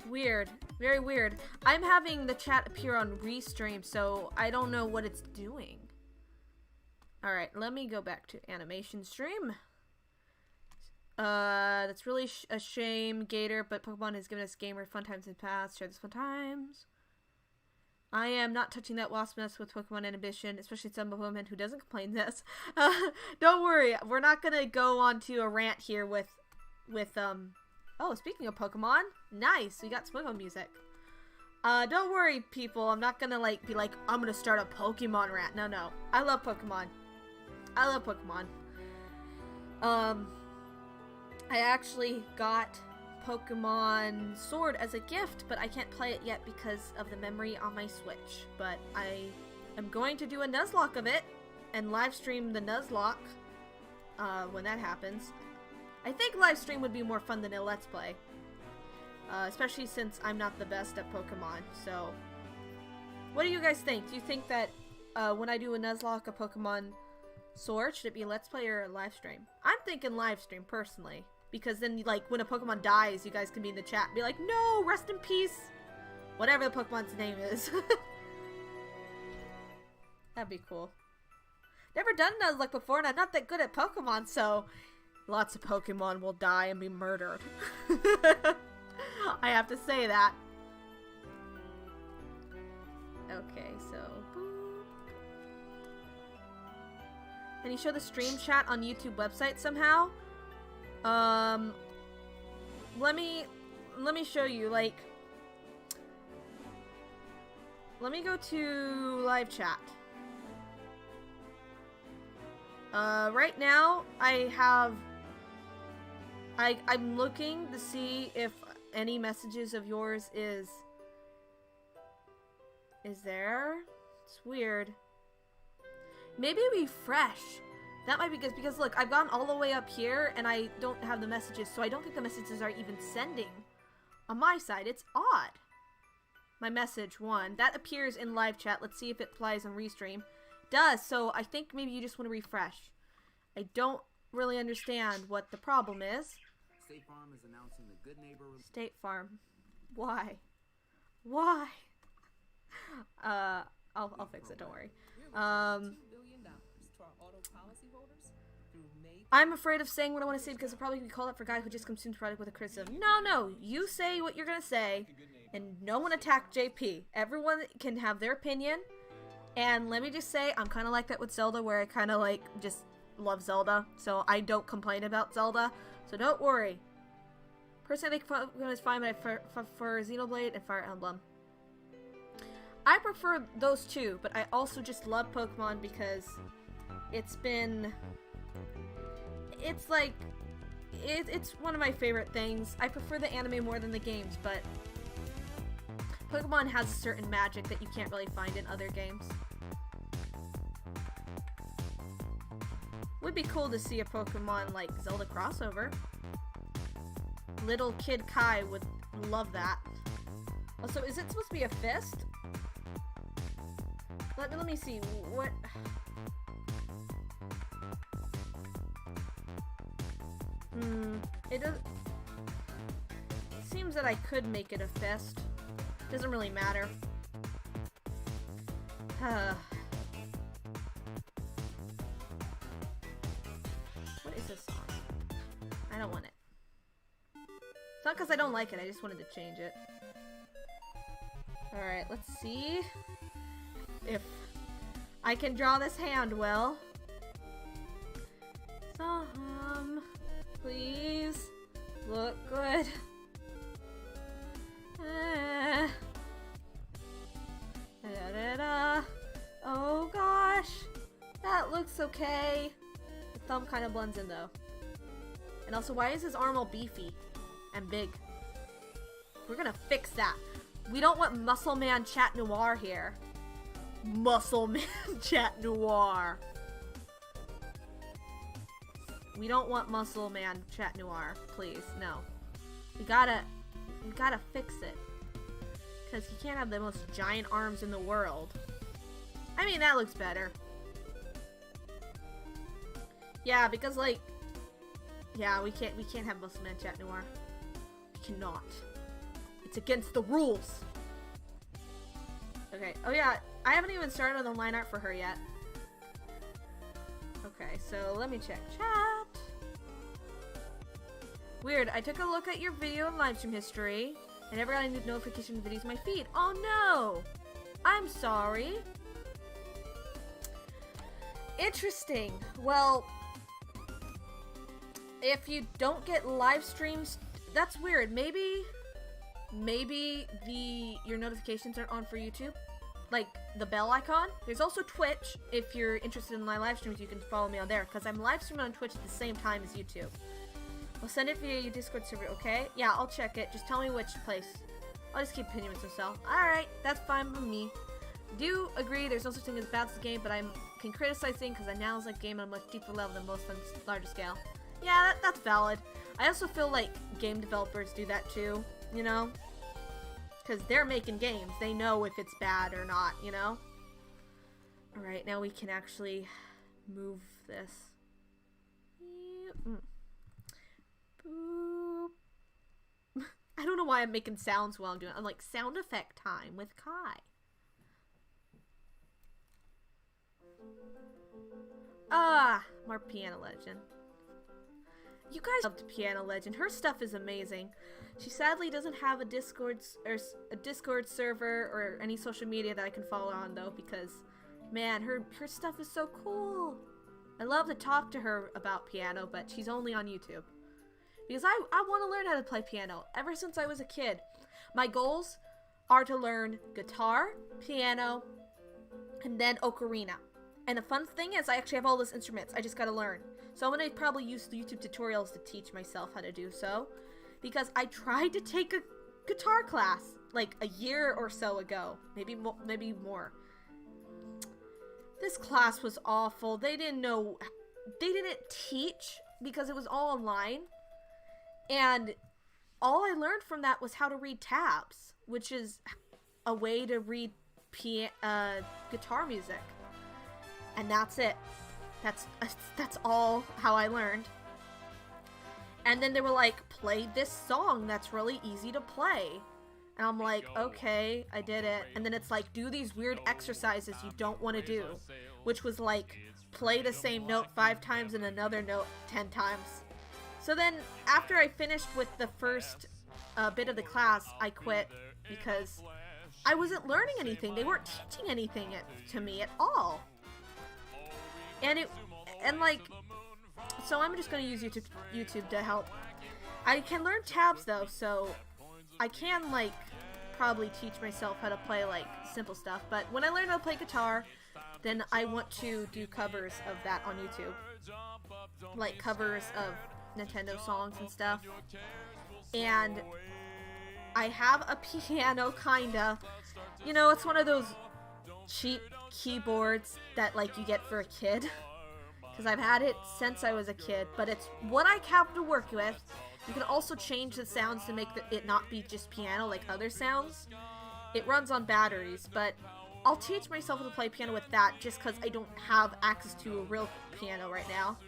Weird. Very weird. I'm having the chat appear on Restream, so I don't know what it's doing. Alright, let me go back to animation stream. That's really a shame, Gator, but Pokemon has given us gamer fun times in the past. Share this fun times. I am not touching that wasp nest with Pokemon Inhibition, especially some woman who doesn't complain this. Don't worry, we're not gonna go on to a rant here with oh, speaking of Pokemon, nice, we got Pokemon music. Don't worry, people, I'm not gonna, be like, I'm gonna start a Pokemon rant. No. I love Pokemon. I love Pokemon. I actually got Pokemon Sword as a gift, but I can't play it yet because of the memory on my Switch. But I am going to do a Nuzlocke of it and live stream the Nuzlocke when that happens. I think live stream would be more fun than a Let's Play, especially since I'm not the best at Pokemon. So, what do you guys think? Do you think that when I do a Nuzlocke of Pokemon Sword, should it be a Let's Play or a live stream? I'm thinking live stream personally. Because then, when a Pokemon dies, you guys can be in the chat and be like, no, rest in peace. Whatever the Pokemon's name is. That'd be cool. Never done Nuzlocke before, and I'm not that good at Pokemon, so lots of Pokemon will die and be murdered. I have to say that. Okay, so... boop. Can you show the stream chat on YouTube website somehow? Let me show you, let me go to live chat. Right now, I'm looking to see if any messages of yours is there. It's weird. Maybe refresh. That might be good because look, I've gone all the way up here and I don't have the messages, so I don't think the messages are even sending on my side. It's odd. My message 1. That appears in live chat. Let's see if it applies on Restream. It does, so I think maybe you just want to refresh. I don't really understand what the problem is. State Farm is announcing the Good Neighbor. State Farm. Why? Why? I'll fix it, don't worry. I'm afraid of saying what I want to say because I'll probably be called out for a guy who just consumes product with a criticism. No, you say what you're gonna say, and no one attack JP. Everyone can have their opinion, and let me just say, I'm kind of like that with Zelda, where I kind of like just love Zelda, so I don't complain about Zelda, so don't worry. Personally, I think Pokemon is fine, but I prefer Xenoblade and Fire Emblem. I prefer those two, but I also just love Pokemon because it's one of my favorite things. I prefer the anime more than the games, but Pokemon has a certain magic that you can't really find in other games. Would be cool to see a Pokemon like Zelda crossover. Little Kid Kai would love that. Also, is it supposed to be a fist? Let me see. What? It does. It seems that I could make it a fist. Doesn't really matter. What is this song? I don't want it. It's not because I don't like it, I just wanted to change it. Alright, let's see if I can draw this hand well. Please look good. Oh gosh, that looks okay. The thumb kind of blends in though. And also, why is his arm all beefy and big? We're gonna fix that. We don't want Muscle Man Chat Noir here. Muscle Man Chat Noir. We don't want Muscle Man Chat Noir, please, no. We gotta fix it. Because he can't have the most giant arms in the world. I mean, that looks better. Yeah, because like, yeah, we can't have Muscle Man Chat Noir. We cannot. It's against the rules. Okay, oh yeah, I haven't even started on the line art for her yet. Okay, so let me check chat. Weird, I took a look at your video and livestream history. I never got any notification videos in my feed. Oh no! I'm sorry. Interesting. Well, if you don't get live streams, that's weird. Maybe your notifications aren't on for YouTube. Like the bell icon. There's also Twitch. If you're interested in my live streams, you can follow me on there because I'm live streaming on Twitch at the same time as YouTube. I'll send it via your Discord server, okay? Yeah, I'll check it. Just tell me which place. I'll just keep opinion with myself. Alright, that's fine with me. Do agree there's no such thing as bad as the game, but I can criticize things because I analyze the game on a much deeper level than most on a larger scale. Yeah, that's valid. I also feel like game developers do that too, you know? Because they're making games. They know if it's bad or not, you know? Alright, now we can actually move this. Boop. I don't know why I'm making sounds while I'm doing it. I'm like, sound effect time with Kai. More Piano Legend. You guys loved Piano Legend. Her stuff is amazing. She sadly doesn't have a Discord server or any social media that I can follow on though, because man, her stuff is so cool. I love to talk to her about piano, but she's only on YouTube. Because I want to learn how to play piano ever since I was a kid. My goals are to learn guitar, piano, and then ocarina. And the fun thing is I actually have all those instruments. I just gotta learn. So I'm gonna probably use the YouTube tutorials to teach myself how to do so. Because I tried to take a guitar class like a year or so ago. Maybe more. This class was awful. They didn't teach because it was all online. And all I learned from that was how to read tabs, which is a way to read guitar music. And that's it. That's all how I learned. And then they were like, play this song that's really easy to play. And I'm like, okay, I did it. And then it's like, do these weird exercises you don't want to do. Which was like, play the same note 5 times and another note 10 times. So then, after I finished with the first bit of the class, I quit because I wasn't learning anything. They weren't teaching anything to me at all. So I'm just going to use YouTube to help. I can learn tabs though, so I can like probably teach myself how to play like simple stuff. But when I learn how to play guitar, then I want to do covers of that on YouTube. Like covers of Nintendo songs and stuff. And I have a piano, kinda. You know, it's one of those cheap keyboards that like you get for a kid. Because I've had it since I was a kid, but it's what I have to work with. You can also change the sounds to make it not be just piano like other sounds. It runs on batteries, but I'll teach myself how to play piano with that just because I don't have access to a real piano right now.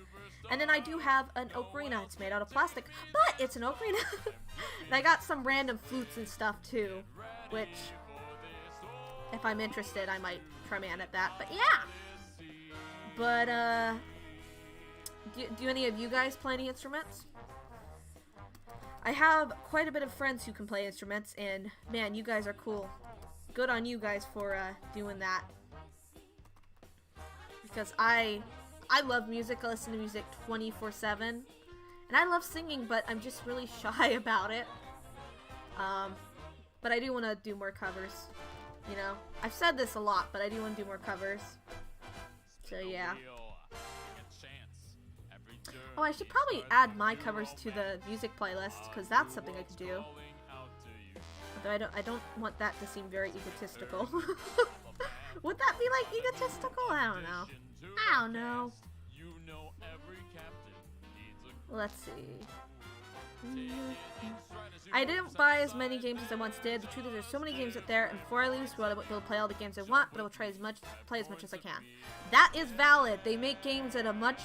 And then I do have an ocarina. It's made out of plastic, but it's an ocarina. And I got some random flutes and stuff too, which, if I'm interested, I might try my hand at that. But yeah! But, do any of you guys play any instruments? I have quite a bit of friends who can play instruments, and man, you guys are cool. Good on you guys for doing that. Because I love music. I listen to music 24/7, and I love singing, but I'm just really shy about it. But I do want to do more covers. You know, I've said this a lot, but I do want to do more covers. So yeah. Oh, I should probably add my covers to the music playlist, because that's something I could do. Although I don't want that to seem very egotistical. Would that be like egotistical? I don't know. I don't know. Let's see. I didn't buy as many games as I once did. The truth is there's so many games out there, and before I leave, I won't be able to play all the games I want, but I will play as much as I can. That is valid. They make games at a much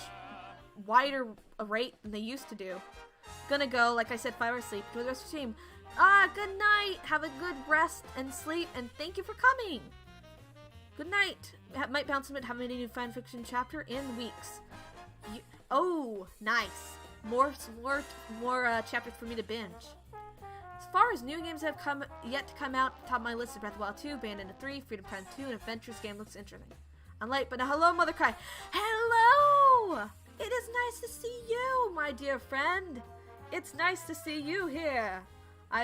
wider rate than they used to do. Gonna go, like I said, 5 hours sleep. Enjoy the rest of your team. Good night. Have a good rest and sleep, and thank you for coming. Good night. Might bounce a bit. Have a new fan fiction chapter in weeks. Oh, nice. More chapters for me to binge. As far as new games that have yet to come out, top of my list is Breath of the Wild 2, Bayonetta 3, Freedom Time 2, and Adventures game looks interesting. I'm late, but now hello, Mother Cry. Hello! It is nice to see you, my dear friend. It's nice to see you here. How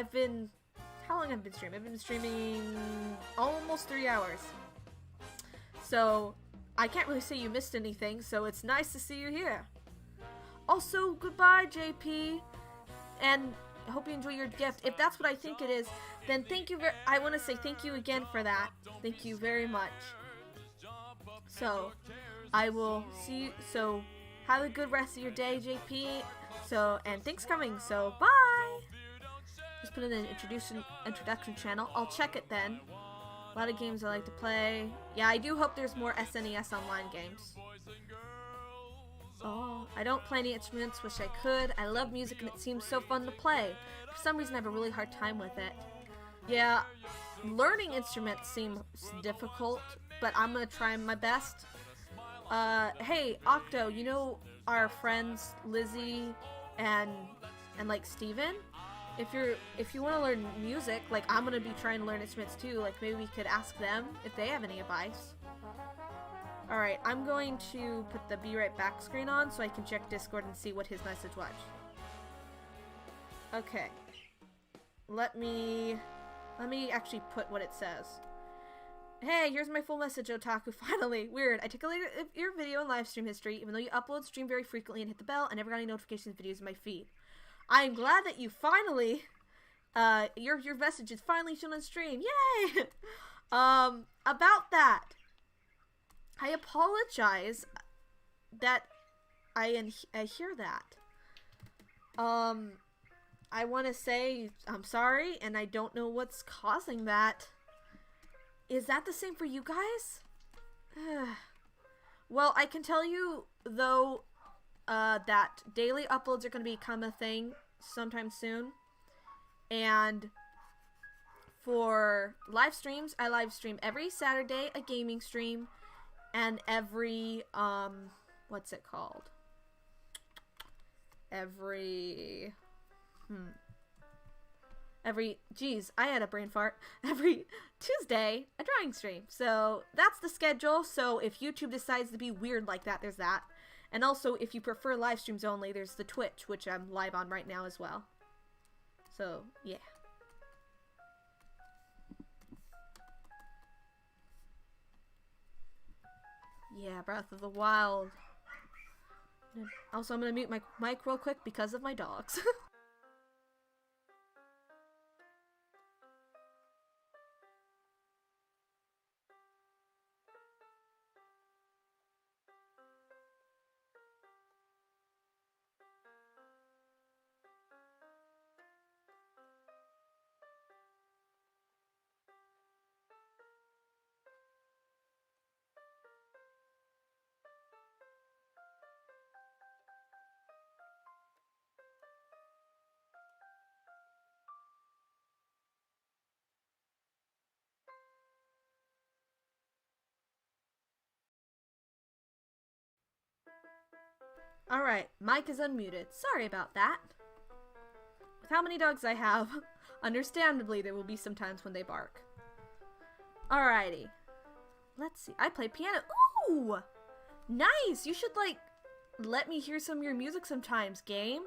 long have I been streaming? I've been streaming almost 3 hours. So, I can't really say you missed anything, so it's nice to see you here. Also, goodbye, JP. And I hope you enjoy your gift. If that's what I think it is, then thank you I want to say thank you again for that. Thank you very much. So, I will see you. So, have a good rest of your day, JP. So, and thanks for coming. So, bye. Just put in an introduction channel. I'll check it then. A lot of games I like to play. Yeah, I do hope there's more SNES online games. Oh, I don't play any instruments. Wish I could. I love music and it seems so fun to play. For some reason, I have a really hard time with it. Yeah, learning instruments seems difficult, but I'm gonna try my best. Hey, Octo, you know our friends Lizzie and like Steven? If you want to learn music, like I'm gonna be trying to learn instruments too. Like maybe we could ask them if they have any advice. All right, I'm going to put the be right back screen on so I can check Discord and see what his message was. Okay, let me actually put what it says. Hey, here's my full message, Otaku. Finally, weird. I took a look at your video and live stream history. Even though you upload, stream very frequently, and hit the bell, I never got any notifications of videos in my feed. I'm glad that you finally, your message is finally shown on stream. Yay! About that. I apologize that I hear that. I want to say I'm sorry, and I don't know what's causing that. Is that the same for you guys? Well, I can tell you, though, that daily uploads are going to become a thing sometime soon. And for live streams, I live stream every Saturday, a gaming stream, and every, what's it called? Geez, I had a brain fart. Every Tuesday, a drawing stream. So that's the schedule. So if YouTube decides to be weird like that, there's that. And also, if you prefer live streams only, there's the Twitch, which I'm live on right now as well. So, yeah. Yeah, Breath of the Wild. Also, I'm going to mute my mic real quick because of my dogs. Alright, mic is unmuted. Sorry about that. With how many dogs I have, understandably there will be some times when they bark. Alrighty. Let's see. I play piano. Ooh! Nice! You should, like, let me hear some of your music sometimes, game.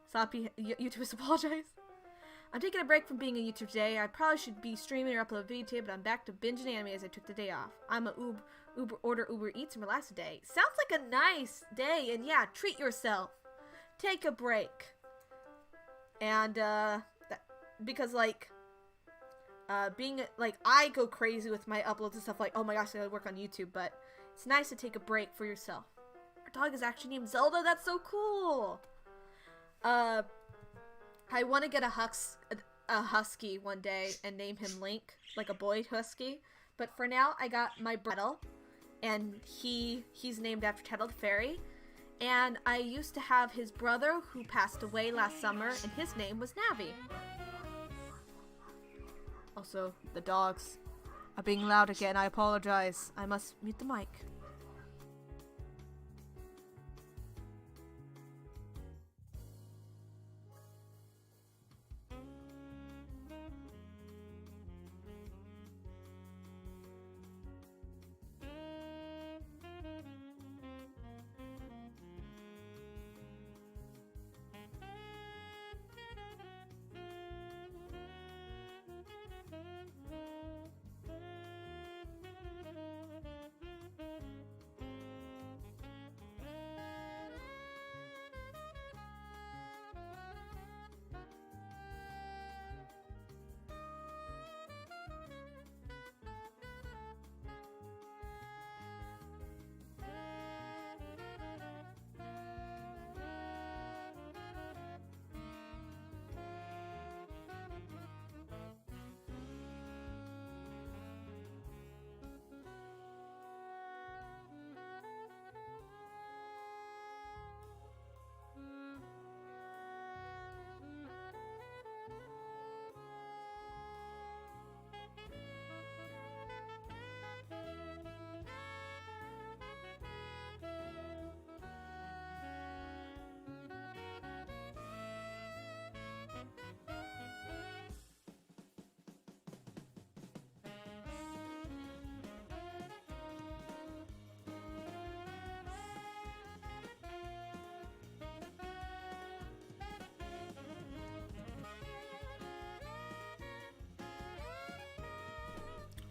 Stop, YouTube is apologize. I'm taking a break from being a YouTuber today. I probably should be streaming or upload a video today, but I'm back to binging anime as I took the day off. I'm a Uber Eats and relax today. Sounds like a nice day, and yeah, treat yourself. Take a break. And, because, like, I go crazy with my uploads and stuff like, oh my gosh, I gotta work on YouTube, but it's nice to take a break for yourself. Our dog is actually named Zelda. That's so cool. I want to get a husky one day and name him Link, like a boy husky. But for now, I got my Brettle, and he's named after Tettle the Fairy. And I used to have his brother who passed away last summer, and his name was Navi. Also, the dogs are being loud again. I apologize. I must mute the mic.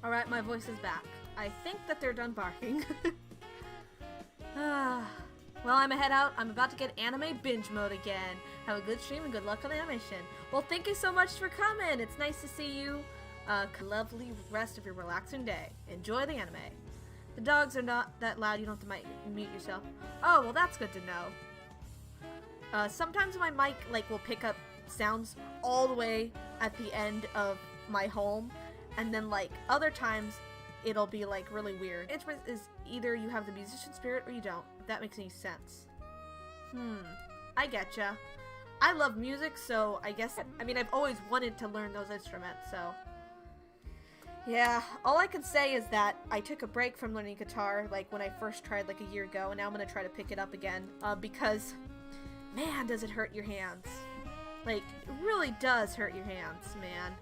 Alright, my voice is back. I think that they're done barking. Well, I'm head out. I'm about to get anime binge mode again. Have a good stream and good luck on the animation. Well, thank you so much for coming. It's nice to see you. Lovely rest of your relaxing day. Enjoy the anime. The dogs are not that loud. You don't have to mute yourself. Oh, well, that's good to know. Sometimes my mic, like, will pick up sounds all the way at the end of my home, and then, like, other times it'll be, like, really weird. Instrument is either you have the musician spirit or you don't, if that makes any sense. I getcha. I love music, so I guess, I mean, I've always wanted to learn those instruments, so. Yeah, all I can say is that I took a break from learning guitar, like, when I first tried, like, a year ago, and now I'm gonna try to pick it up again, because, man, does it hurt your hands. Like, it really does hurt your hands, man.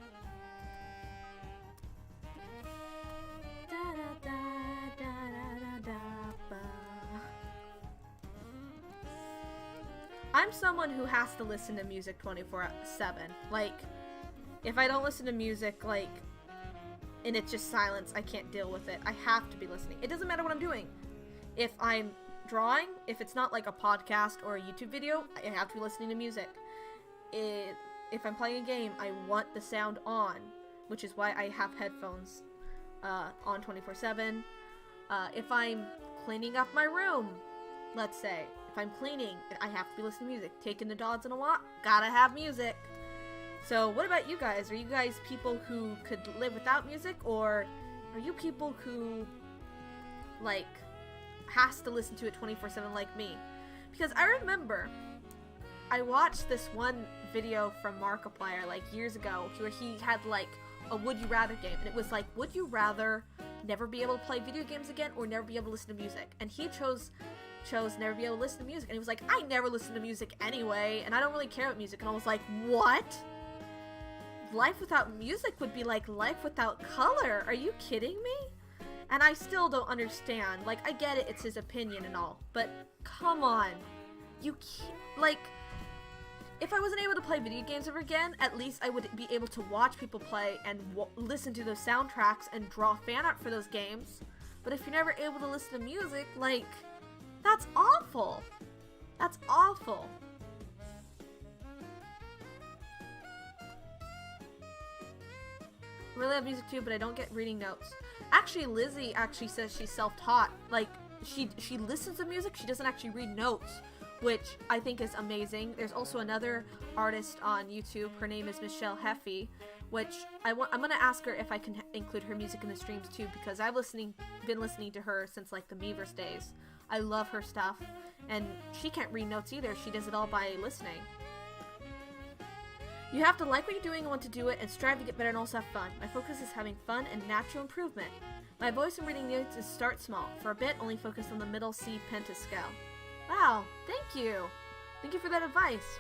I'm someone who has to listen to music 24/7. Like, if I don't listen to music, like, and it's just silence, I can't deal with it. I have to be listening. It doesn't matter what I'm doing. If I'm drawing, if it's not like a podcast or a YouTube video, I have to be listening to music. If I'm playing a game, I want the sound on, which is why I have headphones on 24/7. If I'm cleaning up my room, let's say, if I'm cleaning, I have to be listening to music. Taking the dogs on a walk, gotta have music. So what about you guys? Are you guys people who could live without music, or are you people who, like, has to listen to it 24/7 like me? Because I remember I watched this one video from Markiplier, like, years ago, where he had, like, a Would You Rather game, and it was like, would you rather never be able to play video games again or never be able to listen to music? And he chose never be able to listen to music, and he was like, I never listen to music anyway, and I don't really care about music. And I was like, what? Life without music would be like life without color. Are you kidding me? And I still don't understand. Like, I get it, it's his opinion and all, but come on. You can't, like, if I wasn't able to play video games ever again, at least I would be able to watch people play and listen to those soundtracks and draw fan art for those games. But if you're never able to listen to music, like, that's awful. That's awful. I really love music too, but I don't get reading notes. Actually, Lizzie actually says she's self-taught. Like, she listens to music, she doesn't actually read notes, which I think is amazing. There's also another artist on YouTube. Her name is Michelle Heffy, which I'm gonna ask her if I can include her music in the streams too, because I've been listening to her since, like, the Meverse days. I love her stuff, and she can't read notes either. She does it all by listening. You have to like what you're doing and want to do it, and strive to get better and also have fun. My focus is having fun and natural improvement. My voice in reading notes is start small. For a bit, only focus on the middle C pentascale. Wow, thank you. Thank you for that advice.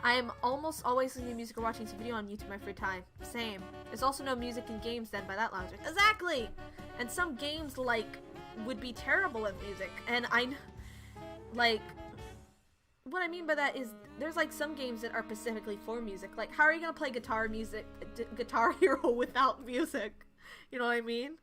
I am almost always listening to music or watching some video on YouTube in my free time. Same. There's also no music in games then by that logic. Exactly! And some games, like, would be terrible with music. And like, what I mean by that is there's, like, some games that are specifically for music. Like, how are you gonna play Guitar Hero without music? You know what I mean?